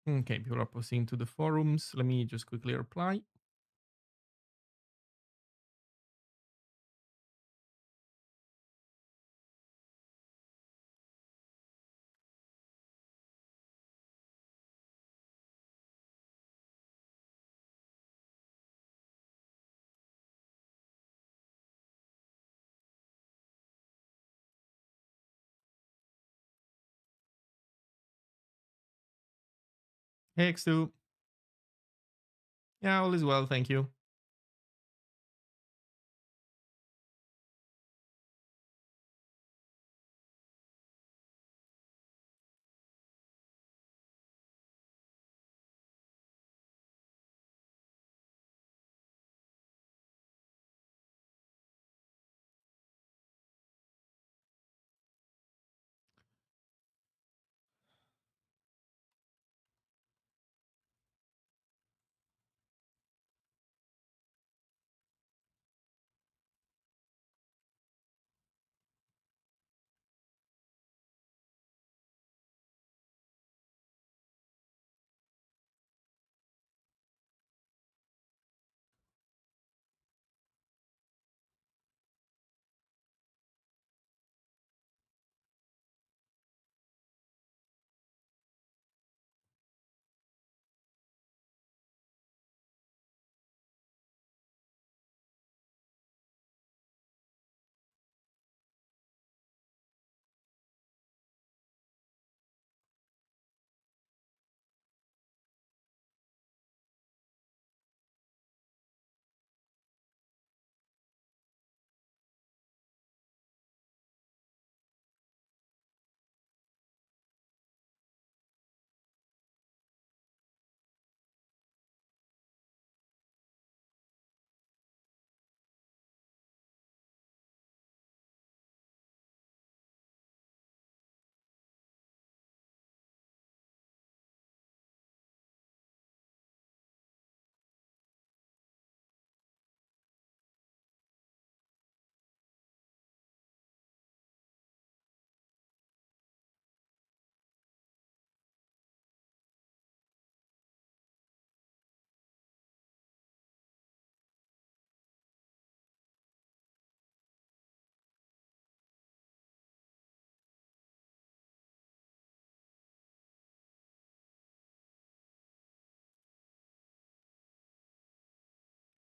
Okay, people are posting to the forums. Let me just quickly reply. Hey, X2. Yeah, all is well, thank you.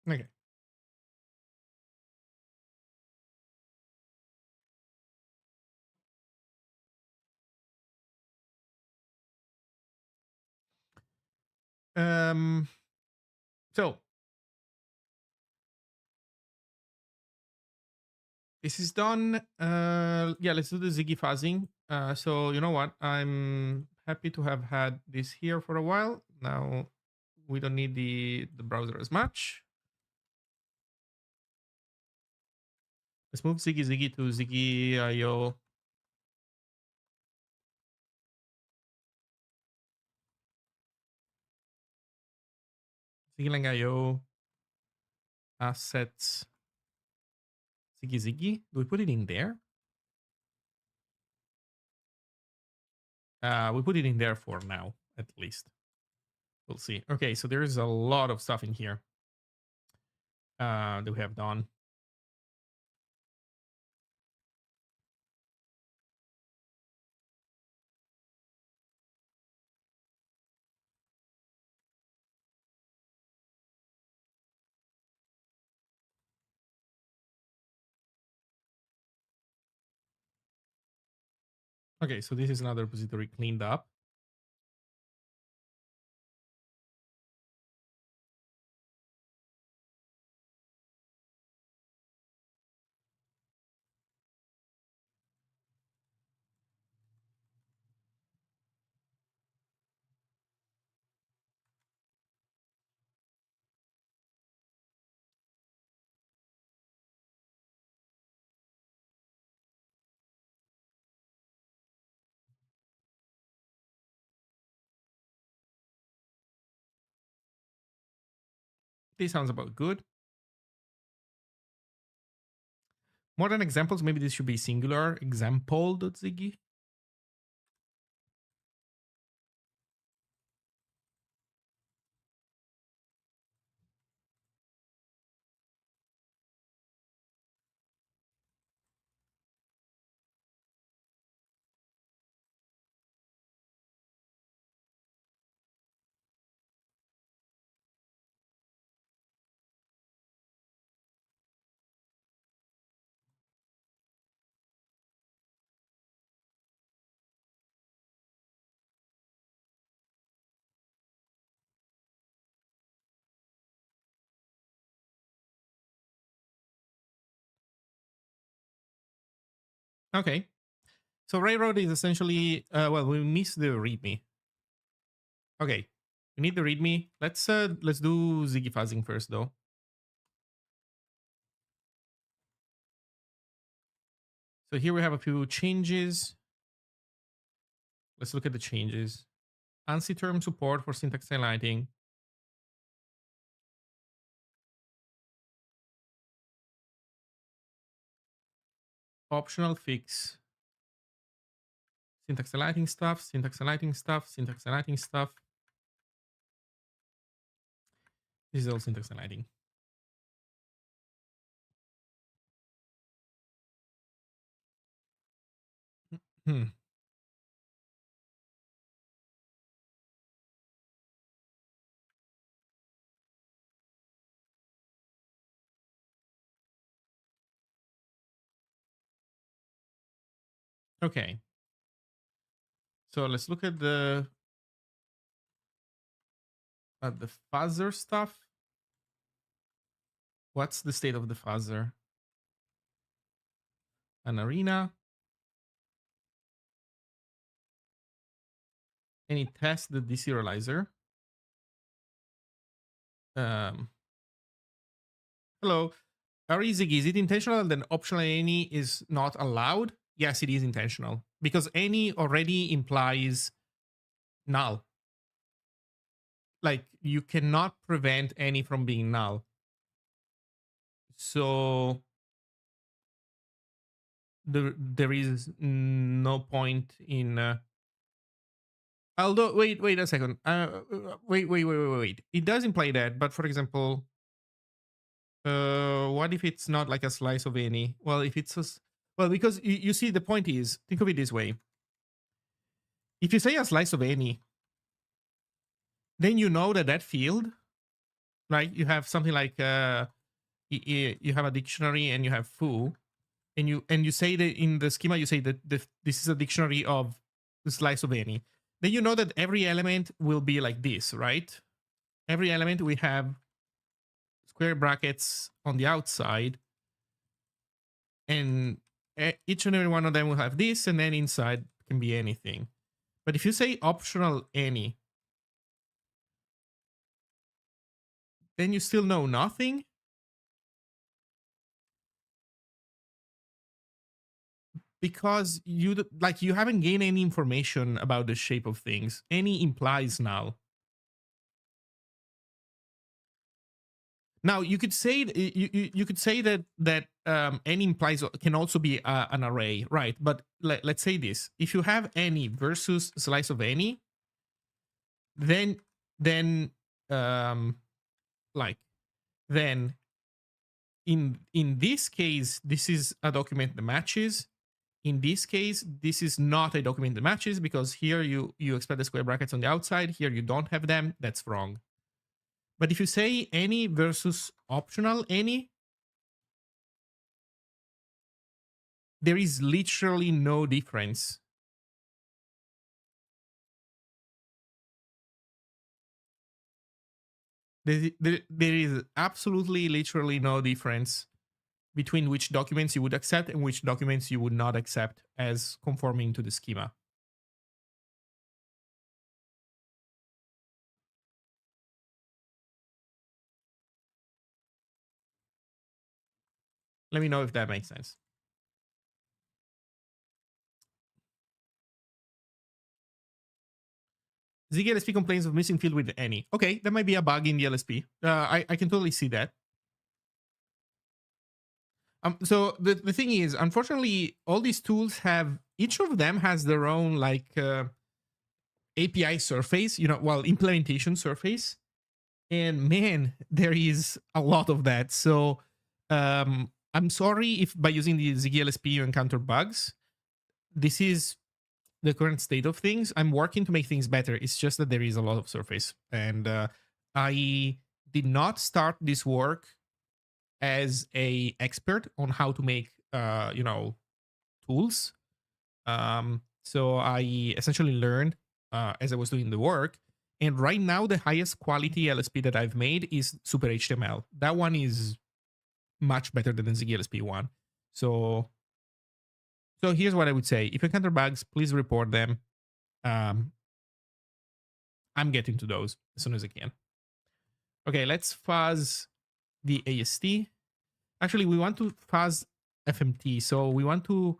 Okay. Um. So this is done. Yeah, let's do the Ziggy fuzzing. So you know what? I'm happy to have had this here for a while. Now we don't need the browser as much. Let's move Ziggy Ziggy to Ziggy IO. Ziggy IO assets Ziggy Ziggy. Do we put it in there? We put it in there for now. at least. We'll see. Okay, so there's a lot of stuff in here that we have done. Okay, so this is another repository cleaned up. This sounds about good. More than examples, maybe this should be singular. Example.ziggy. Okay. So railroad is essentially, well, we missed the readme. Okay. We need the readme. Let's do Ziggy fuzzing first though. So here we have a few changes. Let's look at the changes. ANSI term support for syntax highlighting. Optional fix. Syntax highlighting stuff, syntax highlighting stuff, syntax highlighting stuff. This is all syntax highlighting. Hmm. Okay. So let's look at the fuzzer stuff. What's the state of the fuzzer? An arena. Any test the deserializer. Hello. Ziggy, is it intentional that optional any is not allowed? Yes, it is intentional. Because any already implies null. Like, you cannot prevent any from being null. So there is no point in... although, wait a second. Wait. It does imply that, but for example... what if it's not like a slice of any? Well, if it's well, because you see, the point is, think of it this way: if you say a slice of any, then you know that field, right? You have something like you have a dictionary and you have foo, and you say that in the schema you say that this is a dictionary of the slice of any. Then you know that every element will be like this, right? Every element we have square brackets on the outside, and each and every one of them will have this, and then inside can be anything. But if you say optional any, then you still know nothing, because you haven't gained any information about the shape of things. Any implies null. Now you could say you could say that any implies can also be an array, right? But let's say this: if you have any versus slice of any, then um like then in this case this is a document that matches. In this case this is not a document that matches, because here you expect the square brackets on the outside, here you don't have them. That's wrong. But if you say any versus optional any, there is literally no difference. There is absolutely literally no difference between which documents you would accept and which documents you would not accept as conforming to the schema. Let me know if that makes sense. Zig LSP complains of missing field with any. Okay, that might be a bug in the LSP. I can totally see that. So the thing is, unfortunately, all these tools have, each of them has their own like API surface, implementation surface. And man, there is a lot of that. So I'm sorry if by using the Zig LSP you encounter bugs. This is the current state of things. I'm working to make things better. It's just that there is a lot of surface. And I did not start this work as a expert on how to make tools. So I essentially learned as I was doing the work. And right now, the highest quality LSP that I've made is Super HTML. That one is much better than the Zig LSP one. So here's what I would say. If you encounter bugs, please report them. I'm getting to those as soon as I can. Okay, let's fuzz the AST. Actually, we want to fuzz FMT. So we want to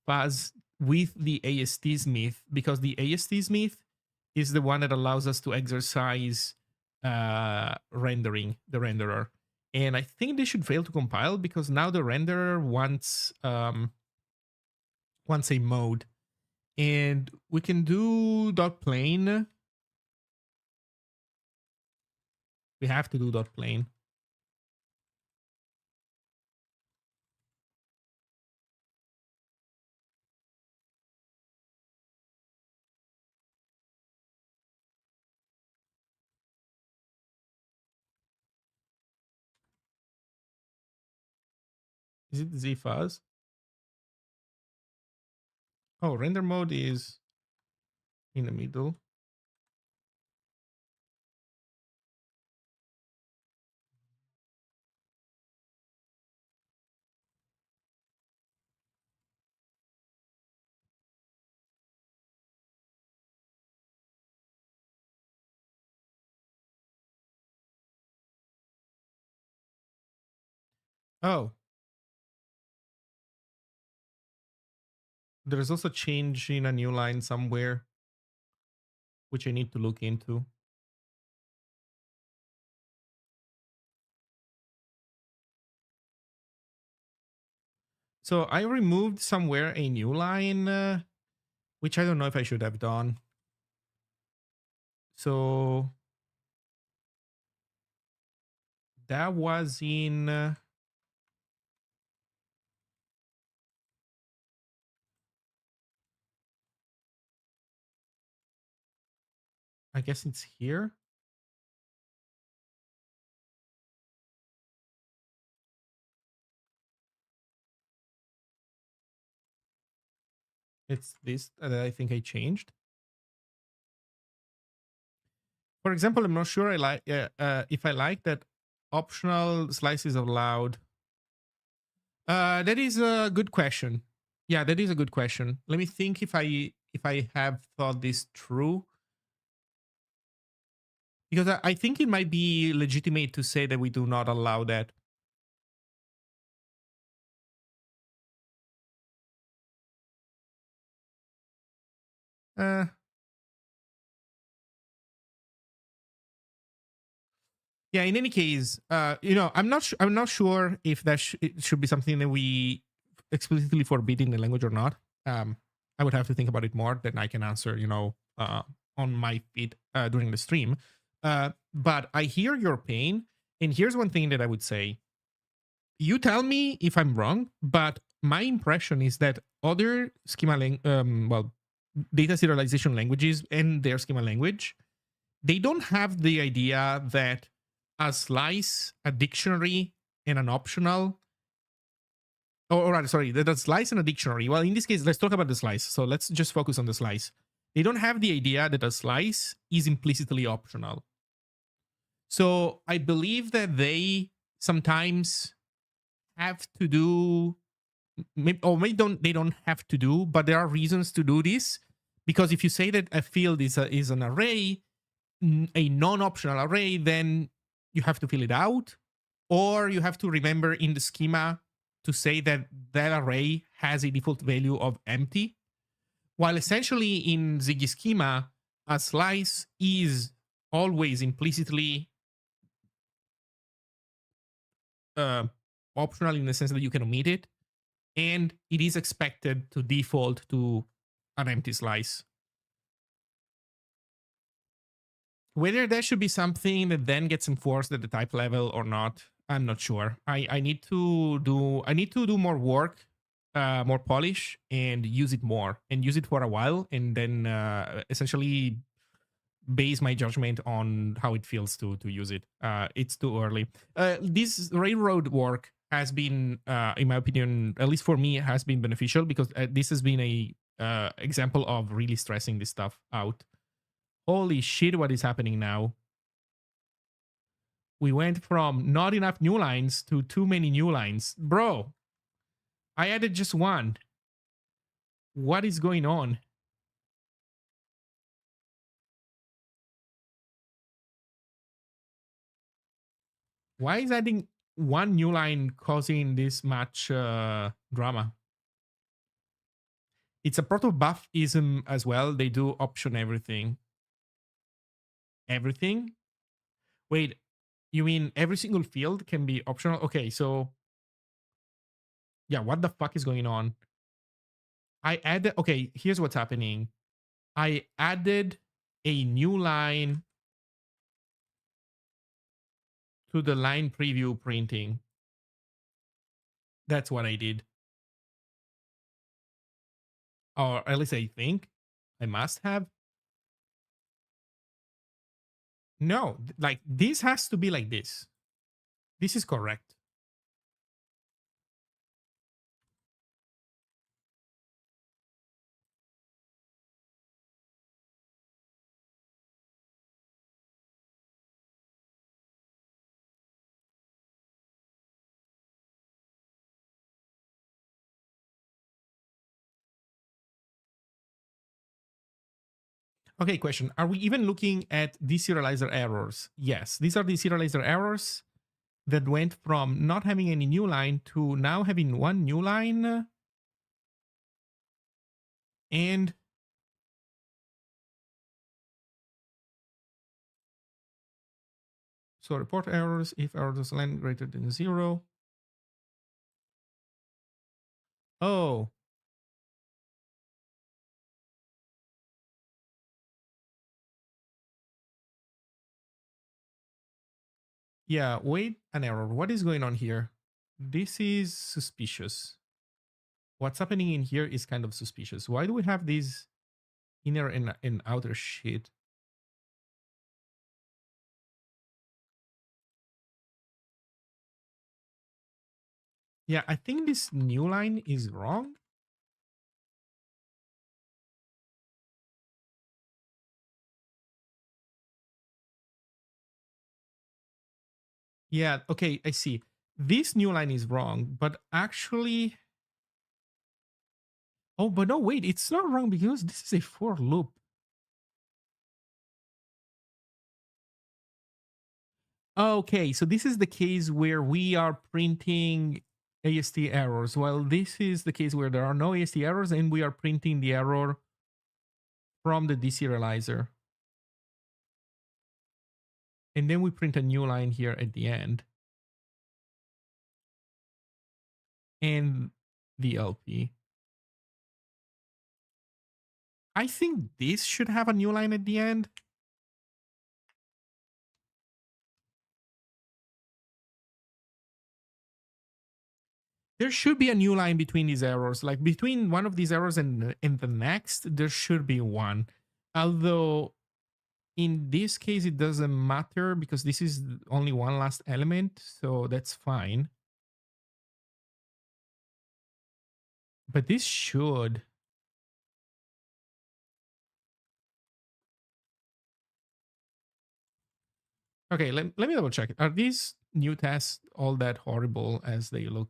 fuzz with the AST Smith, because the AST Smith is the one that allows us to exercise rendering, the renderer. And I think they should fail to compile, because now the renderer wants a mode. And we can do .plane. We have to do .plane. Is it ZFuzz? Oh, render mode is in the middle. Oh, there's also change in a new line somewhere, which I need to look into. So I removed somewhere a new line, which I don't know if I should have done. So that was in I guess it's here. It's this that I think I changed. For example, I'm not sure if I like that optional slices allowed. That is a good question. Yeah, that is a good question. Let me think if I have thought this through. Because I think it might be legitimate to say that we do not allow that. Yeah, in any case, I'm not sure if that it should be something that we explicitly forbid in the language or not. I would have to think about it more. Then I can answer, on my feed during the stream. But I hear your pain. And here's one thing that I would say. You tell me if I'm wrong, but my impression is that other data serialization languages and their schema language, they don't have the idea that a slice, a dictionary, and an optional, or rather, sorry, that a slice and a dictionary. Well, in this case, let's talk about the slice. So let's just focus on the slice. They don't have the idea that a slice is implicitly optional. So I believe that they sometimes have to do, or maybe they don't have to do, but there are reasons to do this. Because if you say that a field is an array, a non-optional array, then you have to fill it out, or you have to remember in the schema to say that that array has a default value of empty. While essentially in Ziggy schema, a slice is always implicitly optional in the sense that you can omit it, and it is expected to default to an empty slice. Whether that should be something that then gets enforced at the type level or not, I'm not sure. I need to do more work, more polish, and use it more, and use it for a while, and then essentially base my judgment on how it feels to use it. It's too early. This railroad work has been, in my opinion, at least for me, has been beneficial because this has been a example of really stressing this stuff out. Holy shit, what is happening now? We went from not enough new lines to too many new lines. Bro, I added just one. What is going on? Why is adding one new line causing this much drama? It's a proto-buffism as well. They do option everything. Everything? Wait, you mean every single field can be optional? Okay, so yeah, what the fuck is going on? I added, okay, here's what's happening. I added a new line to the line preview printing. That's what I did. Or at least I think I must have. No, like this has to be like this. This is correct. Okay, question. Are we even looking at deserializer errors? Yes, these are deserializer errors that went from not having any new line to now having one new line. And so report errors if errors line greater than 0. Oh, yeah, wait, an error. What is going on here? This is suspicious. What's happening in here is kind of suspicious. Why do we have these inner and outer shit? Yeah, I think this new line is wrong. Yeah, okay, I see. This new line is wrong, but actually... Oh, but no, wait, it's not wrong because this is a for loop. Okay, so this is the case where we are printing AST errors. Well, this is the case where there are no AST errors and we are printing the error from the deserializer. And then we print a new line here at the end. And the LP. I think this should have a new line at the end. There should be a new line between these errors. Like between one of these errors and the next, there should be one. Although in this case, it doesn't matter because this is only one last element, so that's fine. But this should. Okay, let me double check. Are these new tests all that horrible as they look?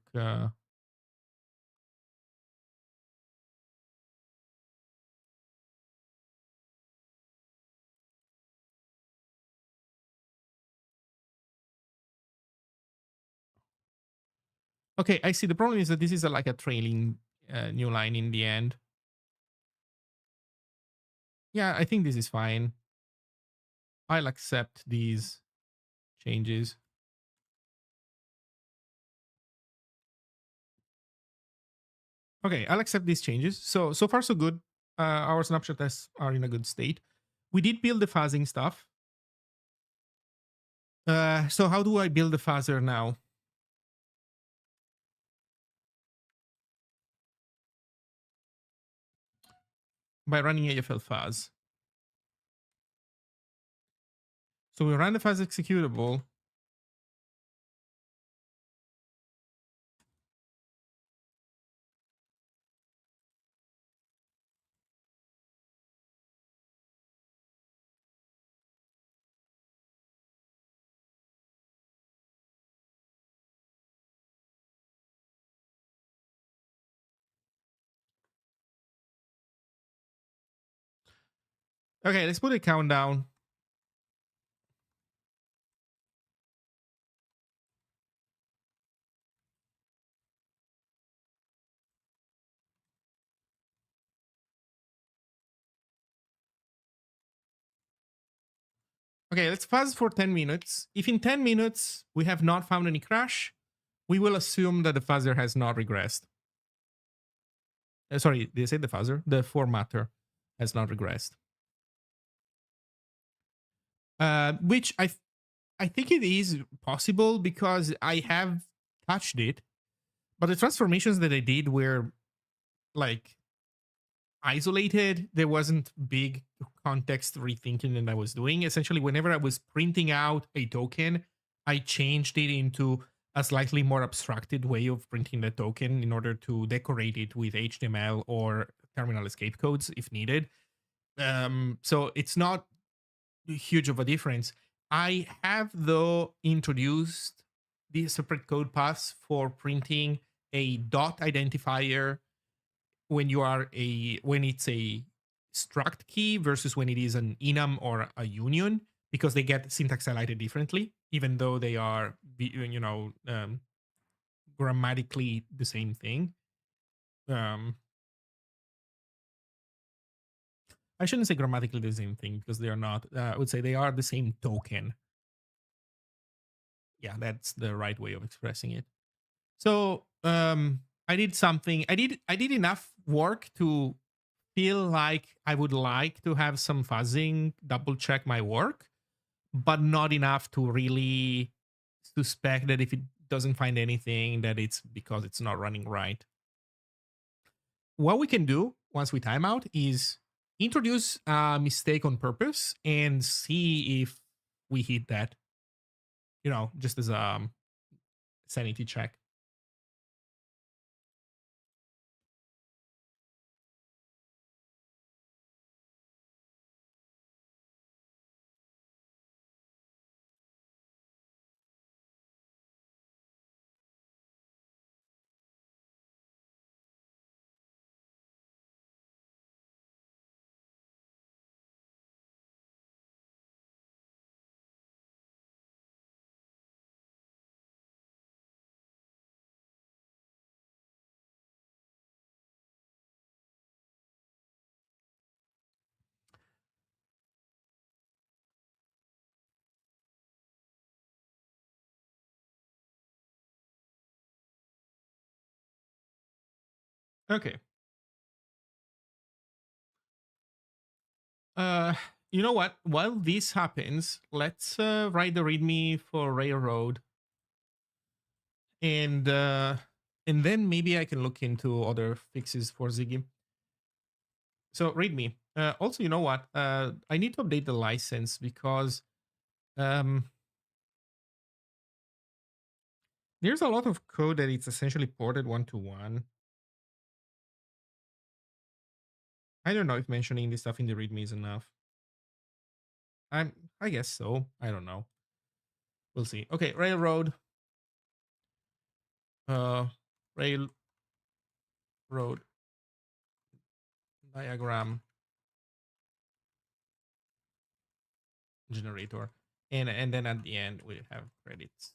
Okay, I see. The problem is that this is like a trailing new line in the end. Yeah, I think this is fine. I'll accept these changes. Okay, I'll accept these changes. So far so good. Our snapshot tests are in a good state. We did build the fuzzing stuff. So how do I build the fuzzer now? By running AFL fuzz. So we run the fuzz executable. Okay, let's put a countdown. Okay, let's fuzz for 10 minutes. If in 10 minutes we have not found any crash, we will assume that the fuzzer has not regressed. Sorry, did I say the fuzzer? The formatter has not regressed. Which I think it is possible because I have touched it, but the transformations that I did were like isolated. There wasn't big context rethinking that I was doing. Essentially, whenever I was printing out a token, I changed it into a slightly more abstracted way of printing the token in order to decorate it with HTML or terminal escape codes if needed. So it's not huge of a difference. I have though introduced the separate code paths for printing a dot identifier when it's a struct key versus when it is an enum or a union, because they get syntax highlighted differently even though they are grammatically the same thing. um I shouldn't say grammatically the same thing because they are not. I would say they are the same token. Yeah, that's the right way of expressing it. So I did something. I did enough work to feel like I would like to have some fuzzing, double check my work, but not enough to really suspect that if it doesn't find anything, that it's because it's not running right. What we can do once we time out is introduce a mistake on purpose and see if we hit that, just as a sanity check. Okay. Uh, you know what? While this happens, let's write the README for Railroad, and then maybe I can look into other fixes for Ziggy. So README. Also, you know what? I need to update the license because um, there's a lot of code that it's essentially ported one to one. I don't know if mentioning this stuff in the README is enough. I guess so. I don't know. We'll see. Okay, Railroad. Uh, Railroad diagram generator, and then at the end we have credits.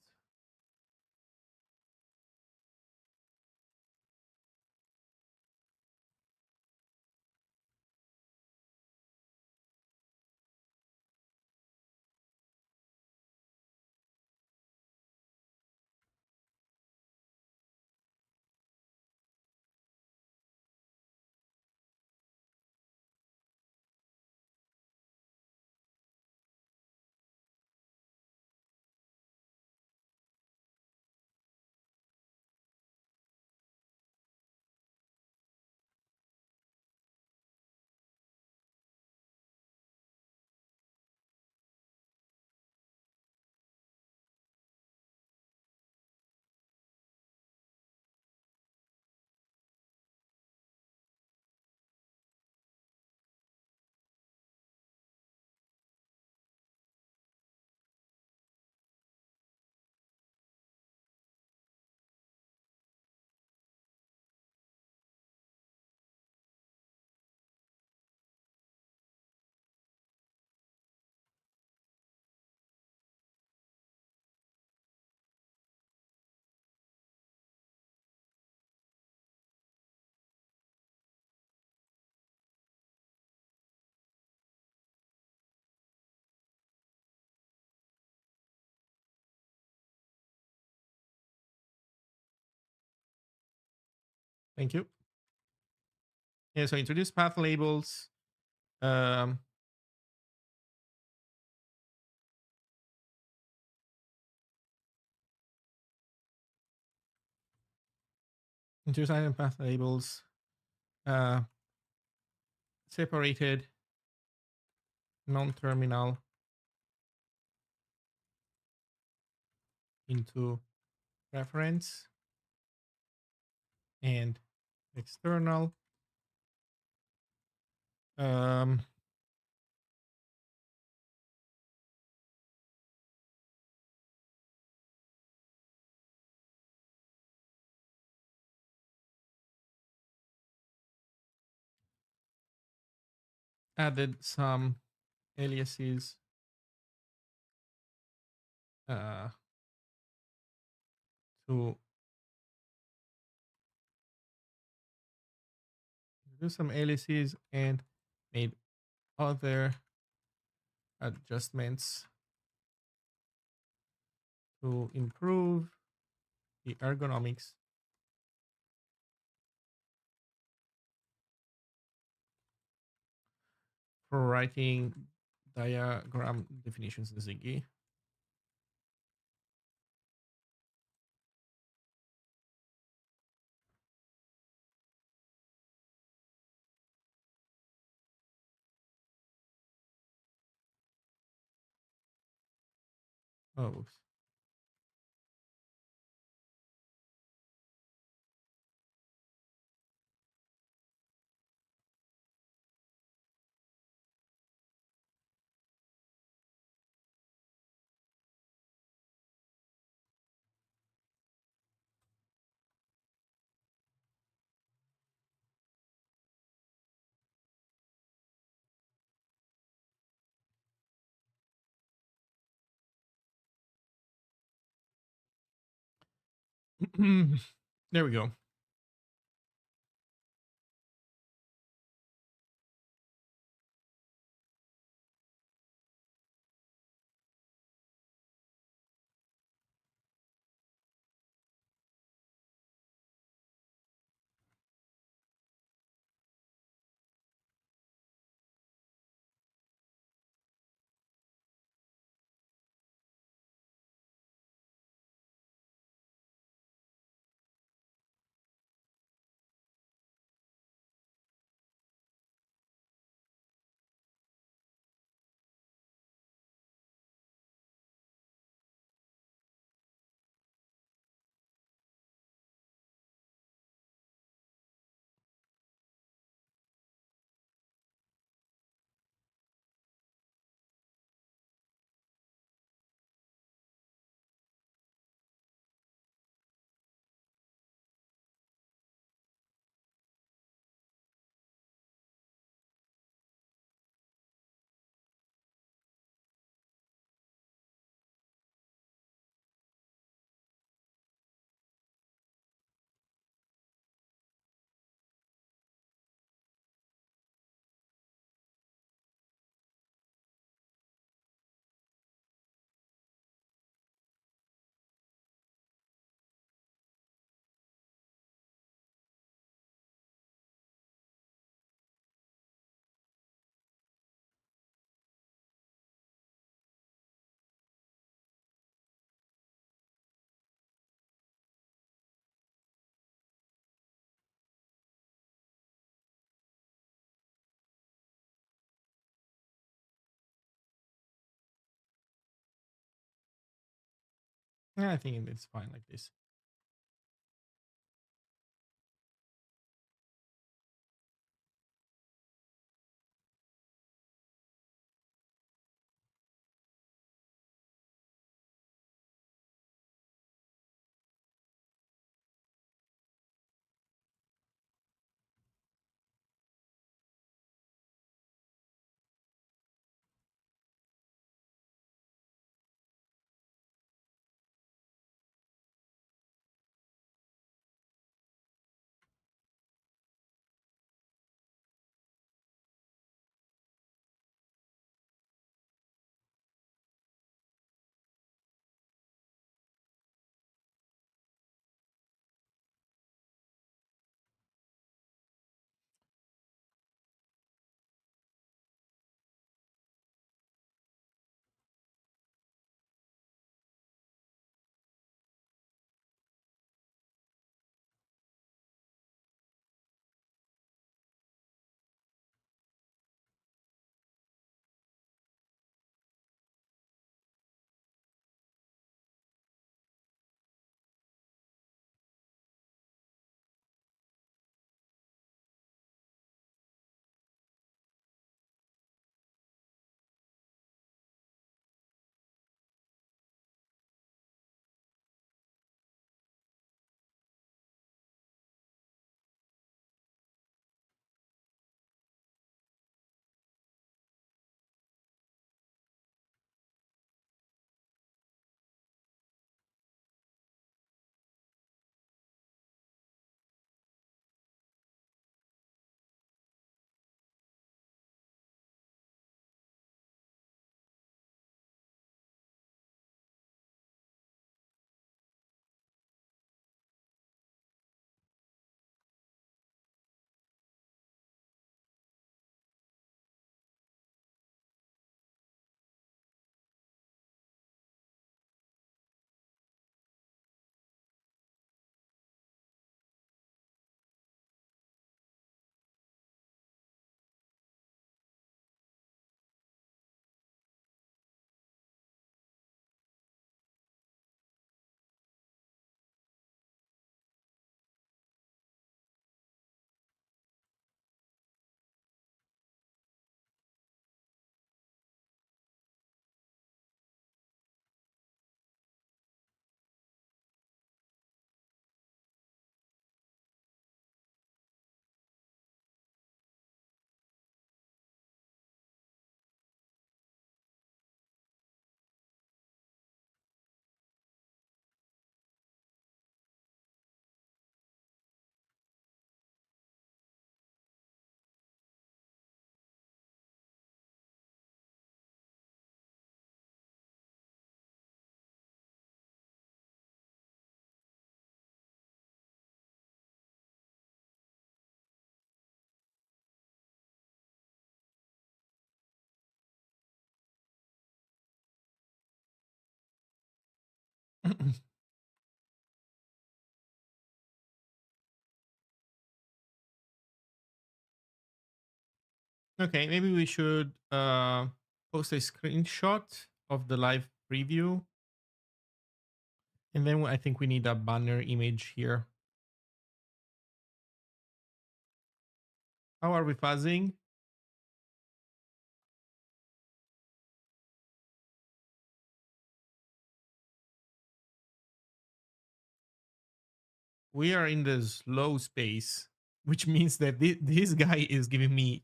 Thank you. Yeah, so introduce path labels. Um, introduce item path labels. Uh, separated non-terminal into reference and external. Um, added some aliases uh, to do some aliases and made other adjustments to improve the ergonomics for writing diagram definitions in Ziggy. Oh, oops. There we go. I think it's fine like this. Okay, maybe we should post a screenshot of the live preview, and then I think we need a banner image here. How are we fuzzing? We are in the slow space, which means that this guy is giving me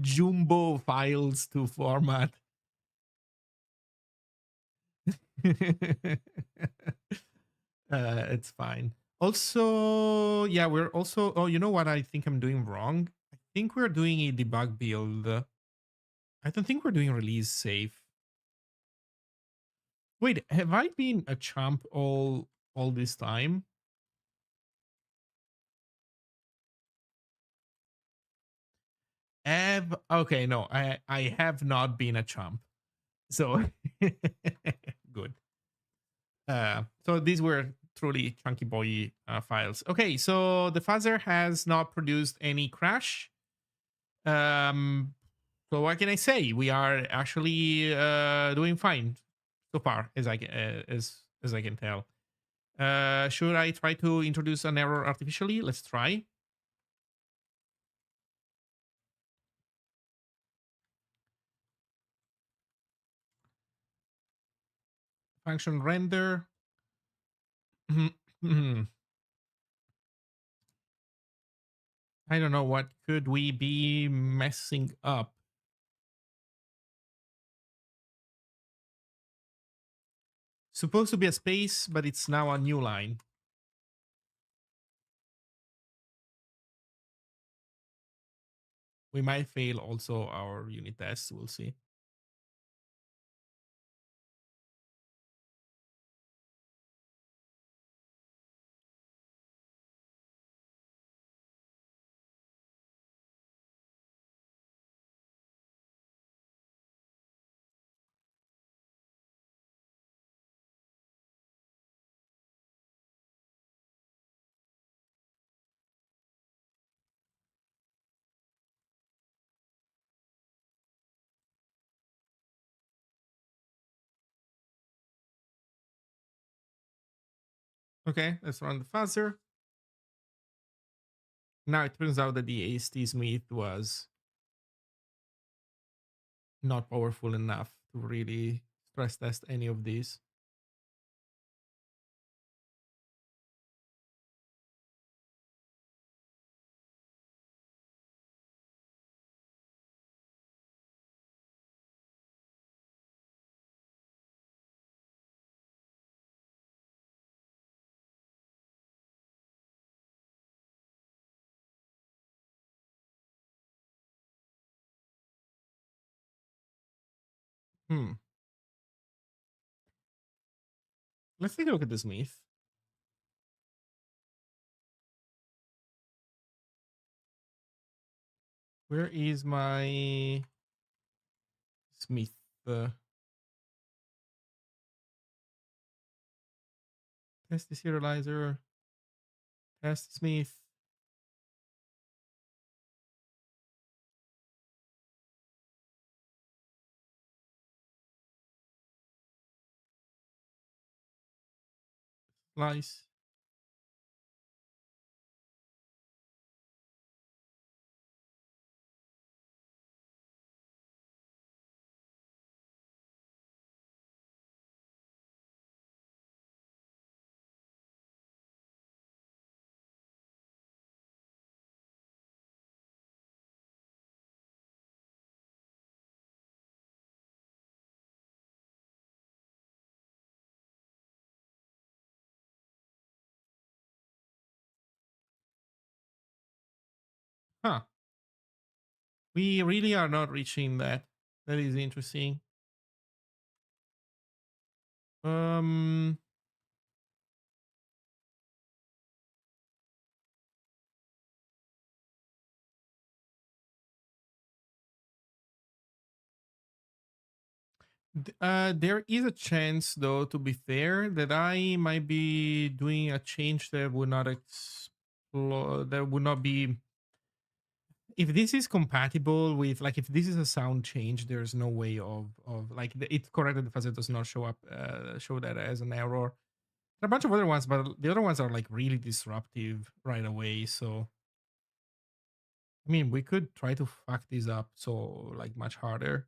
jumbo files to format. It's fine. Also, yeah, we're also. Oh, you know what? I think I'm doing wrong. I think we're doing a debug build. I don't think we're doing release safe. Wait, have I been a champ all this time? Have okay, no, I have not been a champ. So good. So these were truly chunky boy files. Okay, so the fuzzer has not produced any crash. So what can I say? We are actually doing fine so far, as as I can tell. Should I try to introduce an error artificially? Let's try. Function render. I don't know, what could we be messing up? Supposed to be a space, but it's now a new line. We might fail also our unit tests. We'll see. Okay, let's run the fuzzer. Now it turns out that the AST Smith was not powerful enough to really stress test any of these. Hmm. Let's take a look at the Smith. Where is my Smith? Test the serializer. Test Smith. Slice. Huh. We really are not reaching that. That is interesting. Um, there is a chance, though, to be fair, that I might be doing a change that would not explore, that would not be. If this is compatible with, like, if this is a sound change, there's no way of like it's correct that the fuzzer does not show up, show that as an error. There are a bunch of other ones, but the other ones are like really disruptive right away. So, I mean, we could try to fuck this up so like much harder.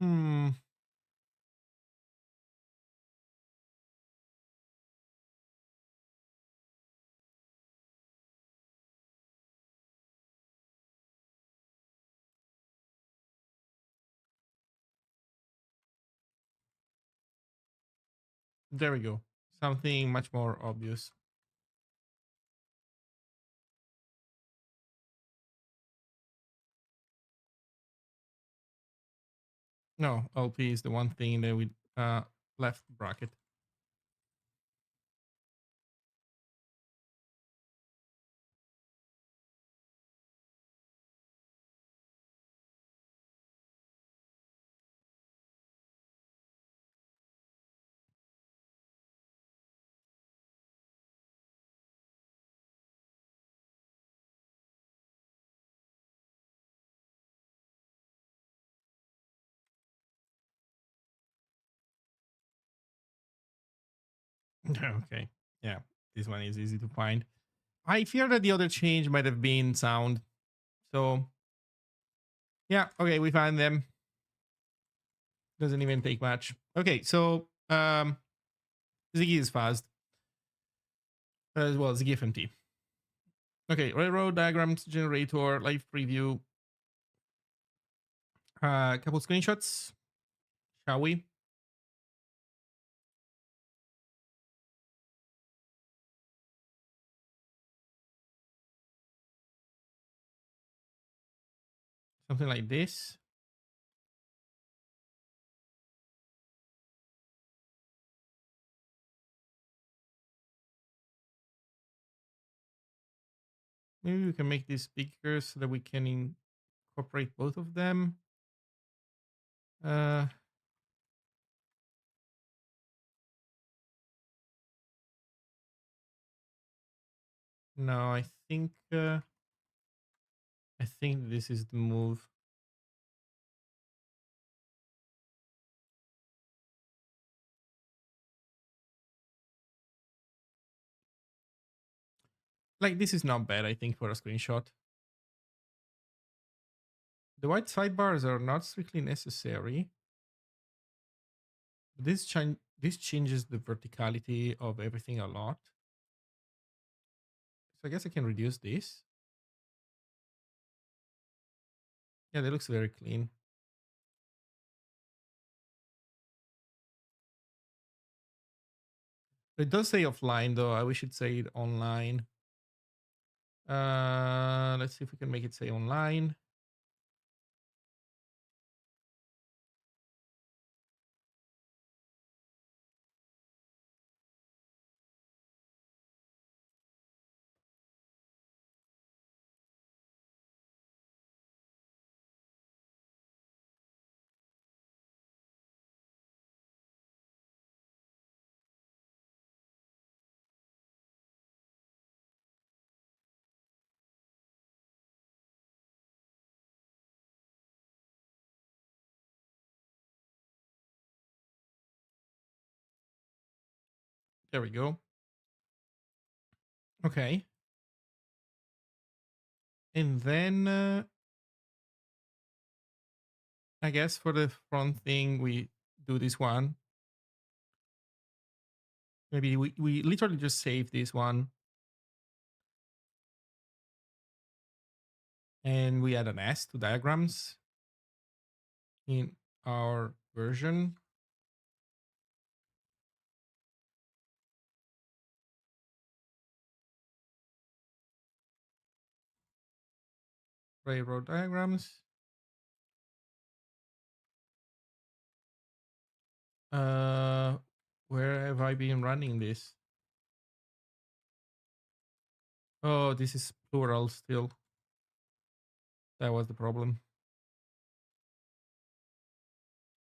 Hmm. There we go. Something much more obvious. No, LP is the one thing that we left bracket. Okay. Yeah, this one is easy to find. I fear that the other change might have been sound. So yeah, okay, we find them. Doesn't even take much. Okay, so Ziggy is fast as well. Ziggy FMT. Okay, railroad diagrams generator, live preview, couple screenshots, shall we? Something like this. Maybe we can make this bigger so that we can incorporate both of them. Uh, no, I think this is the move. Like this is not bad, I think, for a screenshot. The white sidebars are not strictly necessary. This changes the verticality of everything a lot. So I guess I can reduce this. Yeah, that looks very clean. It does say offline though. I wish it said online. Let's see if we can make it say online. There we go. Okay. And then I guess for the front thing, we do this one. Maybe we literally just save this one and we add an S to diagrams in our version. Railroad diagrams. Where have I been running this? Oh, this is plural still. That was the problem.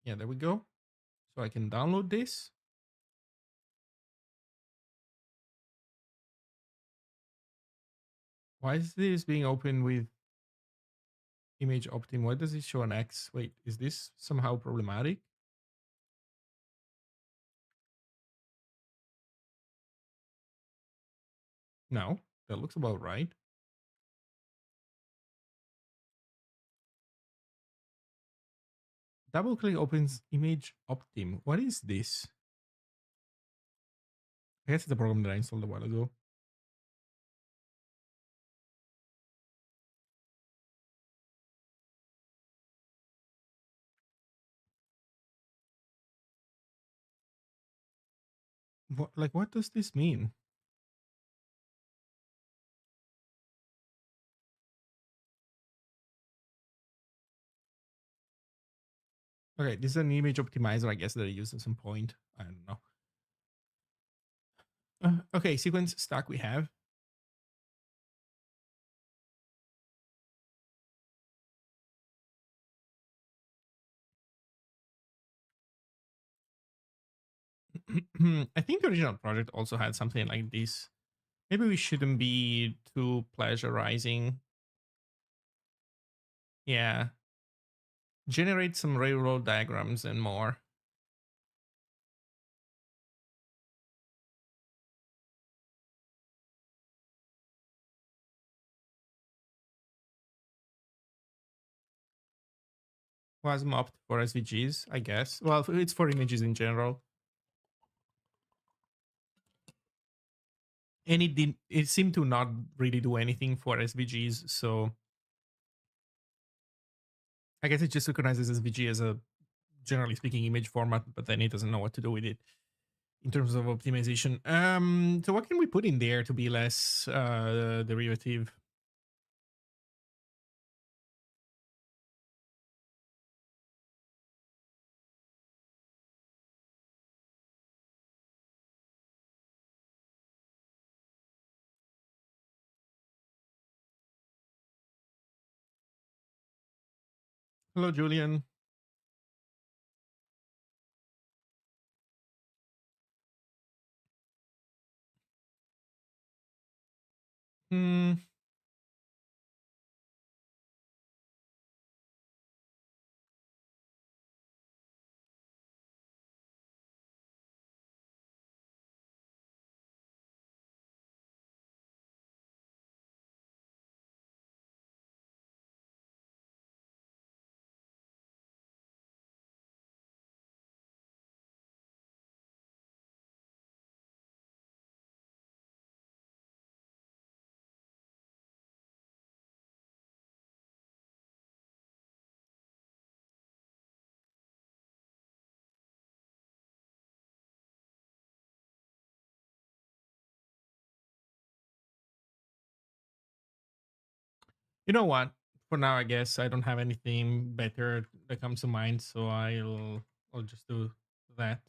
Yeah, there we go. So I can download this. Why is this being opened with image optim? Why does it show an X? Wait, is this somehow problematic? No, that looks about right. Double click opens image optim. What is this? I guess it's a program that I installed a while ago. What does this mean? Okay, this is an image optimizer, I guess, that I used at some point. I don't know. Okay, sequence stack we have. I think the original project also had something like this. Maybe we shouldn't be too pleasurizing. Yeah. Generate some railroad diagrams and more. was mopped for SVGs, I guess. Well, it's for images in general. And it seemed to not really do anything for SVGs, so I guess it just recognizes SVG as a, generally speaking, image format, but then it doesn't know what to do with it in terms of optimization. So what can we put in there to be less derivative? Hello, Julian. Hmm. You know what? For now, I guess I don't have anything better that comes to mind, so I'll just do that.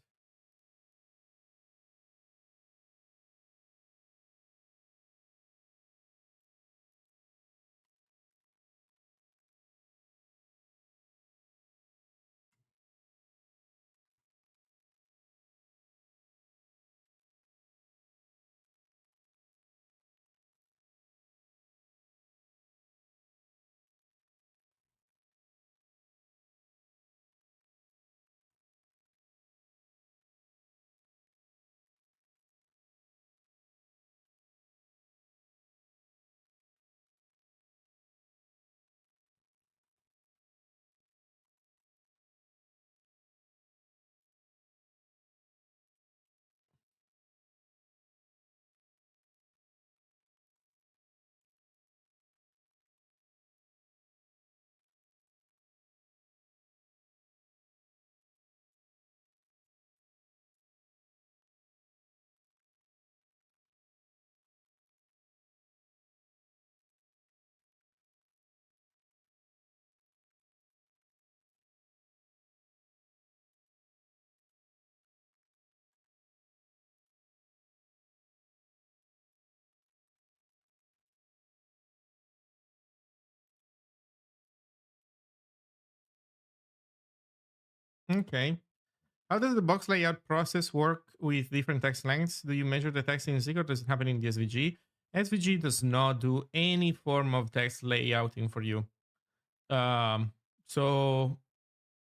Okay. How does the box layout process work with different text lengths? Do you measure the text in Zig or does it happen in the SVG? SVG does not do any form of text layouting for you. So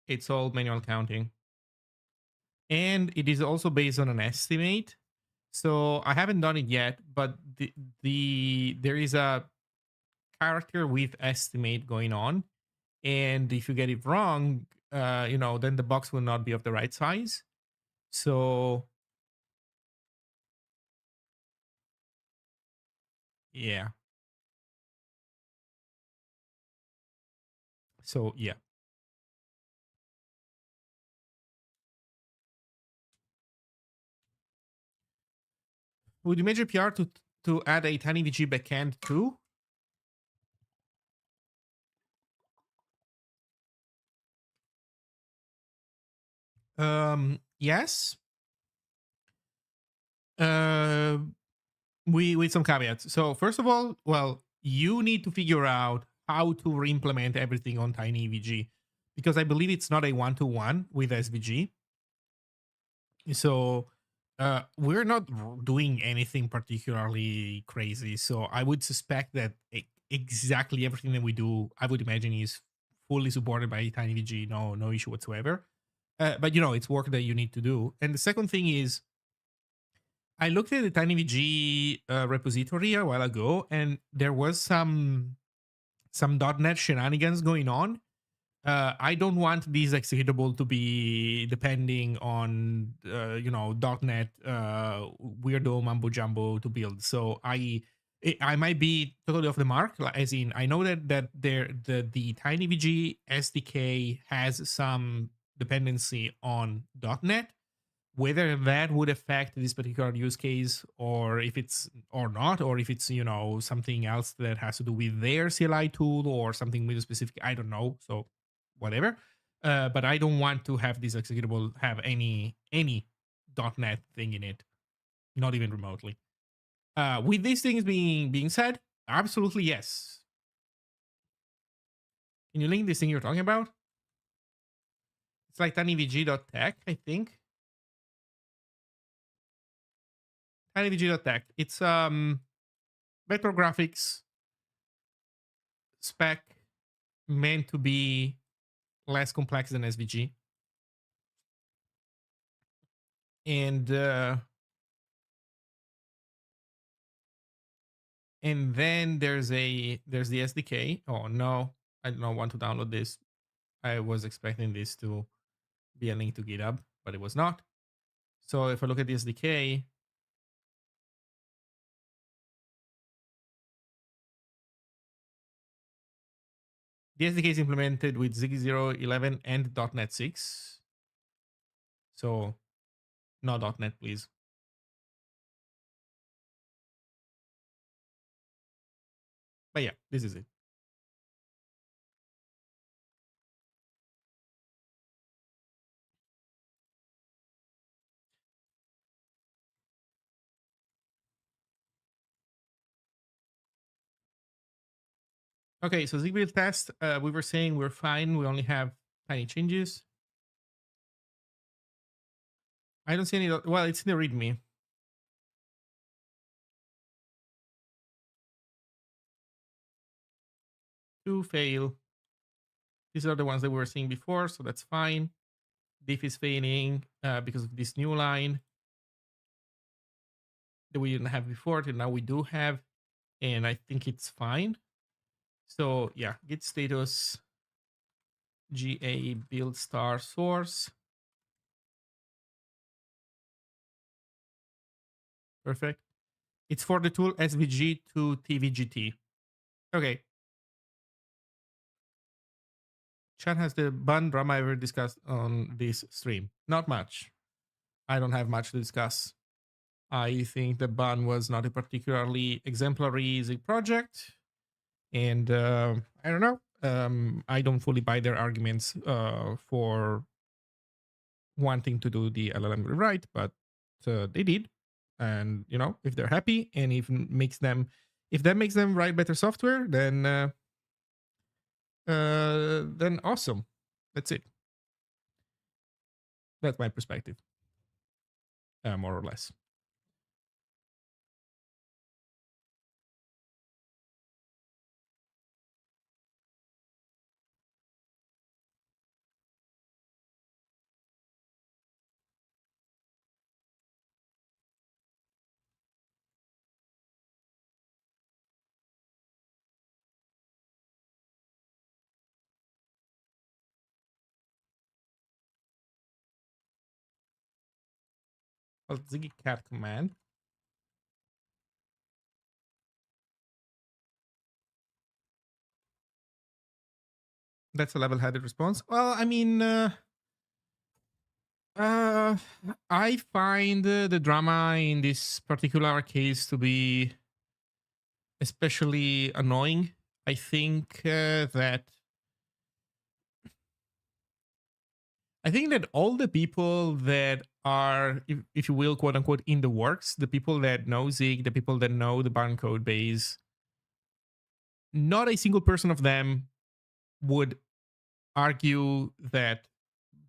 it's all manual counting. And it is also based on an estimate. So I haven't done it yet, but there is a character with estimate going on. And if you get it wrong, then the box will not be of the right size. So yeah. So yeah. Would you measure PR to add a tiny VG backend too? Yes. Uh, we with some caveats. So first of all, well, you need to figure out how to re-implement everything on tiny VG because I believe it's not a one-to-one with SVG. So we're not doing anything particularly crazy. So I would suspect that exactly everything that we do, I would imagine, is fully supported by TinyVG. No issue whatsoever. But it's work that you need to do. And the second thing is, I looked at the TinyVG repository a while ago, and there was some .NET shenanigans going on I don't want this executable to be depending on .NET weirdo mumbo jumbo to build. So I might be totally off the mark. As in, I know that the TinyVG SDK has some dependency on .NET. Whether that would affect this particular use case, or if it's or not, or if it's something else that has to do with their CLI tool or something with a specific, I don't know. So whatever. But I don't want to have this executable have any .NET thing in it, not even remotely. With these things being said, absolutely yes. Can you link this thing you're talking about? It's like tinyvg.tech, I think. Tinyvg.tech. It's vector graphics spec meant to be less complex than SVG. And then there's the SDK. Oh no, I don't want to download this. I was expecting this to be a link to GitHub, but it was not. So if I look at the SDK, the SDK is implemented with Zig 0, 11, and .NET 6. So no .NET, please. But yeah, this is it. Okay, so Zig build test, we were saying we're fine. We only have tiny changes. I don't see any. Well, it's in the README. To fail. These are the ones that we were seeing before, so that's fine. Diff is failing because of this new line that we didn't have before, that now we do have, and I think it's fine. So yeah, git status ga build star source. Perfect. It's for the tool SVG to TVGT. Okay. Chat has the bun drama ever discussed on this stream. Not much. I don't have much to discuss. I think the bun was not a particularly exemplary Zig project. And I don't know. I don't fully buy their arguments for wanting to do the LLM rewrite, but they did. And if they're happy, and if that makes them write better software, then awesome. That's it. That's my perspective, more or less. Well, Ziggy cat command. That's a level-headed response. Well, I mean, I find the drama in this particular case to be especially annoying. I think that all the people that are, if you will, quote unquote, in the works, the people that know Zig, the people that know the Barn code base, not a single person of them would argue that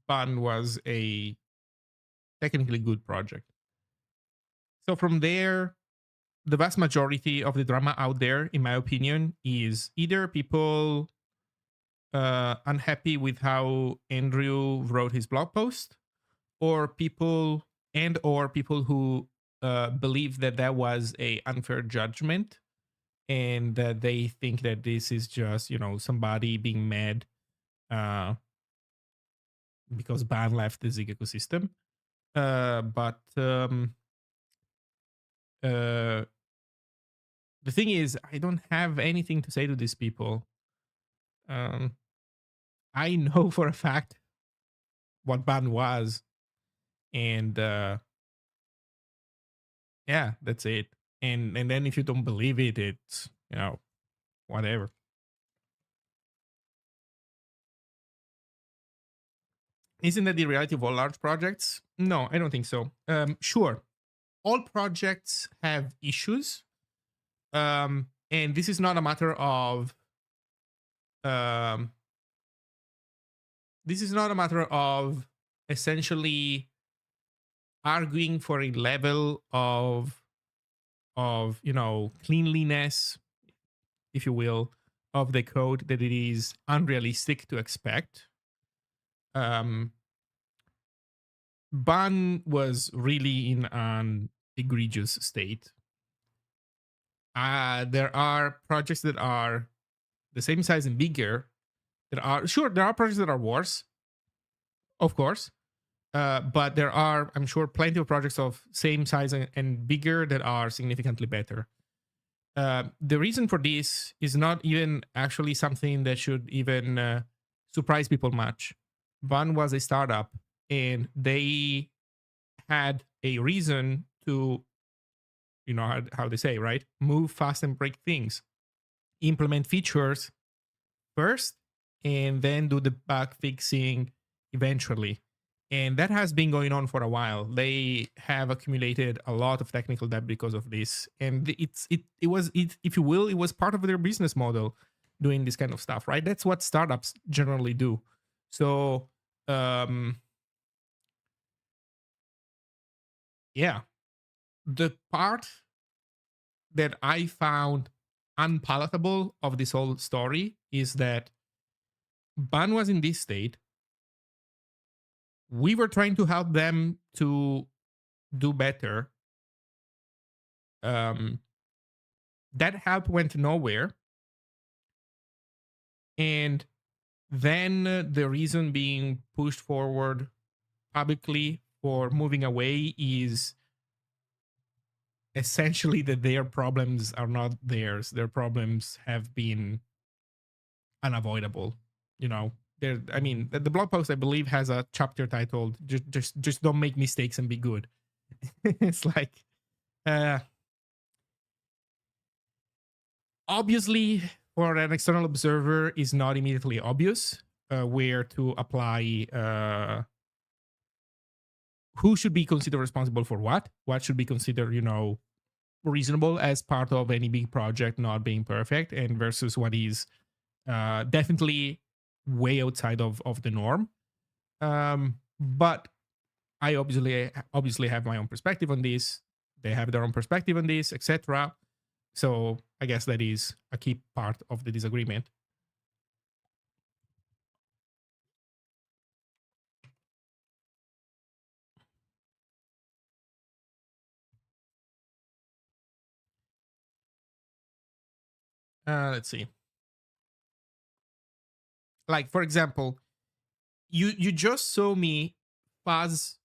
Barn was a technically good project. So from there, the vast majority of the drama out there, in my opinion, is either people unhappy with how Andrew wrote his blog post, or people who believe that was a unfair judgment, and that they think that this is just somebody being mad uh, because ban left the Zig ecosystem. But uh, the thing is, I don't have anything to say to these people. Um, I know for a fact what ban was, and yeah, that's it. And then if you don't believe it, it's whatever. Isn't that the reality of all large projects? No, I don't think so. Sure, all projects have issues, and this is not a matter of um, this is not a matter of essentially arguing for a level of cleanliness, if you will, of the code that it is unrealistic to expect. um Ban was really in an egregious state. There are projects that are the same size and bigger. There are projects that are worse, of course, but there are, I'm sure, plenty of projects of same size and bigger that are significantly better. The reason for this is not even actually something that should even surprise people much. Ban was a startup, and they had a reason to, how they say, right? Move fast and break things. Implement features first, and then do the bug fixing eventually. And that has been going on for a while. They have accumulated a lot of technical debt because of this, and if you will, it was part of their business model doing this kind of stuff, right? That's what startups generally do. So, yeah, the part that I found unpalatable of this whole story is that Ban was in this state. We were trying to help them to do better. Um, that help went nowhere. And then the reason being pushed forward publicly for moving away is essentially that their problems are not theirs. Their problems have been unavoidable. I mean, the blog post, I believe, has a chapter titled "Just don't make mistakes and be good." It's like, uh, obviously, for an external observer, is not immediately obvious where to apply. Who should be considered responsible for what should be considered, reasonable as part of any big project not being perfect, and versus what is definitely way outside of the norm. But I obviously have my own perspective on this. They have their own perspective on this, etc. So I guess that is a key part of the disagreement. Let's see. Like, for example, you just saw me fuzz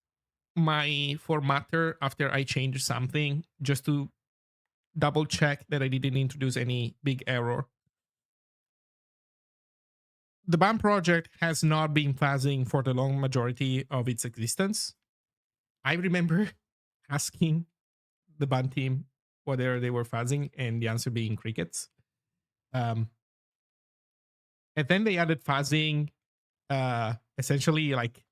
my formatter after I changed something just to double check that I didn't introduce any big error. The BAM project has not been fuzzing for the long majority of its existence. I remember asking the BAM team whether they were fuzzing, and the answer being crickets. And then they added fuzzing essentially like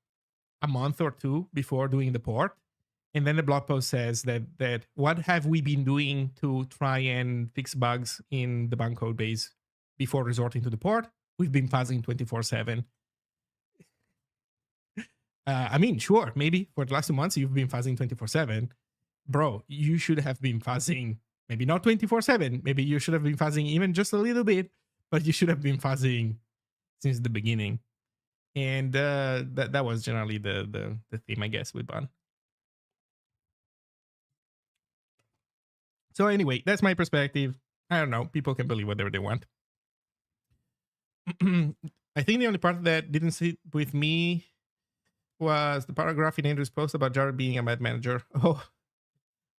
a month or two before doing the port. And then the blog post says that what have we been doing to try and fix bugs in the BAM code base before resorting to the port? We've been fuzzing 24/7. I mean, sure, maybe for the last 2 months you've been fuzzing 24/7. Bro, you should have been fuzzing maybe not 24/7. Maybe you should have been fuzzing even just a little bit, but you should have been fuzzing since the beginning. And that was generally the theme, I guess, with Ban. So anyway, that's my perspective. I don't know. People can believe whatever they want. I think the only part that didn't sit with me was the paragraph in Andrew's post about Jared being a bad manager. Oh,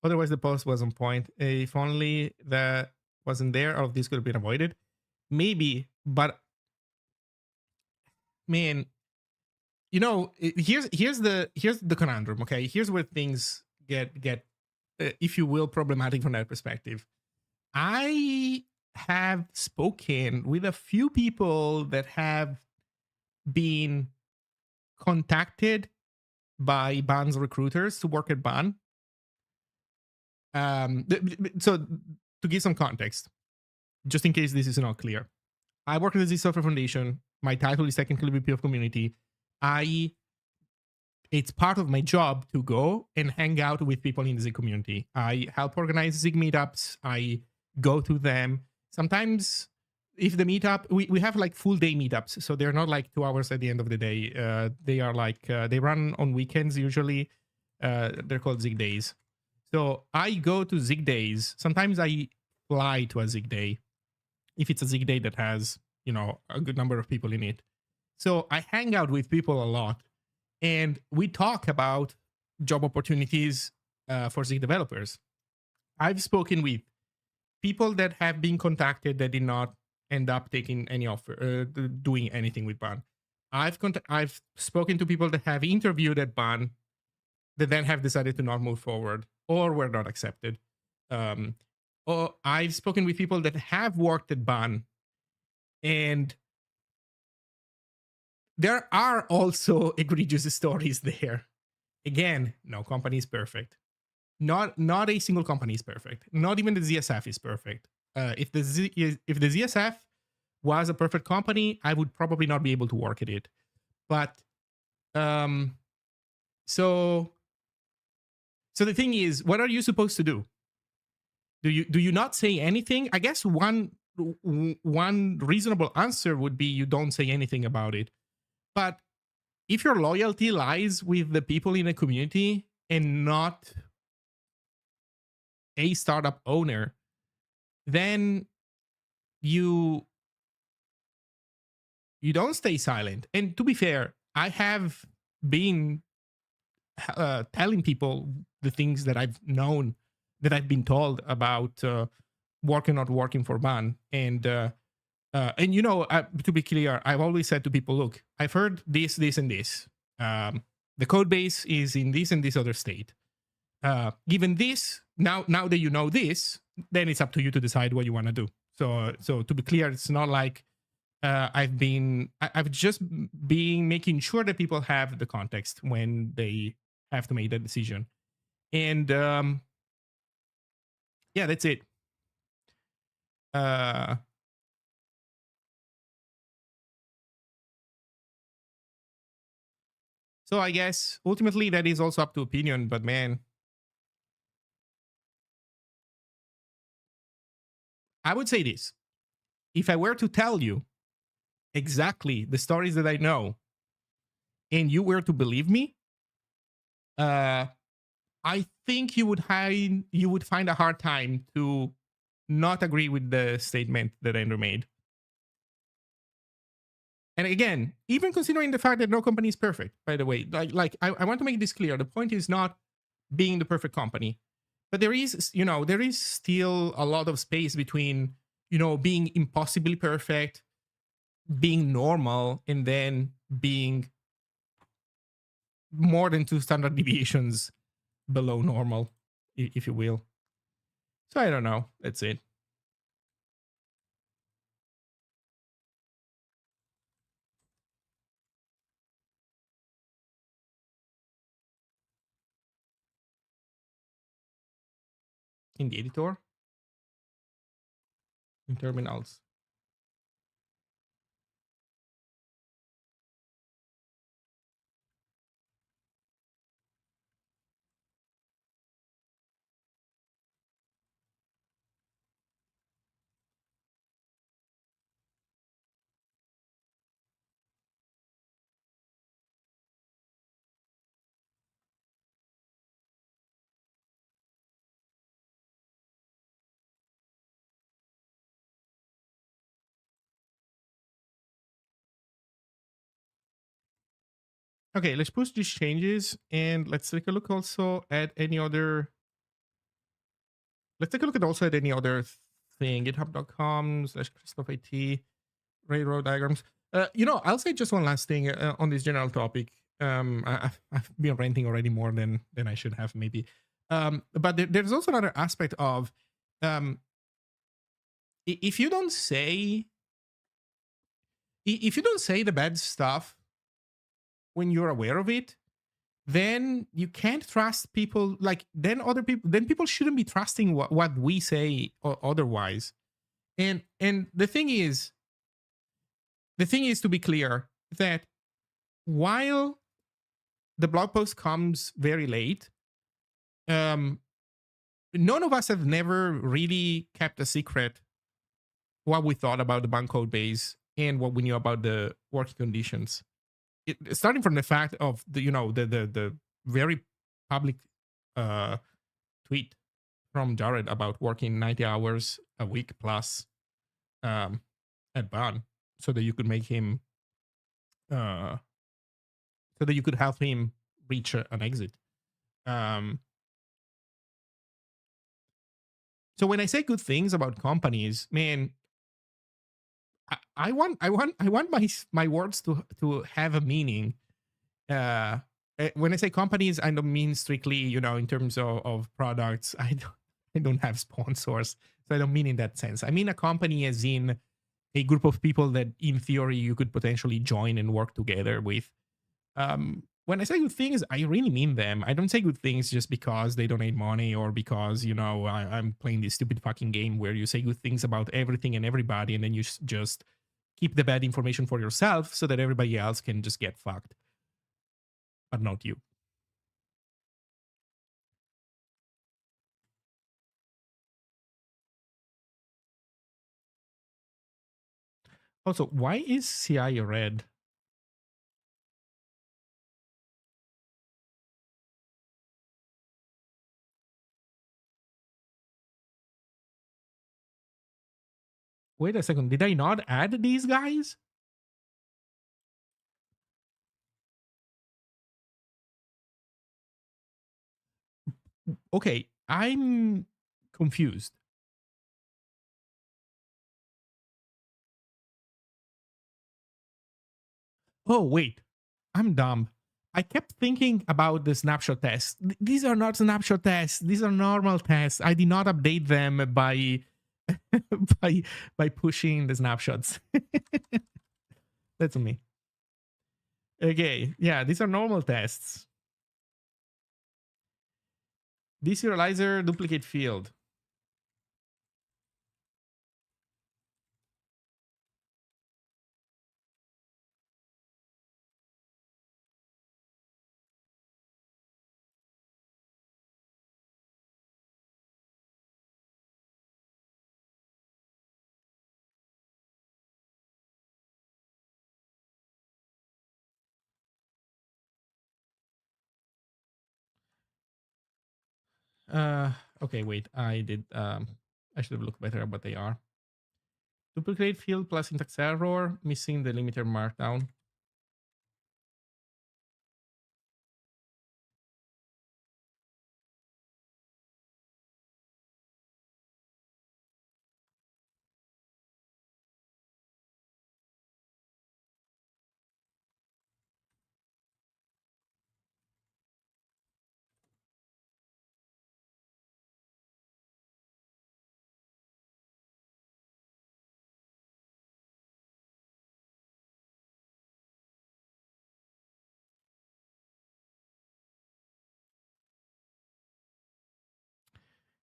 otherwise the post was on point. If only that wasn't there, all of this could have been avoided. Maybe, but man, here's the conundrum. Okay, here's where things get if you will problematic from that perspective. I have spoken with a few people that have been contacted by Ban's recruiters to work at Ban. So to give some context, just in case this is not clear, I work at the Z Software Foundation. My title is technically VP of Community. It's part of my job to go and hang out with people in the Zig community. I help organize Zig meetups. I go to them. Sometimes, if the meetup, we have like full day meetups. So they're not like 2 hours at the end of the day. They are like, they run on weekends usually. They're called Zig days. So I go to Zig days. Sometimes I fly to a Zig day if it's a Zig day that has, a good number of people in it. So I hang out with people a lot and we talk about job opportunities for Zig developers. I've spoken with people that have been contacted that did not end up taking any offer, doing anything with Ban. I've spoken to people that have interviewed at Ban that then have decided to not move forward or were not accepted. Or I've spoken with people that have worked at Ban, and there are also egregious stories there. Again, no company is perfect. Not a single company is perfect. Not even the ZSF is perfect. If the ZSF was a perfect company, I would probably not be able to work at it. But so the thing is, what are you supposed to do? Do you not say anything? I guess one reasonable answer would be you don't say anything about it. But if your loyalty lies with the people in a community and not a startup owner, then you don't stay silent. And to be fair, I have been telling people the things that I've known, that I've been told about working or not working for Ban. And to be clear, I've always said to people, look, I've heard this, and this. The code base is in this and this other state. Given this, now that you know this, then it's up to you to decide what you want to do. So to be clear, it's not like I've just been making sure that people have the context when they have to make that decision. And yeah, that's it. So I guess ultimately that is also up to opinion, but man, I would say this. If I were to tell you exactly the stories that I know and you were to believe me, I think you would find a hard time to not agree with the statement that Andrew made. And again, even considering the fact that no company is perfect, by the way, I want to make this clear. The point is not being the perfect company, but there is still a lot of space between, being impossibly perfect, being normal, and then being more than 2 standard deviations below normal, if you will. So I don't know. That's it. In the editor, in terminals. Okay, let's push these changes and let's take a look also at any other. Let's take a look at also at any other thing. GitHub.com/ChristopheIT railroad diagrams. I'll say just one last thing on this general topic. I've been ranting already more than I should have, maybe. But there's also another aspect of um, if you don't say if you don't say the bad stuff when you're aware of it, then you can't trust people. Like then people shouldn't be trusting what we say or otherwise. And the thing is to be clear that while the blog post comes very late, um, none of us have never really kept a secret what we thought about the bank code base and what we knew about the working conditions. Starting from the fact of the very public uh, tweet from Jared about working 90 hours a week plus at Ban, so that you could make him uh, so that you could help him reach an exit. Um, so when I say good things about companies, man, I want my words to have a meaning. When I say companies, I don't mean strictly, in terms of products. I don't have sponsors, so I don't mean in that sense. I mean a company as in a group of people that, in theory, you could potentially join and work together with. When I say good things, I really mean them. I don't say good things just because they donate money or because I'm playing this stupid fucking game where you say good things about everything and everybody, and then you just keep the bad information for yourself so that everybody else can just get fucked, but not you. Also, why is CI red? Wait a second. Did I not add these guys? Okay, I'm confused. Oh, wait. I'm dumb. I kept thinking about the snapshot tests. These are not snapshot tests. These are normal tests. I did not update them by by by pushing the snapshots. That's me. Okay, yeah, these are normal tests. Deserializer duplicate field. Uh, okay, wait. I should have looked better at what they are. Duplicate field plus syntax error, missing the limiter markdown.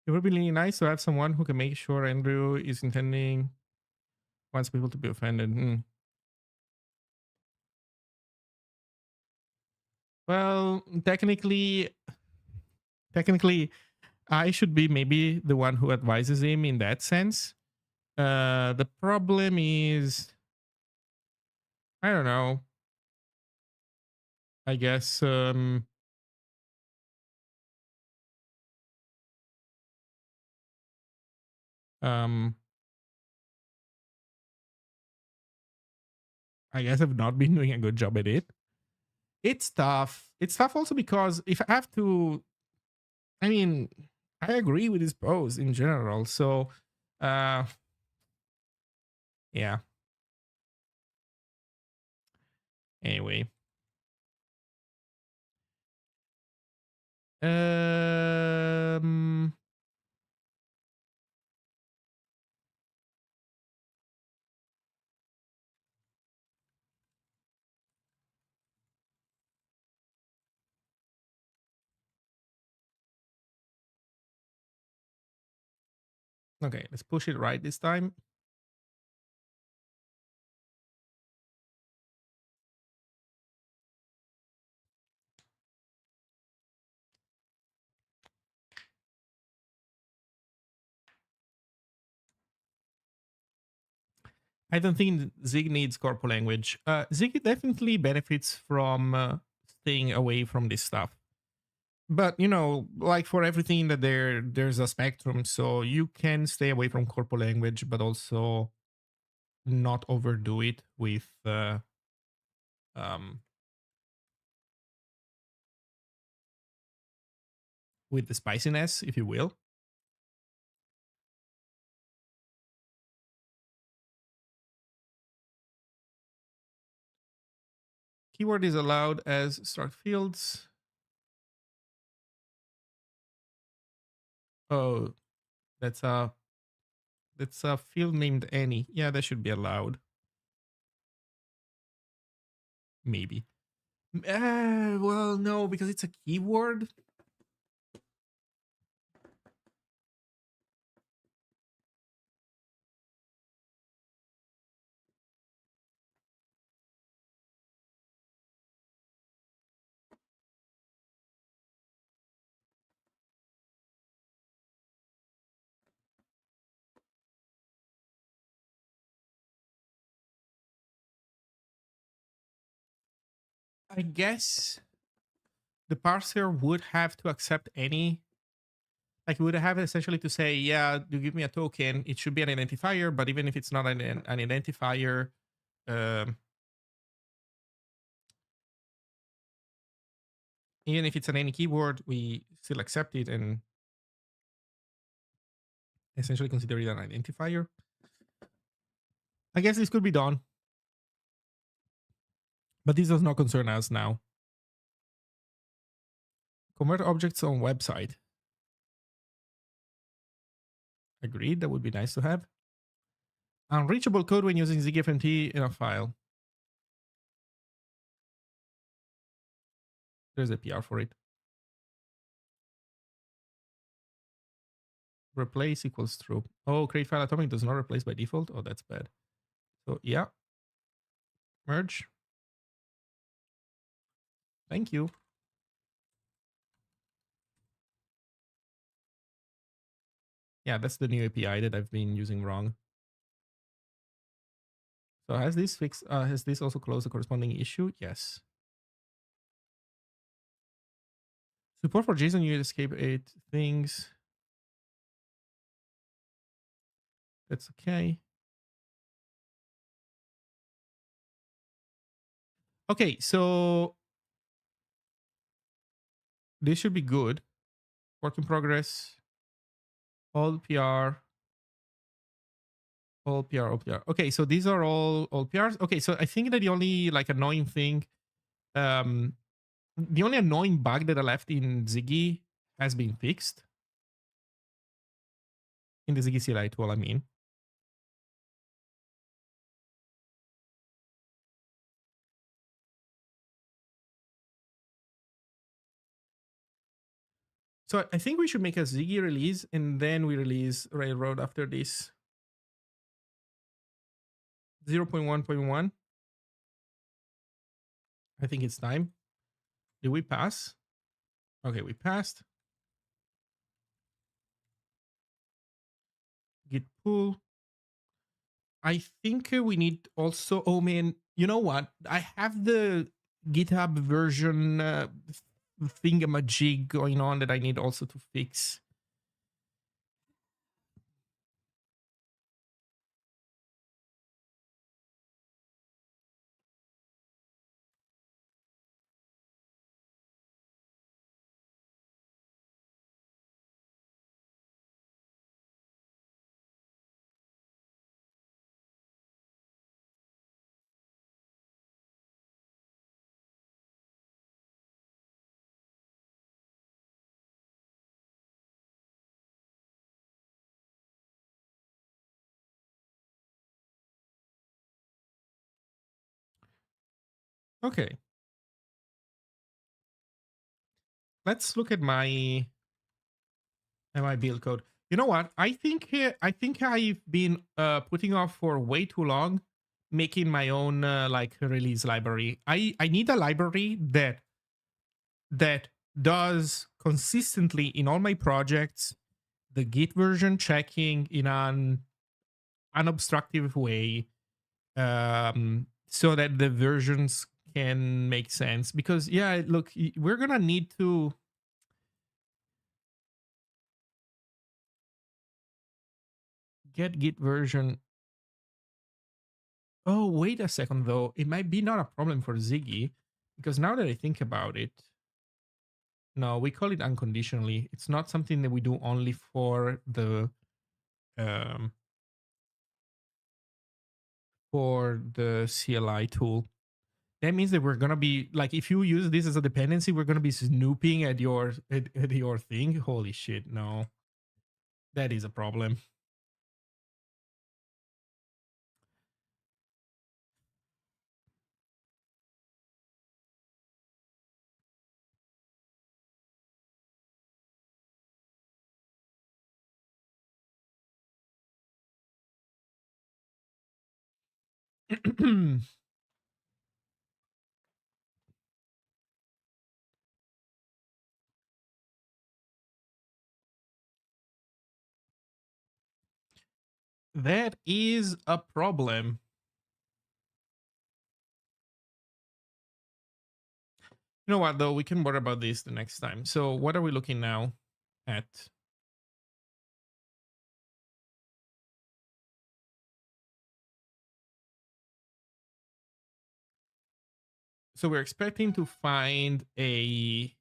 It would be really nice to have someone who can make sure Andrew is intending wants people to be offended. Well, technically, I should be maybe the one who advises him in that sense. The problem is, I don't know. I guess um I guess I've not been doing a good job at it. It's tough. It's tough also because if I have to, I mean, I agree with his pose in general. So, uh, yeah. Anyway, um, okay, let's push it right this time. I don't think Zig needs corpo language. Zig definitely benefits from staying away from this stuff. But you know, like for everything that there's a spectrum, so you can stay away from corpo language, but also not overdo it um, with the spiciness, if you will. Keyword is allowed as start fields. Oh, that's a field named Annie. Yeah, that should be allowed. Maybe. Well, no, because it's a keyword. I guess the parser would have to accept any. Like, we would have essentially to say, yeah, you give me a token. It should be an identifier, but even if it's not an identifier, um, even if it's an any keyword, we still accept it and essentially consider it an identifier. I guess this could be done, but this does not concern us now. Convert objects on website. Agreed, that would be nice to have. Unreachable code when using ZigFMT in a file. There's a PR for it. Replace equals true. Oh, create file atomic does not replace by default. Oh, that's bad. So yeah, merge. Thank you. Yeah, that's the new API that I've been using wrong. So has this fixed? Has this also closed the corresponding issue? Yes. Support for JSON you escape 8 things. That's okay. Okay, so this should be good. Work in progress. All PR. All PR, all PR. Okay, so these are all PRs. Okay, so I think that the only like annoying thing, the only annoying bug that I left in Ziggy has been fixed. In the Ziggy CLI tool, I mean. So I think we should make a Ziggy release and then we release Railroad after this. 0.1.1. I think it's time. Did we pass? Okay, we passed. Git pull. I think we need also, oh man, you know what? I have the GitHub version thingamajig going on that I need also to fix. Okay. Let's look at my build code. You know what? I think I've been putting off for way too long making my own like release library. I need a library that does consistently in all my projects the Git version checking in an unobstructive way, so that the versions can make sense. Because yeah, look, we're gonna need to get Git version. Oh, wait a second though. It might be not a problem for Ziggy, because now that I think about it, no, we call it unconditionally. It's not something that we do only um for the CLI tool. That means that we're gonna be like, if you use this as a dependency, we're gonna be snooping at at your thing. Holy shit, no. That is a problem. That is a problem. You know what though? We can worry about this the next time. So what are we looking now at? So we're expecting to find a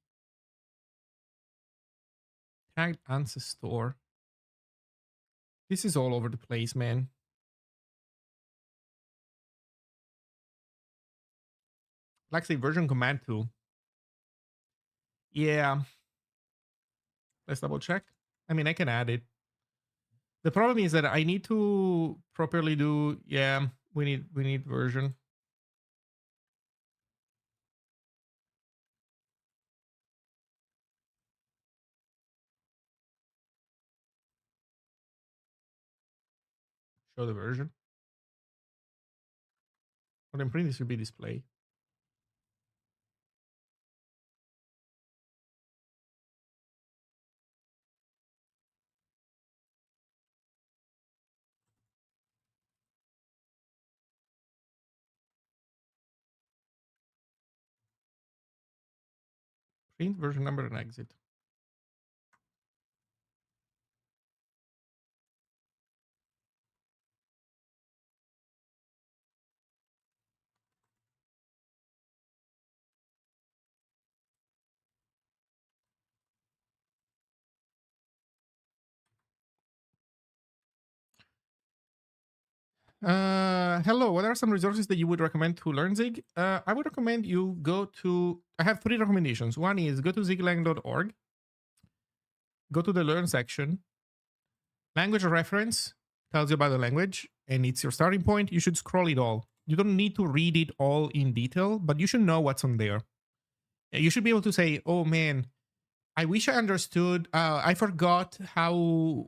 tagged ancestor. This is all over the place, man. Like say version command 2. Yeah. Let's double check. I mean, I can add it. The problem is that I need to properly do, yeah, we need version. Show the version. But I'm pretty this should be display. Print version number and exit. Hello. What are some resources that you would recommend to learn Zig? I would recommend you go to. I have 3 recommendations. One is go to ziglang.org, go to the learn section. Language reference tells you about the language, and it's your starting point. You should scroll it all. You don't need to read it all in detail, but you should know what's on there. You should be able to say, "Oh man, I wish I understood. I forgot how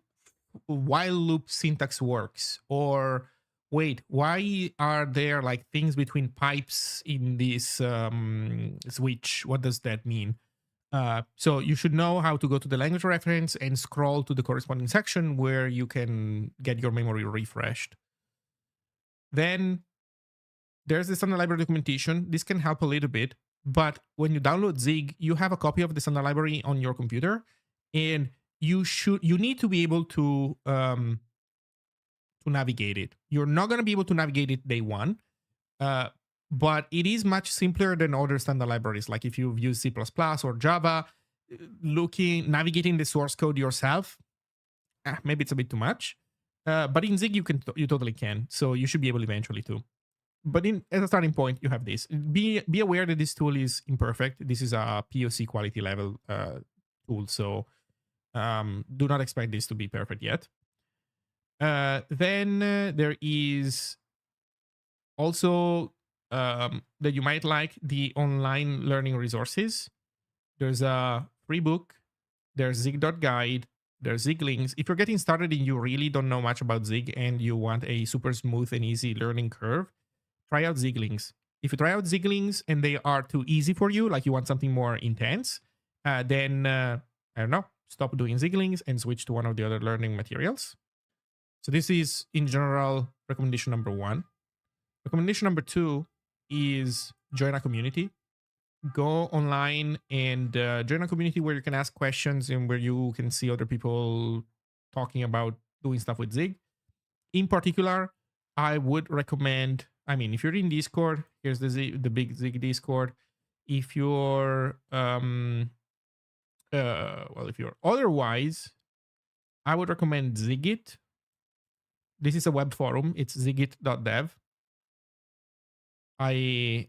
while loop syntax works," or wait, why are there like things between pipes in this switch? What does that mean? So you should know how to go to the language reference and scroll to the corresponding section where you can get your memory refreshed. Then there's the standard library documentation. This can help a little bit, but when you download Zig, you have a copy of the standard library on your computer, and you need to be able to navigate it. You're not going to be able to navigate it day one, uh, but it is much simpler than other standard libraries. Like if you've used C++ or Java, navigating the source code yourself, maybe it's a bit too much. But in Zig, you totally can. So you should be able eventually to. But as a starting point, you have this. Be aware that this tool is imperfect. This is a POC quality level tool, so do not expect this to be perfect yet. Then there is also that you might like the online learning resources. There's a free book. There's Zig.guide. There's Zig links. If you're getting started and you really don't know much about Zig and you want a super smooth and easy learning curve, try out Zig links. If you try out Zig links and they are too easy for you, like you want something more intense, then I don't know, stop doing Zig links and switch to one of the other learning materials. So this is in general recommendation number 1. Recommendation number 2 is join a community. Go online and join a community where you can ask questions and where you can see other people talking about doing stuff with Zig. In particular, I would recommend, I mean, if you're in Discord, here's the big Zig Discord. If you're if you're otherwise, I would recommend Zigit. This is a web forum. It's zigit.dev. I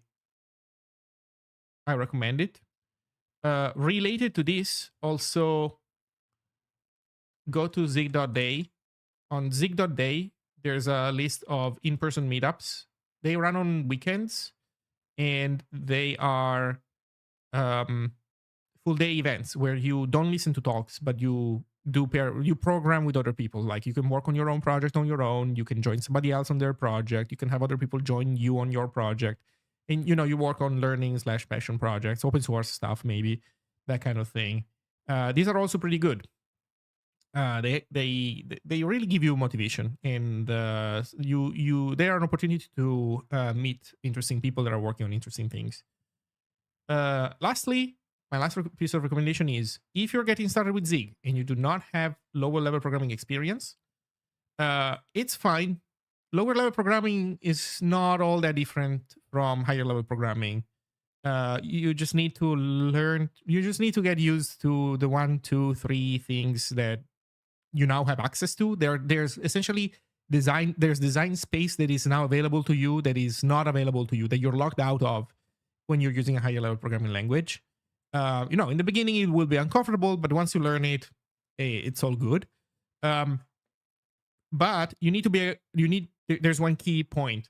recommend it. Related to this, also go to zig.day. On zig.day, there's a list of in-person meetups. They run on weekends, and they are full-day events where you don't listen to talks, but you program with other people. Like you can work on your own project on your own. You can join somebody else on their project. You can have other people join you on your project. And you work on learning/passion projects, open source stuff, maybe that kind of thing. These are also pretty good. They really give you motivation, and they are an opportunity to meet interesting people that are working on interesting things. Lastly, my last piece of recommendation is if you're getting started with Zig and you do not have lower level programming experience, it's fine. Lower level programming is not all that different from higher level programming. You just need to learn. You just need to get used to the 1, 2, 3 things that you now have access to. There's essentially design space that is now available to you that is not available to you, that you're locked out of when you're using a higher level programming language. In the beginning it will be uncomfortable, but once you learn it, it's all good. But there's one key point.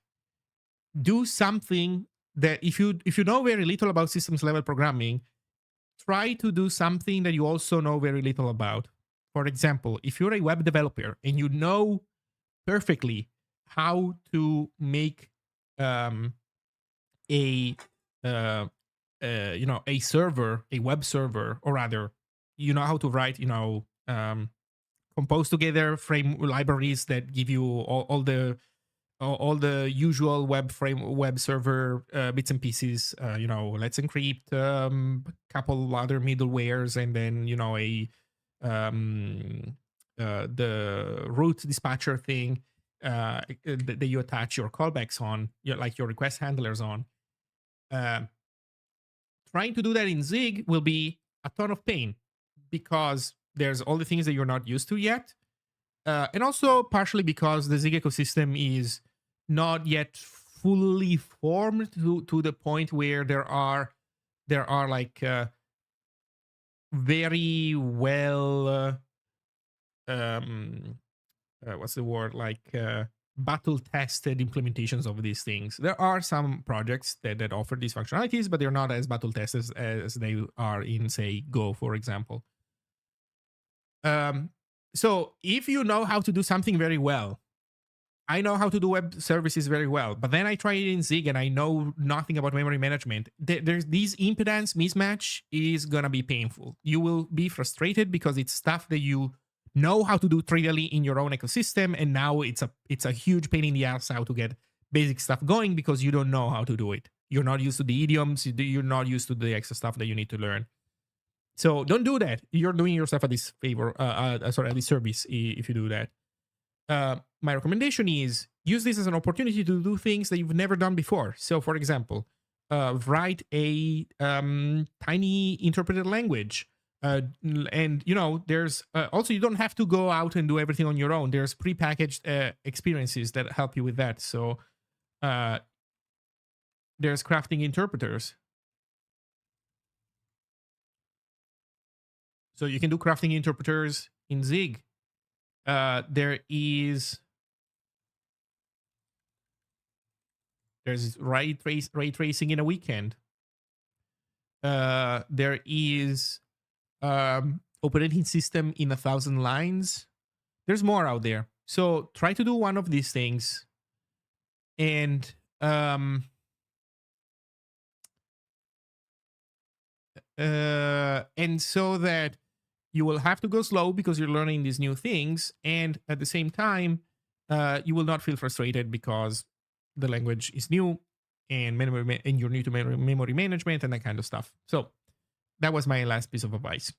Do something that if you know very little about systems level programming, try to do something that you also know very little about. For example, if you're a web developer and you know perfectly how to make a server, a web server, or rather, you know how to write, compose together frame libraries that give you all the usual web server bits and pieces. Let's encrypt, couple other middlewares, and then the root dispatcher thing that you attach your callbacks on, like your request handlers on. Trying to do that in Zig will be a ton of pain because there's all the things that you're not used to yet. And also partially because the Zig ecosystem is not yet fully formed to the point where there are like very well what's the word, like battle tested implementations of these things. There are some projects that offer these functionalities, but they're not as battle tested as they are in, say, Go, for example. So if you know how to do something very well, I know how to do web services very well, but then I try it in Zig and I know nothing about memory management. There's these impedance mismatch is gonna be painful. You will be frustrated because it's stuff that you know how to do trivially in your own ecosystem, and now it's a huge pain in the ass how to get basic stuff going because you don't know how to do it. You're not used to the idioms. You're not used to the extra stuff that you need to learn. So don't do that. You're doing yourself a disfavor, a disservice if you do that. My recommendation is use this as an opportunity to do things that you've never done before. So, for example, write a tiny interpreted language. And there's also, you don't have to go out and do everything on your own. There's prepackaged experiences that help you with that. So there's crafting interpreters. So you can do crafting interpreters in Zig. There's There's ray tracing in a weekend. There is operating system in 1,000 lines. There's more out there. So try to do one of these things, and so that you will have to go slow because you're learning these new things, and at the same time, you will not feel frustrated because the language is new and and you're new to memory management and that kind of stuff. So that was my last piece of advice.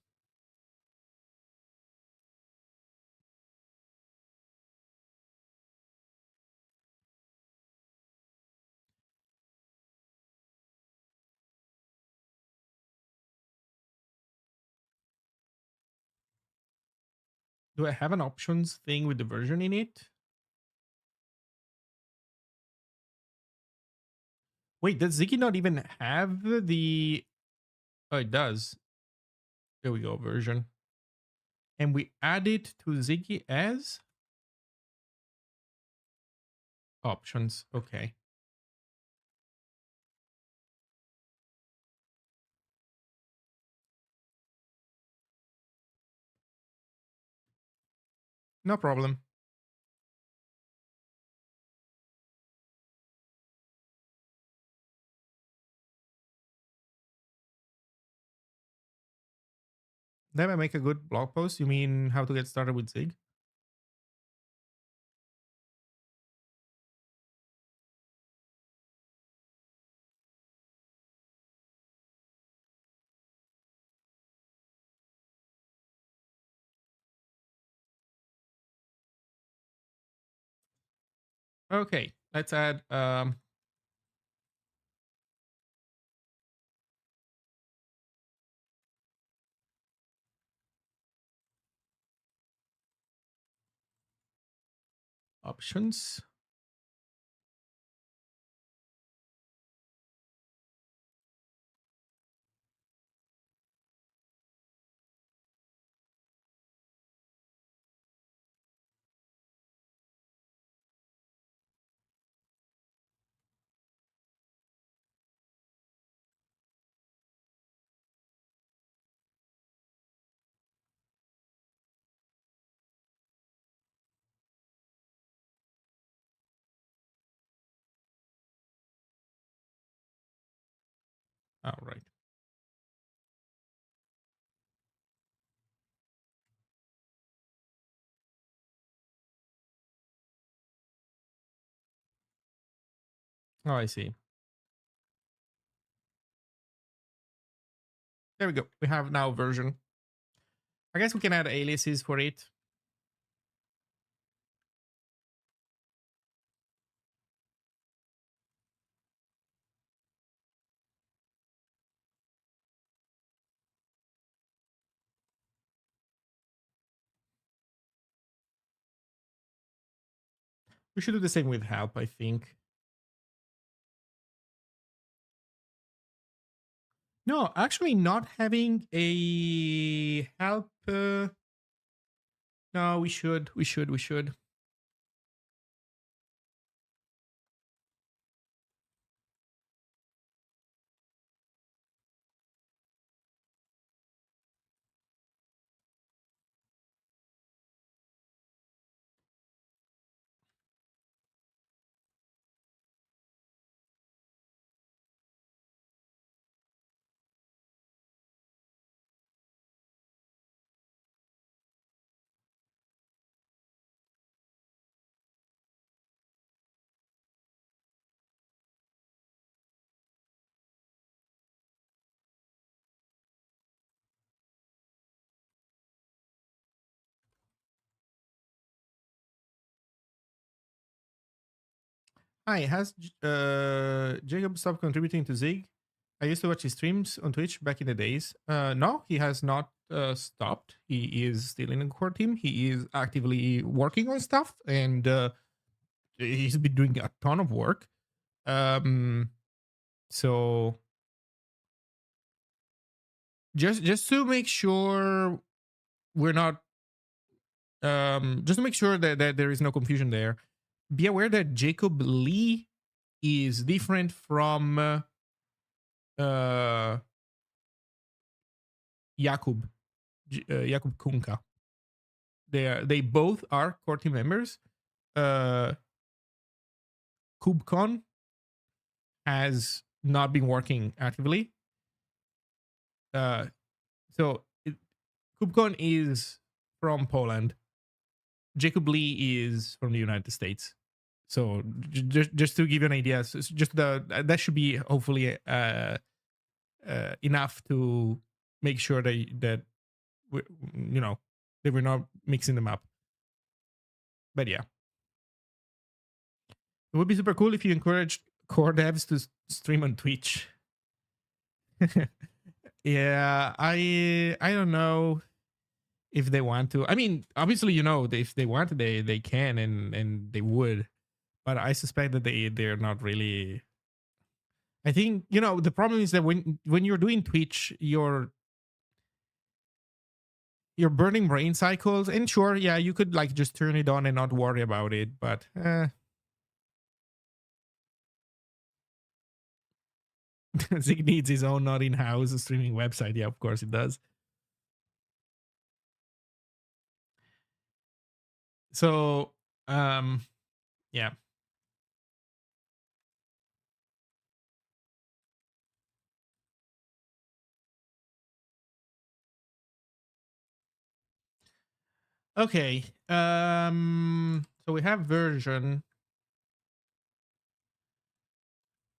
Do I have an options thing with the version in it? Wait, does Ziggy not even have the... Oh, it does. There we go, version. And we add it to Ziggy as options. Okay. No problem. That might make a good blog post. You mean how to get started with Zig? Okay, let's add options. All right. Oh, I see. There we go. We have now version. I guess we can add aliases for it. We should do the same with help, I think. No, actually not having a help. No, we should. We should. We should. Hi, has Jacob stopped contributing to Zig? I used to watch his streams on Twitch back in the days. No, he has not stopped. He is still in the core team. He is actively working on stuff, and he's been doing a ton of work. So just to make sure we're not just to make sure that there is no confusion there, be aware that Jacob Lee is different from uh, Jakub Jakub Kunka. They both are core team members. Uh, KubeCon has not been working actively. So KubeCon is from Poland. Jacob Lee is from the United States. So just to give you an idea, so just that should be hopefully enough to make sure that we, you know, that we're not mixing them up. But yeah, it would be super cool if you encouraged core devs to stream on Twitch. Yeah, I don't know if they want to. I mean, obviously, if they want, they can and they would. But I suspect that they're not really. I think the problem is that when you're doing Twitch, you're burning brain cycles. And sure, yeah, you could like just turn it on and not worry about it. But Zig needs his own not in-house streaming website. Yeah, of course it does. So, yeah. Okay. So we have version,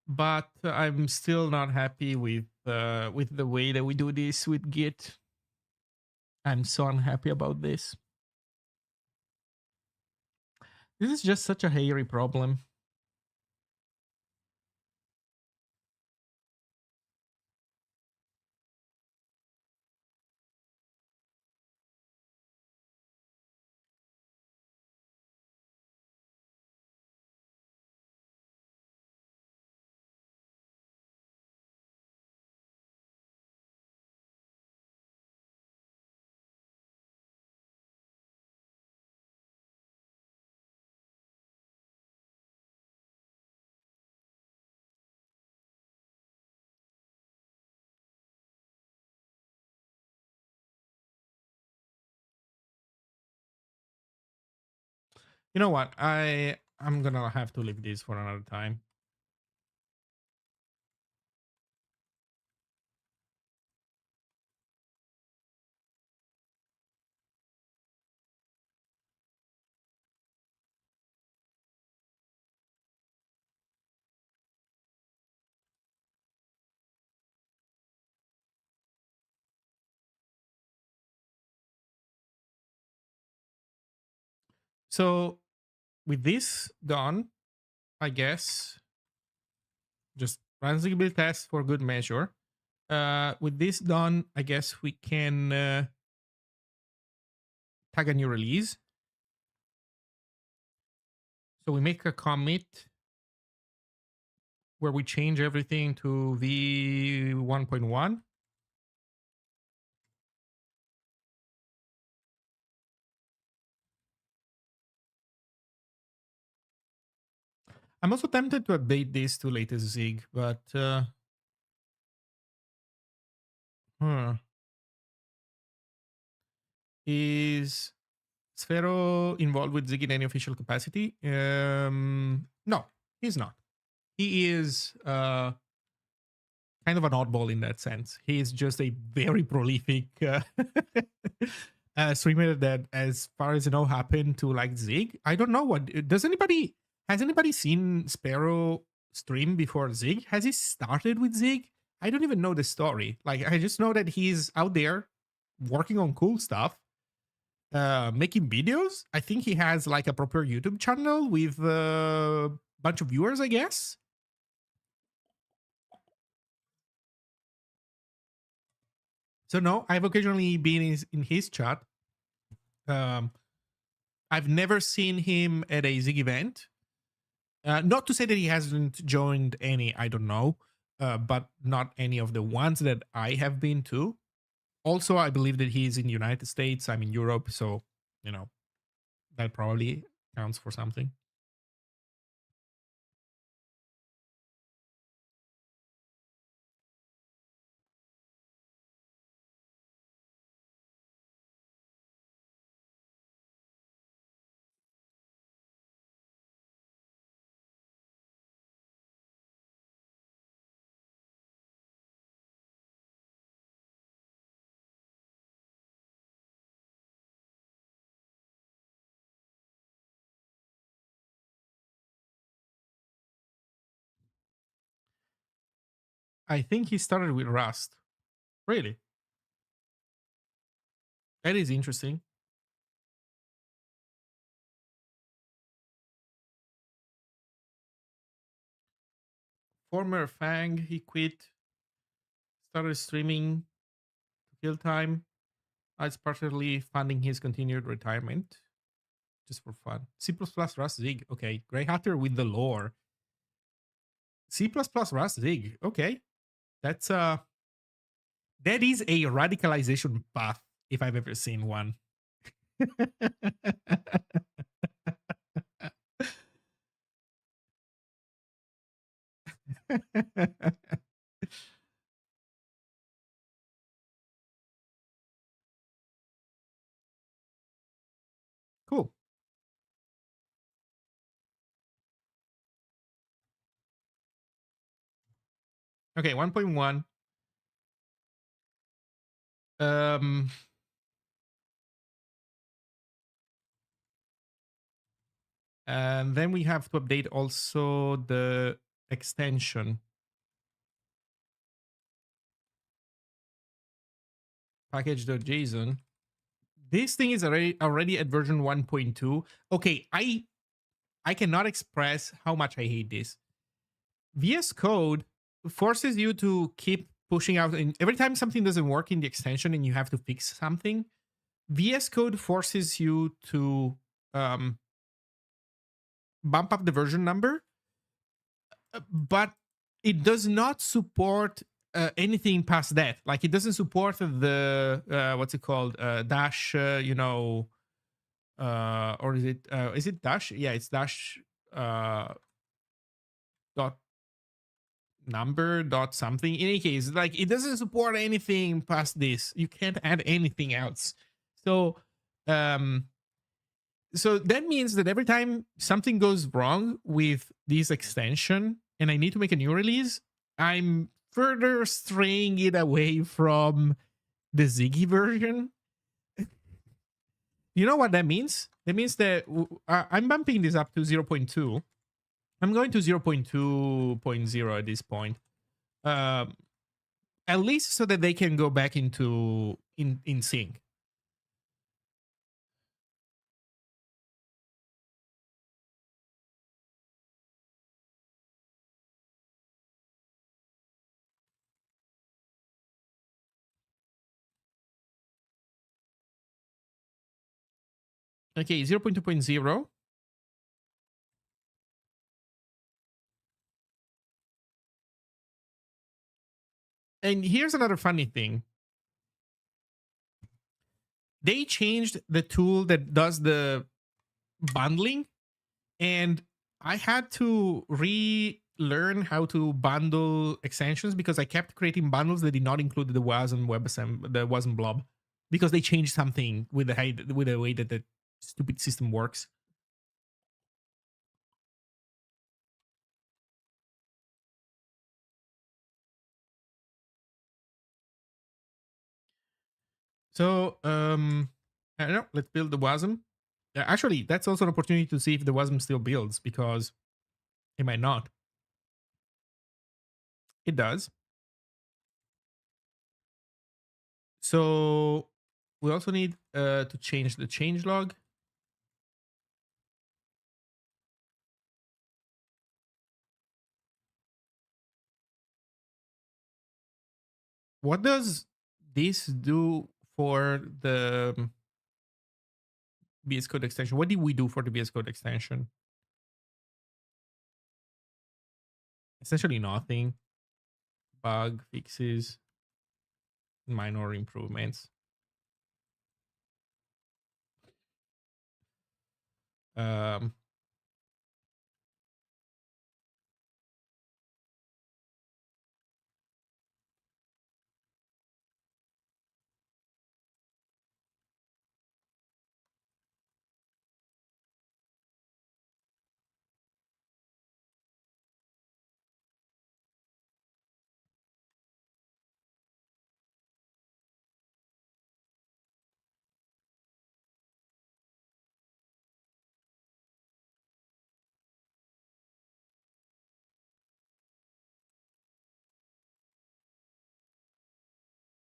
but I'm still not happy with the way that we do this with Git. I'm so unhappy about this. This is just such a hairy problem. You know what? I'm gonna have to leave this for another time. So with this done, I guess just run the build test for good measure. With this done, I guess we can tag a new release. So we make a commit where we change everything to v1.1. I'm also tempted to update this to latest Zig, but is Sphero involved with Zig in any official capacity? No, he's not. He is kind of an oddball in that sense. He is just a very prolific streamer that, as far as I know, happened to like Zig. I don't know what has anybody seen Sparrow stream before Zig? Has he started with Zig? I don't even know the story. Like, I just know that he's out there working on cool stuff, making videos. I think he has like a proper YouTube channel with a bunch of viewers, I guess. So no, I've occasionally been in his chat. Um, I've never seen him at a Zig event. Not to say that he hasn't joined any, I don't know, but not any of the ones that I have been to. Also, I believe that he's in the United States. I'm in Europe, so that probably counts for something. I think he started with Rust. Really? That is interesting. Former Fang, he quit, started streaming to kill time. It's partially funding his continued retirement just for fun. C++ Rust Zig. Okay. Grey Hatter with the lore. C++ Rust Zig. Okay. That's that is a radicalization path if I've ever seen one. Cool. Okay, 1.1. Um and then we have to update also the extension package.json. This thing is already at version 1.2. Okay, I cannot express how much I hate this. VS Code forces you to keep pushing out, and every time something doesn't work in the extension and you have to fix something, VS Code forces you to um, bump up the version number, but it does not support anything past that. Like it doesn't support the what's it called, dash, or is it dash? Yeah, it's dash dot number dot something. In any case, like it doesn't support anything past this. You can't add anything else. So um so that means that every time something goes wrong with this extension and I need to make a new release, I'm further straying it away from the Ziggy version. You know what that means? That means that I'm bumping this up to 0.2. I'm going to 0.2.0 at this point. Um, at least so that they can go back into in sync. Okay, 0.2.0. And here's another funny thing. They changed the tool that does the bundling, and I had to relearn how to bundle extensions because I kept creating bundles that did not include the WASM WebAssembly, the WASM blob, because they changed something with the way that the stupid system works. So I don't know. Let's build the WASM. Actually, that's also an opportunity to see if the WASM still builds because it might not. It does. So we also need to change the changelog. What does this do for the VS Code extension? What did we do for the VS Code extension? Essentially nothing. Bug fixes, minor improvements. Um,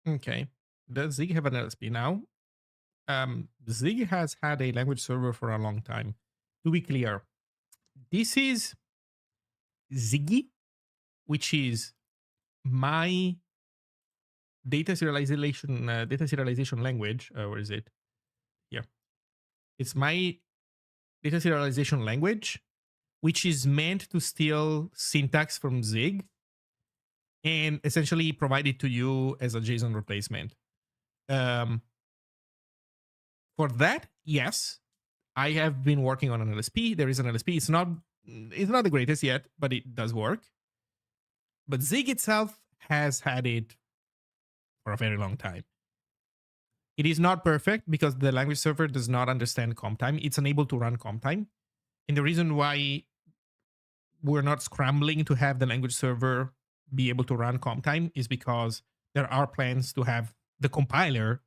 Okay. Does Zig have an LSP now? Zig has had a language server for a long time. To be clear, this is Ziggy, which is my data serialization language. Where is it? Here. It's my data serialization language, which is meant to steal syntax from Zig and essentially provide it to you as a JSON replacement. Um, for that, yes, I have been working on an LSP. There is an LSP. It's not the greatest yet, but it does work. But Zig itself has had it for a very long time. It is not perfect because the language server does not understand comp time. It's unable to run comp time. And the reason why we're not scrambling to have the language server be able to run comp time is because there are plans to have the compiler,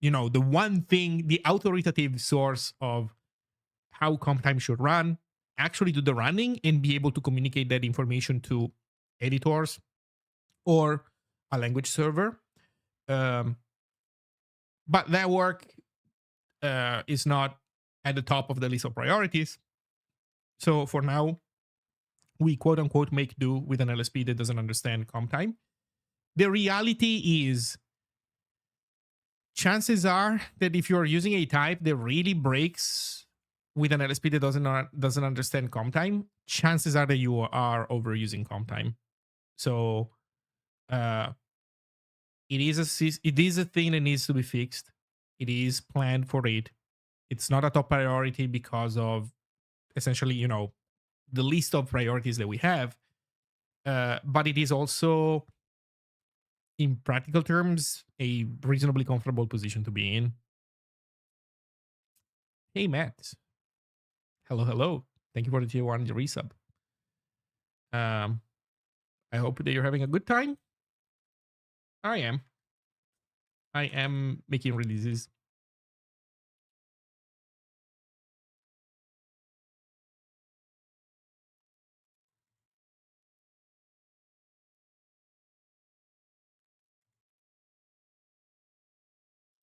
the one thing, the authoritative source of how comp time should run, actually do the running and be able to communicate that information to editors or a language server. Um, but that work is not at the top of the list of priorities. So for now, we quote unquote make do with an LSP that doesn't understand comp time. The reality is, chances are that if you're using a type that really breaks with an LSP that doesn't understand comp time, chances are that you are overusing comp time. So uh, it is a thing that needs to be fixed. It is planned for it. It's not a top priority because of essentially, the list of priorities that we have. But it is also, in practical terms, a reasonably comfortable position to be in. Hey, Matt. Hello, hello. Thank you for the tier 1 resub. Um, I hope that you're having a good time. I am. I am making releases.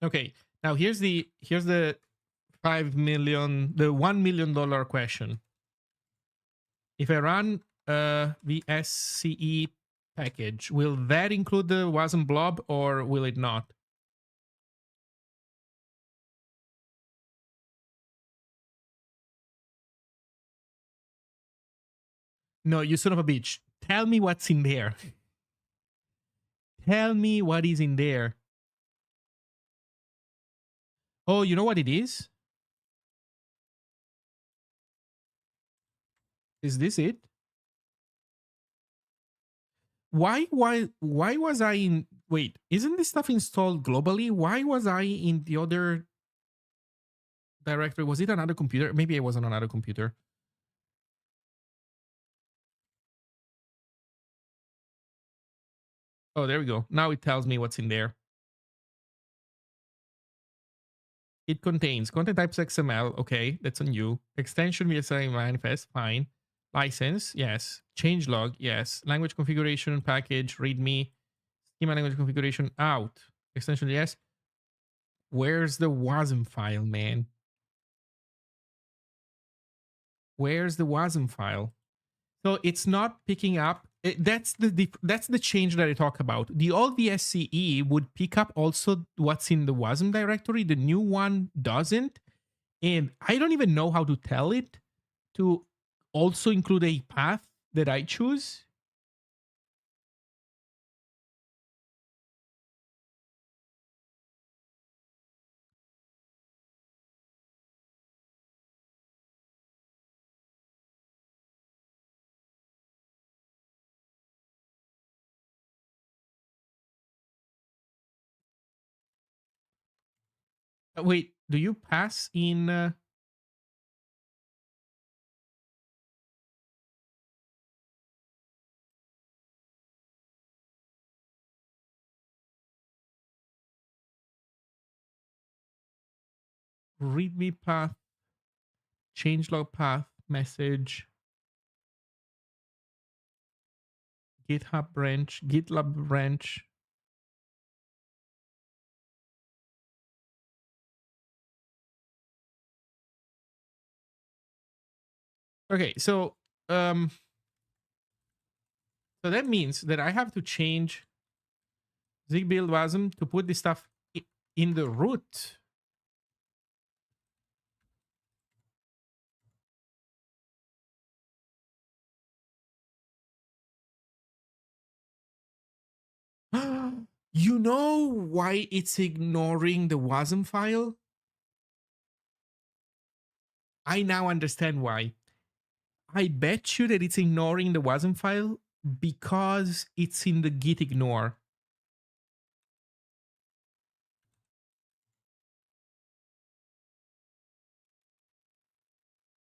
Okay. Now here's the $1 million question. If I run the SCE package, will that include the WASM blob or will it not? No, you son of a bitch. Tell me what's in there. Tell me what is in there. Oh, you know what it is? Is this it? Why was I in wait, isn't this stuff installed globally? Why was I in the other directory? Was it another computer? Maybe it was on another computer. Oh, there we go. Now it tells me what's in there. It contains content types XML. Okay, that's on you. Extension VSI manifest. Fine. License. Yes. Changelog. Yes. Language configuration package. README. Schema language configuration out. Extension. Yes. Where's the WASM file, man? Where's the WASM file? So it's not picking up. That's the change that I talk about. The old VSCE would pick up also what's in the WASM directory. The new one doesn't, and I don't even know how to tell it to also include a path that I choose. Wait, do you pass in? README path, changelog path, message, GitHub branch, GitLab branch. Okay, so that means that I have to change Zig build wasm to put this stuff in the root. You know why it's ignoring the wasm file? I now understand why. I bet you that it's ignoring the wasm file because it's in the git ignore.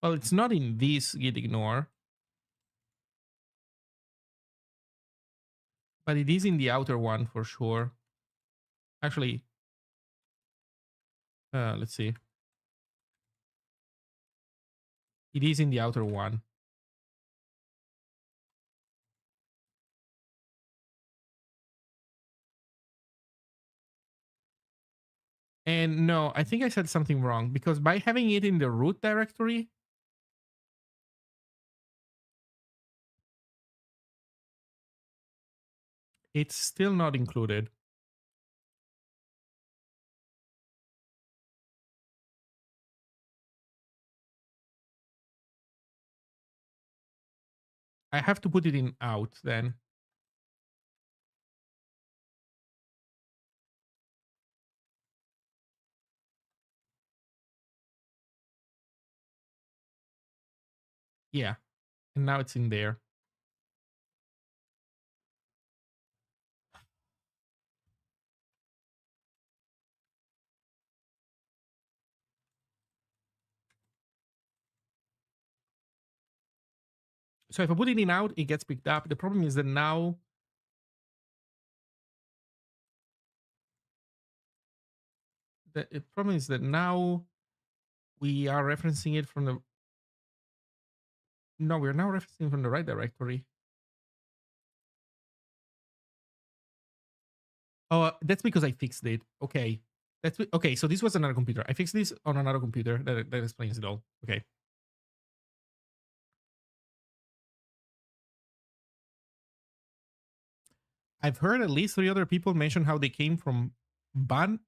Well, it's not in this git ignore, but it is in the outer one for sure. Actually, let's see. It is in the outer one. And no, I think I said something wrong because by having it in the root directory, it's still not included. I have to put it in out then. Yeah. And now it's in there. So if I put it in out, it gets picked up. The problem is that now the problem is that now we are referencing it from the no, we're now referencing from the right directory. Oh, that's because I fixed it. Okay. Okay. So this was another computer. I fixed this on another computer. That explains it all. Okay. I've heard at least 3 other people mention how they came from Ban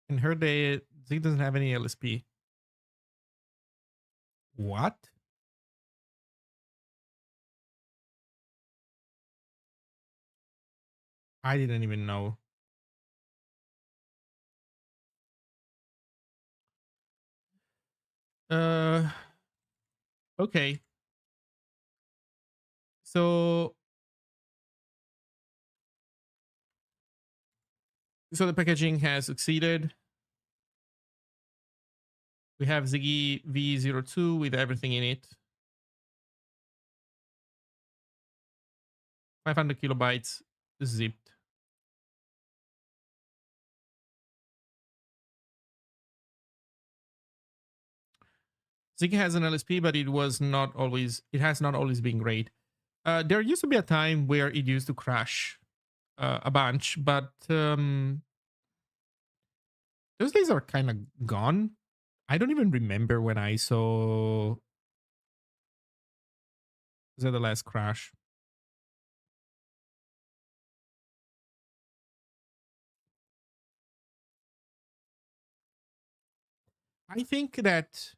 and heard that Zig doesn't have any LSP. What? I didn't even know. Uh, okay. So the packaging has succeeded. We have Ziggy V02 with everything in it. 500 kilobytes zipped. Ziggy has an LSP, but it has not always been great. There used to be a time where it used to crash a bunch, but those days are kind of gone. I don't even remember when I saw the last crash. I think that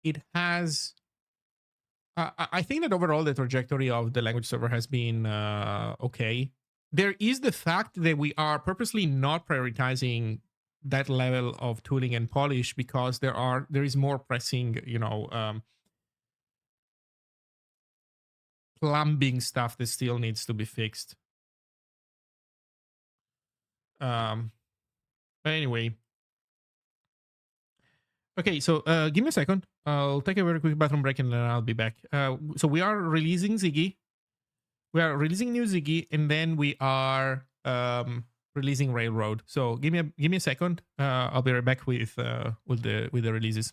it has. I think that overall the trajectory of the language server has been okay. There is the fact that we are purposely not prioritizing that level of tooling and polish because there is more pressing, plumbing stuff that still needs to be fixed. But anyway, okay, so give me a second. I'll take a very quick bathroom break and then I'll be back. So we are releasing Ziggy. We are releasing new Ziggy, and then we are releasing Railroad. So give me a second. I'll be right back with the releases.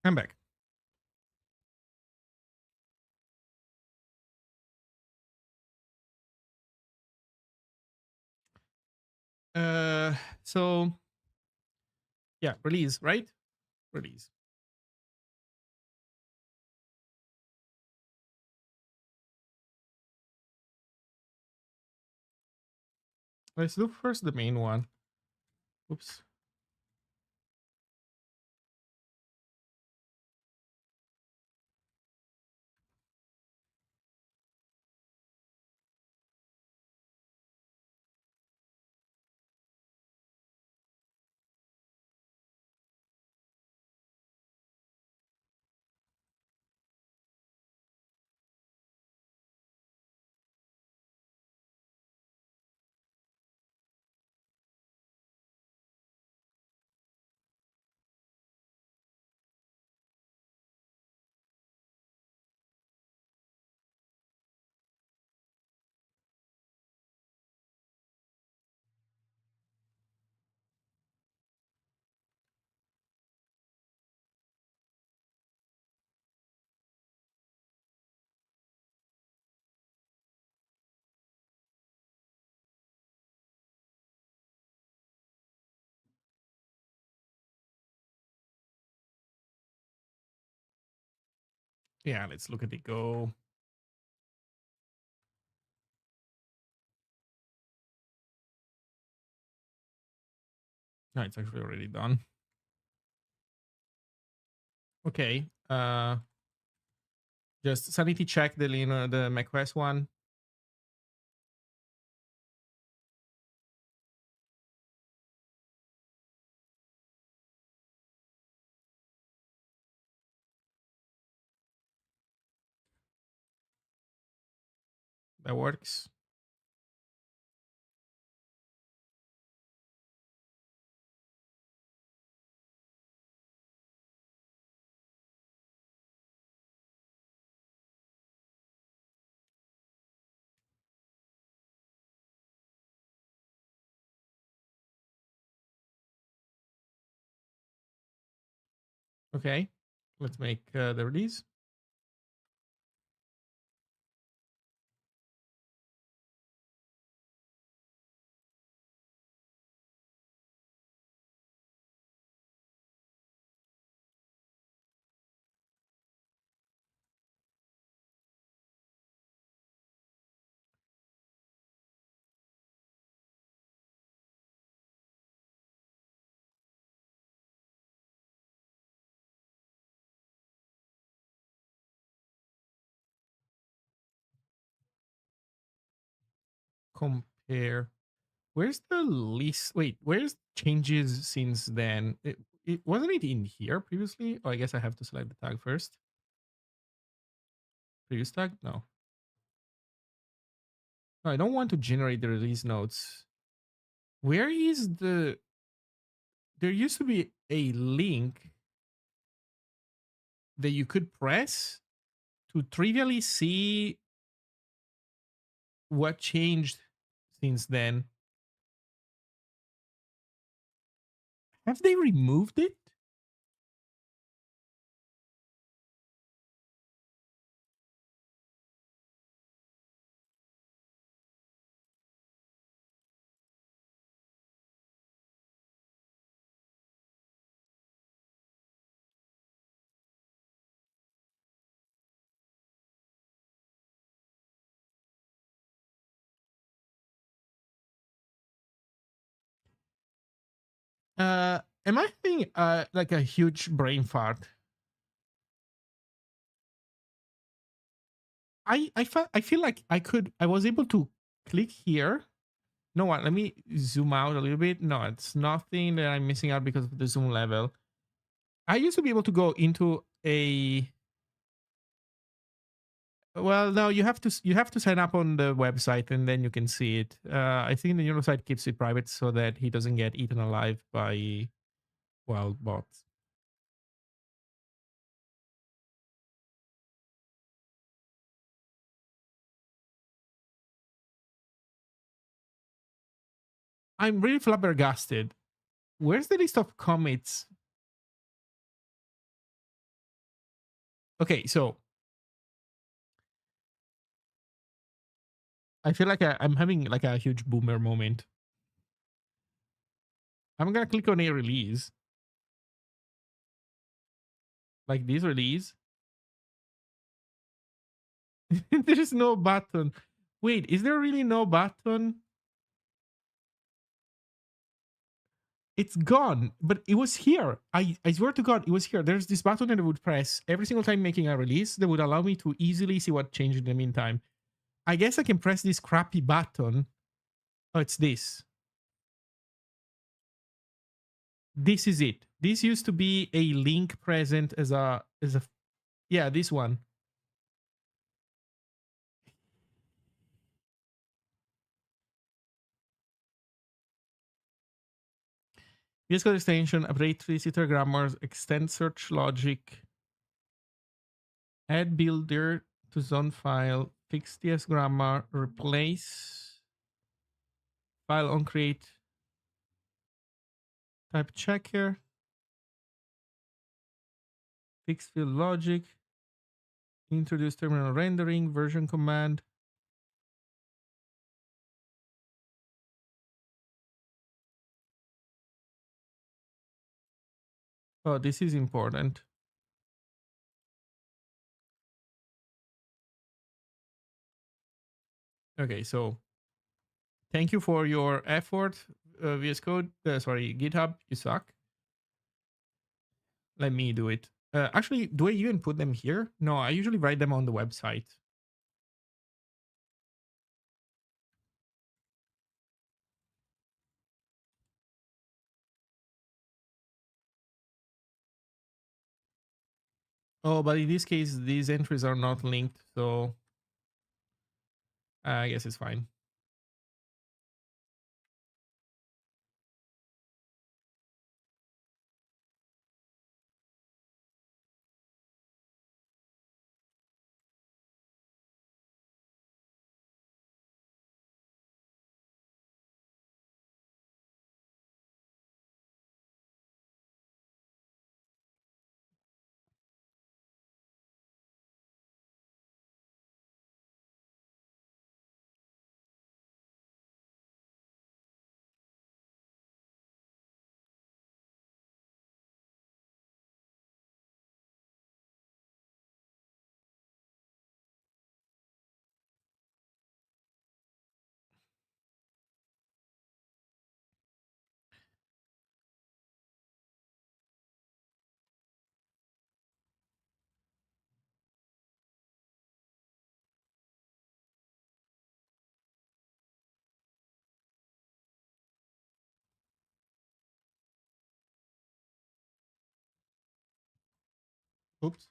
I'm back. So yeah, release, right? Release. Let's do first the main one. Oops. Yeah, let's look at the go. No, it's actually already done. Okay. Just sanity check the macOS one. That works. Okay. Let's make the release. Compare. Where's the least? Wait, where's changes since then? It wasn't it in here previously? Oh, I guess I have to select the tag first. Previous tag? No. No, I don't want to generate the release notes. Where is the? There used to be a link that you could press to trivially see what changed since then. Have they removed it? Am I having like a huge brain fart? I feel like I was able to click here. No what? Let me zoom out a little bit. No, it's nothing that I'm missing out because of the zoom level. I used to be able to go into a. Well, no, you have to sign up on the website and then you can see it. I think the neural site keeps it private so that he doesn't get eaten alive by wild bots. I'm really flabbergasted. Where's the list of commits? Okay, so I feel like I'm having like a huge boomer moment. I'm gonna click on a release, like this release. There is no button. Wait, is there really no button? It's gone, but it was here. I swear to God, it was here. There's this button that I would press every single time making a release that would allow me to easily see what changed in the meantime. I guess I can press this crappy button. Oh, it's this. This is it. This used to be a link present as a yeah, this one. VS Code extension, update visitor grammars, extend search logic, add builder to zone file, fix TS grammar, replace file on create type checker, fix field logic, introduce terminal rendering, version command. Oh, this is important. Okay, so thank you for your effort, VS Code. Sorry, GitHub, you suck. Let me do it. Actually, do I even put them here? No, I usually write them on the website. Oh, but in this case, these entries are not linked, so I guess it's fine. Oops.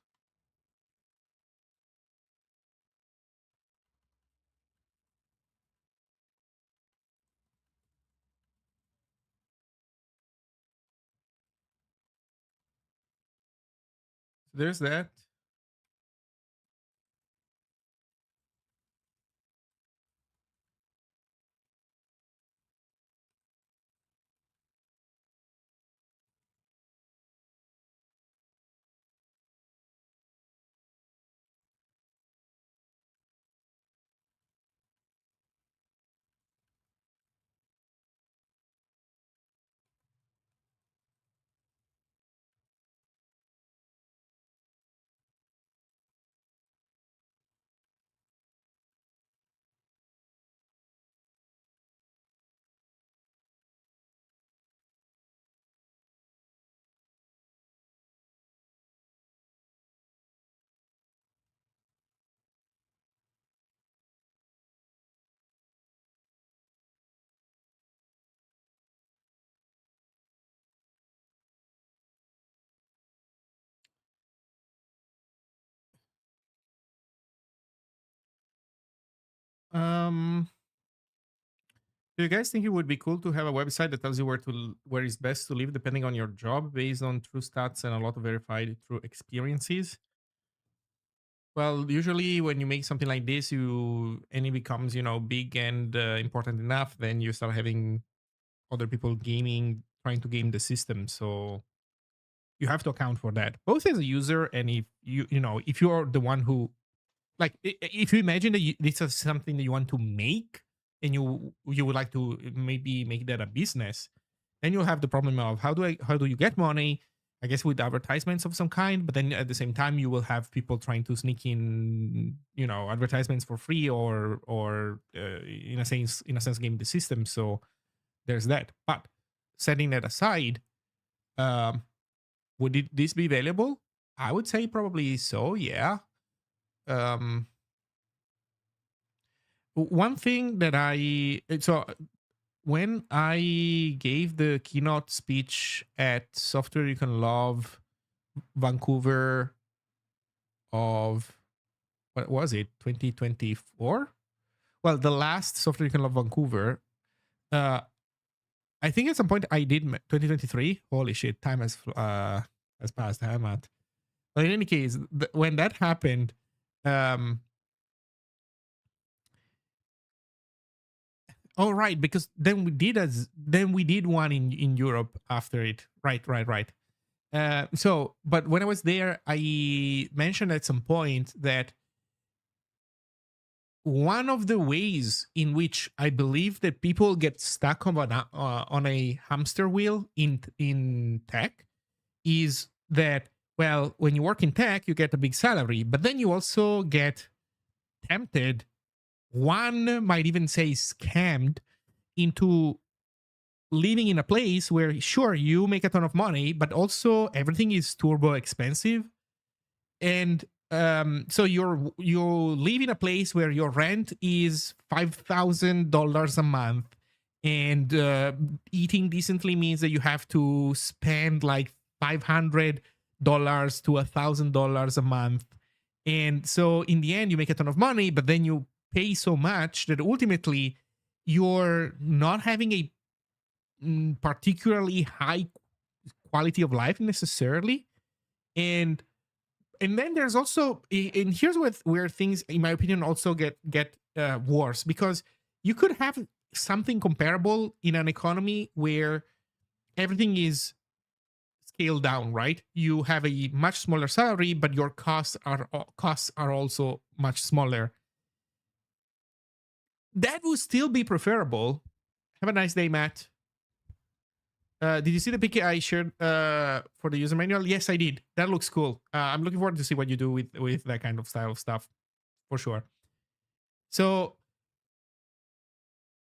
So there's that. Um, do you guys think it would be cool to have a website that tells you where is best to live depending on your job based on true stats and a lot of verified true experiences? Well, usually when you make something like this, and it becomes big and important enough, then you start having other people trying to game the system. So You have to account for that, both as a user and if if you're the one who, like, if you imagine that this is something that you want to make and you would like to maybe make that a business, then you'll have the problem of how do you get money, I guess, with advertisements of some kind. But then at the same time you will have people trying to sneak in advertisements for free or in a sense game the system. So there's that. But setting that aside, um this be valuable? I would say probably so, yeah. um One thing that when I gave the keynote speech at Software You Can Love Vancouver of, what was it, 2024? Well, the last Software You Can Love Vancouver, I think at some point I did 2023. Holy shit, time has passed. I'm at. But in any case, when that happened, oh right, because then we did one in Europe after it. Right. So, but when I was there, I mentioned at some point that one of the ways in which I believe that people get stuck on a hamster wheel in tech is that, well, when you work in tech, you get a big salary, but then you also get tempted, one might even say scammed, into living in a place where, sure, you make a ton of money, but also everything is turbo expensive. And so you live in a place where your rent is $5,000 a month, and eating decently means that you have to spend like $500 to $1,000 a month. And so in the end, you make a ton of money, but then you pay so much that ultimately you're not having a particularly high quality of life necessarily. And then there's also, and here's where things, in my opinion, also get worse, because you could have something comparable in an economy where everything is scaled down, right? You have a much smaller salary, but your costs are also much smaller. That would still be preferable. Have a nice day, Matt. Did you see the pic I shared for the user manual? Yes, I did. That looks cool. I'm looking forward to see what you do with that kind of style of stuff, for sure. So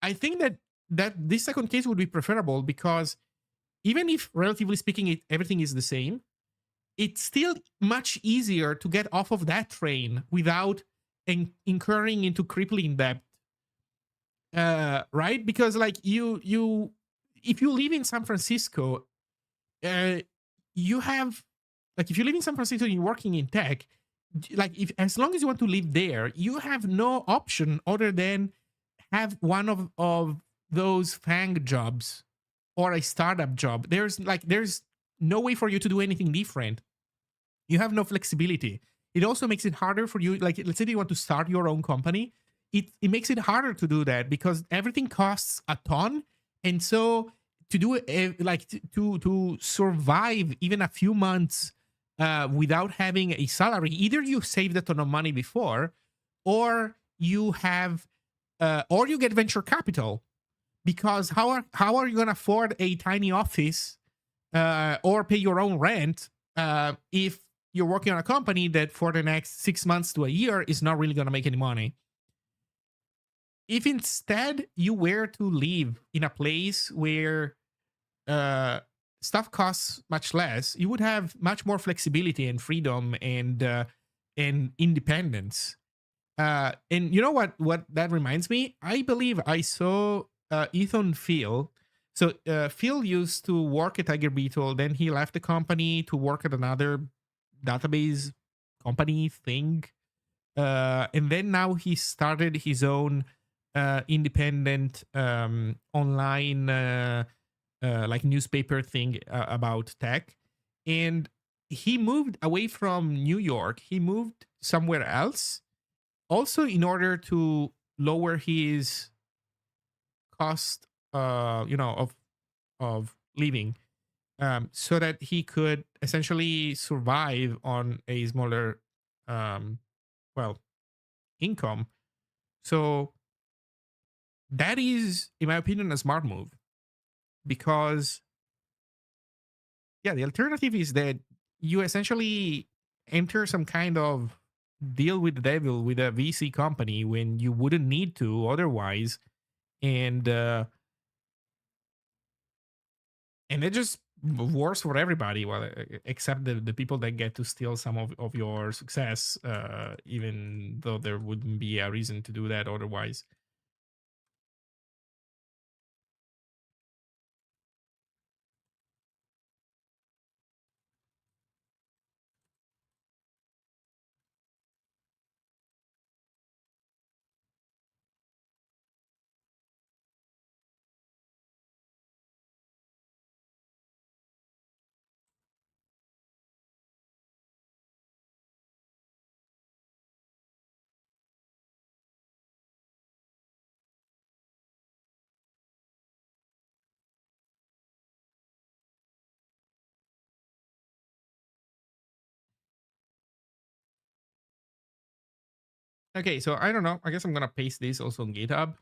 I think that this second case would be preferable, because even if, relatively speaking, everything is the same, it's still much easier to get off of that train without incurring into crippling debt. Right? Because like you if you live in San Francisco, you have, like, if you live in San Francisco and you're working in tech, like, if as long as you want to live there, you have no option other than have one of those FANG jobs or a startup job. There's no way for you to do anything different. You have no flexibility. It also makes it harder for you. Like, let's say you want to start your own company. It makes it harder to do that because everything costs a ton. And so to do it, like to survive even a few months without having a salary, either you saved a ton of money before, or you have, or you get venture capital. Because how are you going to afford a tiny office or pay your own rent if you're working on a company that for the next 6 months to a year is not really going to make any money? If instead you were to live in a place where stuff costs much less, you would have much more flexibility and freedom and independence. And you know what that reminds me? I believe I saw Ethan Phil. So Phil used to work at Tiger Beetle. Then he left the company to work at another database company thing. And then now he started his own independent online like newspaper thing about tech. And he moved away from New York. He moved somewhere else, also in order to lower his cost of living. so that he could essentially survive on a smaller, um, well, income. So that is, in my opinion, a smart move because, yeah, the alternative is that you essentially enter some kind of deal with the devil with a VC company when you wouldn't need to otherwise, and it just works for everybody. Well, except the people that get to steal some of your success, even though there wouldn't be a reason to do that otherwise. Okay, so I don't know. I guess I'm gonna paste this also on GitHub.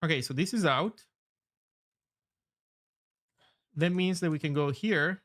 Okay, so this is out. That means that we can go here.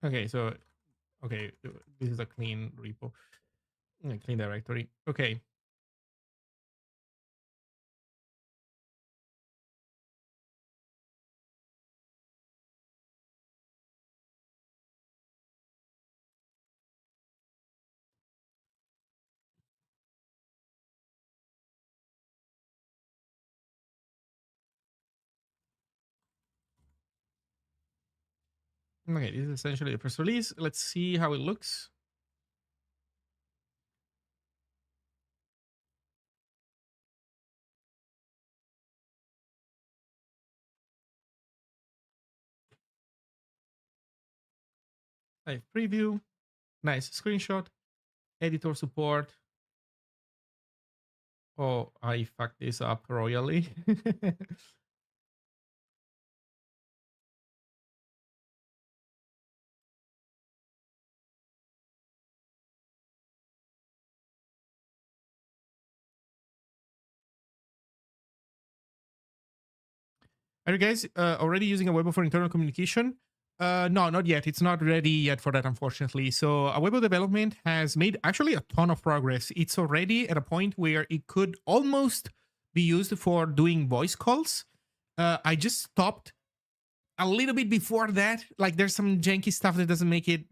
Okay, so okay, this is a clean repo, clean directory. Okay, okay, this is essentially the press release. Let's see how it looks. Live preview, nice screenshot, editor support. Oh, I fucked this up royally. Are you guys already using Awebo for internal communication? No, not yet. It's not ready yet for that, unfortunately. So Awebo development has made actually a ton of progress. It's already at a point where it could almost be used for doing voice calls. I just stopped a little bit before that. Like there's some janky stuff that doesn't make it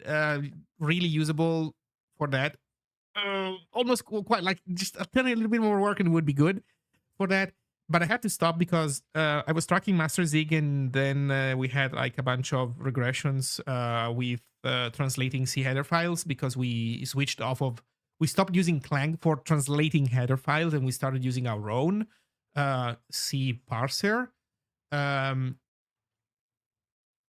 really usable for that. Almost quite like just a tiny little bit more work and it would be good for that. But I had to stop because I was tracking Master Zig, and then we had like a bunch of regressions with translating C header files because we switched off of, we stopped using Clang for translating header files and we started using our own C parser. Um,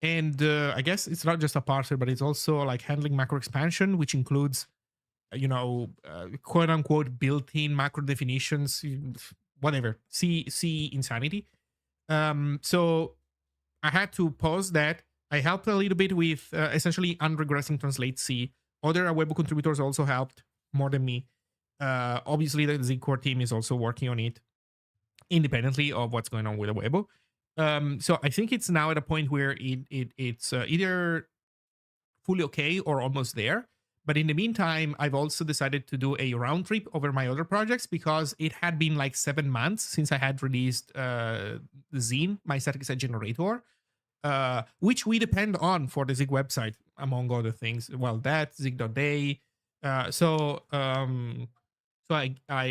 and I guess it's not just a parser, but it's also like handling macro expansion, which includes, quote unquote, built in macro definitions. whatever, see insanity. So I had to pause that. I helped a little bit with essentially unregressing translate C. Other web contributors also helped more than me. Obviously, the Zig core team is also working on it independently of what's going on with the Weibo. So I think it's now at a point where it's either fully okay or almost there. But in the meantime, I've also decided to do a round trip over my other projects because it had been like 7 months since I had released Zine, my static set generator, which we depend on for the Zig website, among other things. Well, that, Zig.day. So I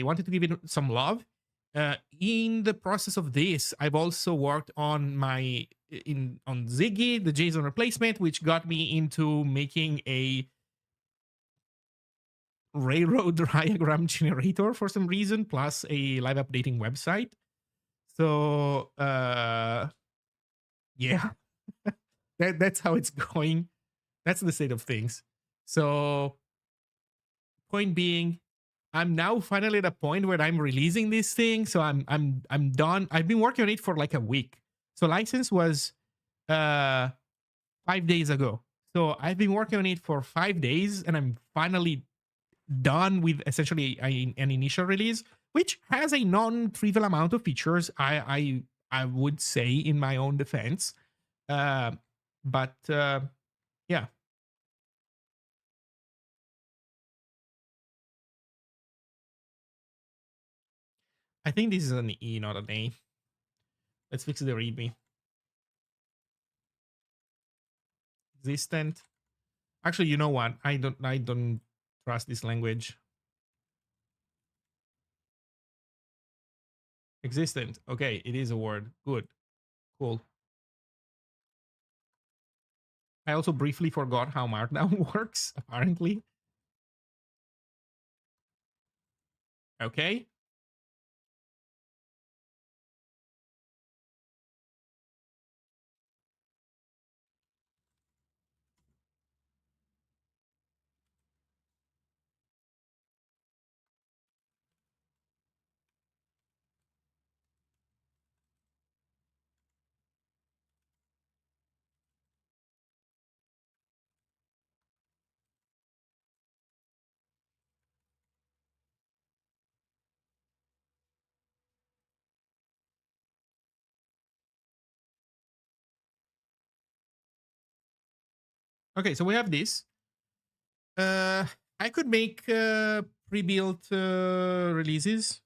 wanted to give it some love. In the process of this, I've also worked on on Ziggy, the JSON replacement, which got me into making a railroad diagram generator for some reason, plus a live updating website. So yeah, that's how it's going. That's the state of things. So point being, I'm now finally at a point where I'm releasing this thing. So I'm done. I've been working on it for like a week. So license was 5 days ago. So I've been working on it for 5 days, and I'm finally done with essentially an initial release, which has a non-trivial amount of features. I would say, in my own defense, but yeah. I think this is an E, not an A. Let's fix the README. Existent. Actually, you know what? I don't trust this language. Existent. Okay, it is a word. Good. Cool. I also briefly forgot how Markdown works, apparently. Okay. Okay, so we have this. I could make pre-built releases.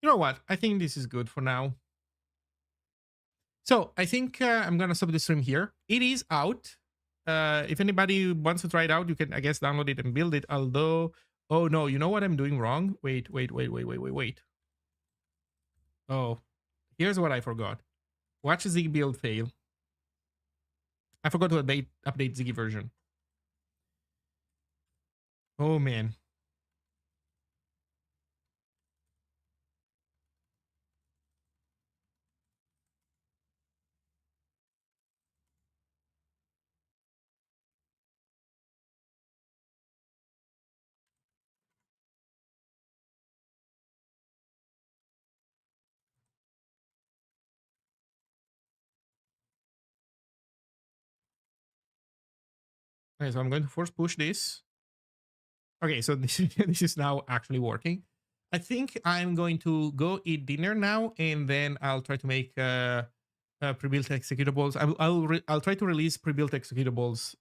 You know what? I think this is good for now. So I think I'm gonna stop the stream here. It is out. If anybody wants to try it out, you can, I guess, download it and build it. Although, oh no, you know what I'm doing wrong? Wait. Oh, here's what I forgot. Watch Zig build fail. I forgot to update Ziggy version. Oh man. Okay, so I'm going to force push this. Okay, so this is now actually working. I think I'm going to go eat dinner now, and then I'll try to make pre-built executables. I'll try to release pre-built executables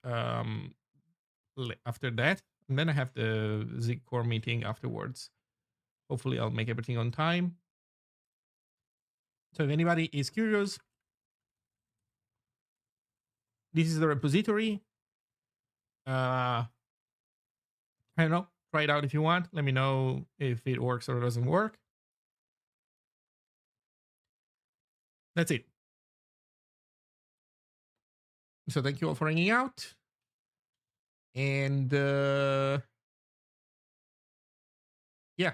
after that, and then I have the Zig core meeting afterwards. Hopefully, I'll make everything on time. So if anybody is curious, this is the repository. I don't know. Try it out if you want. Let me know if it works or doesn't work. That's it. So thank you all for hanging out. And yeah,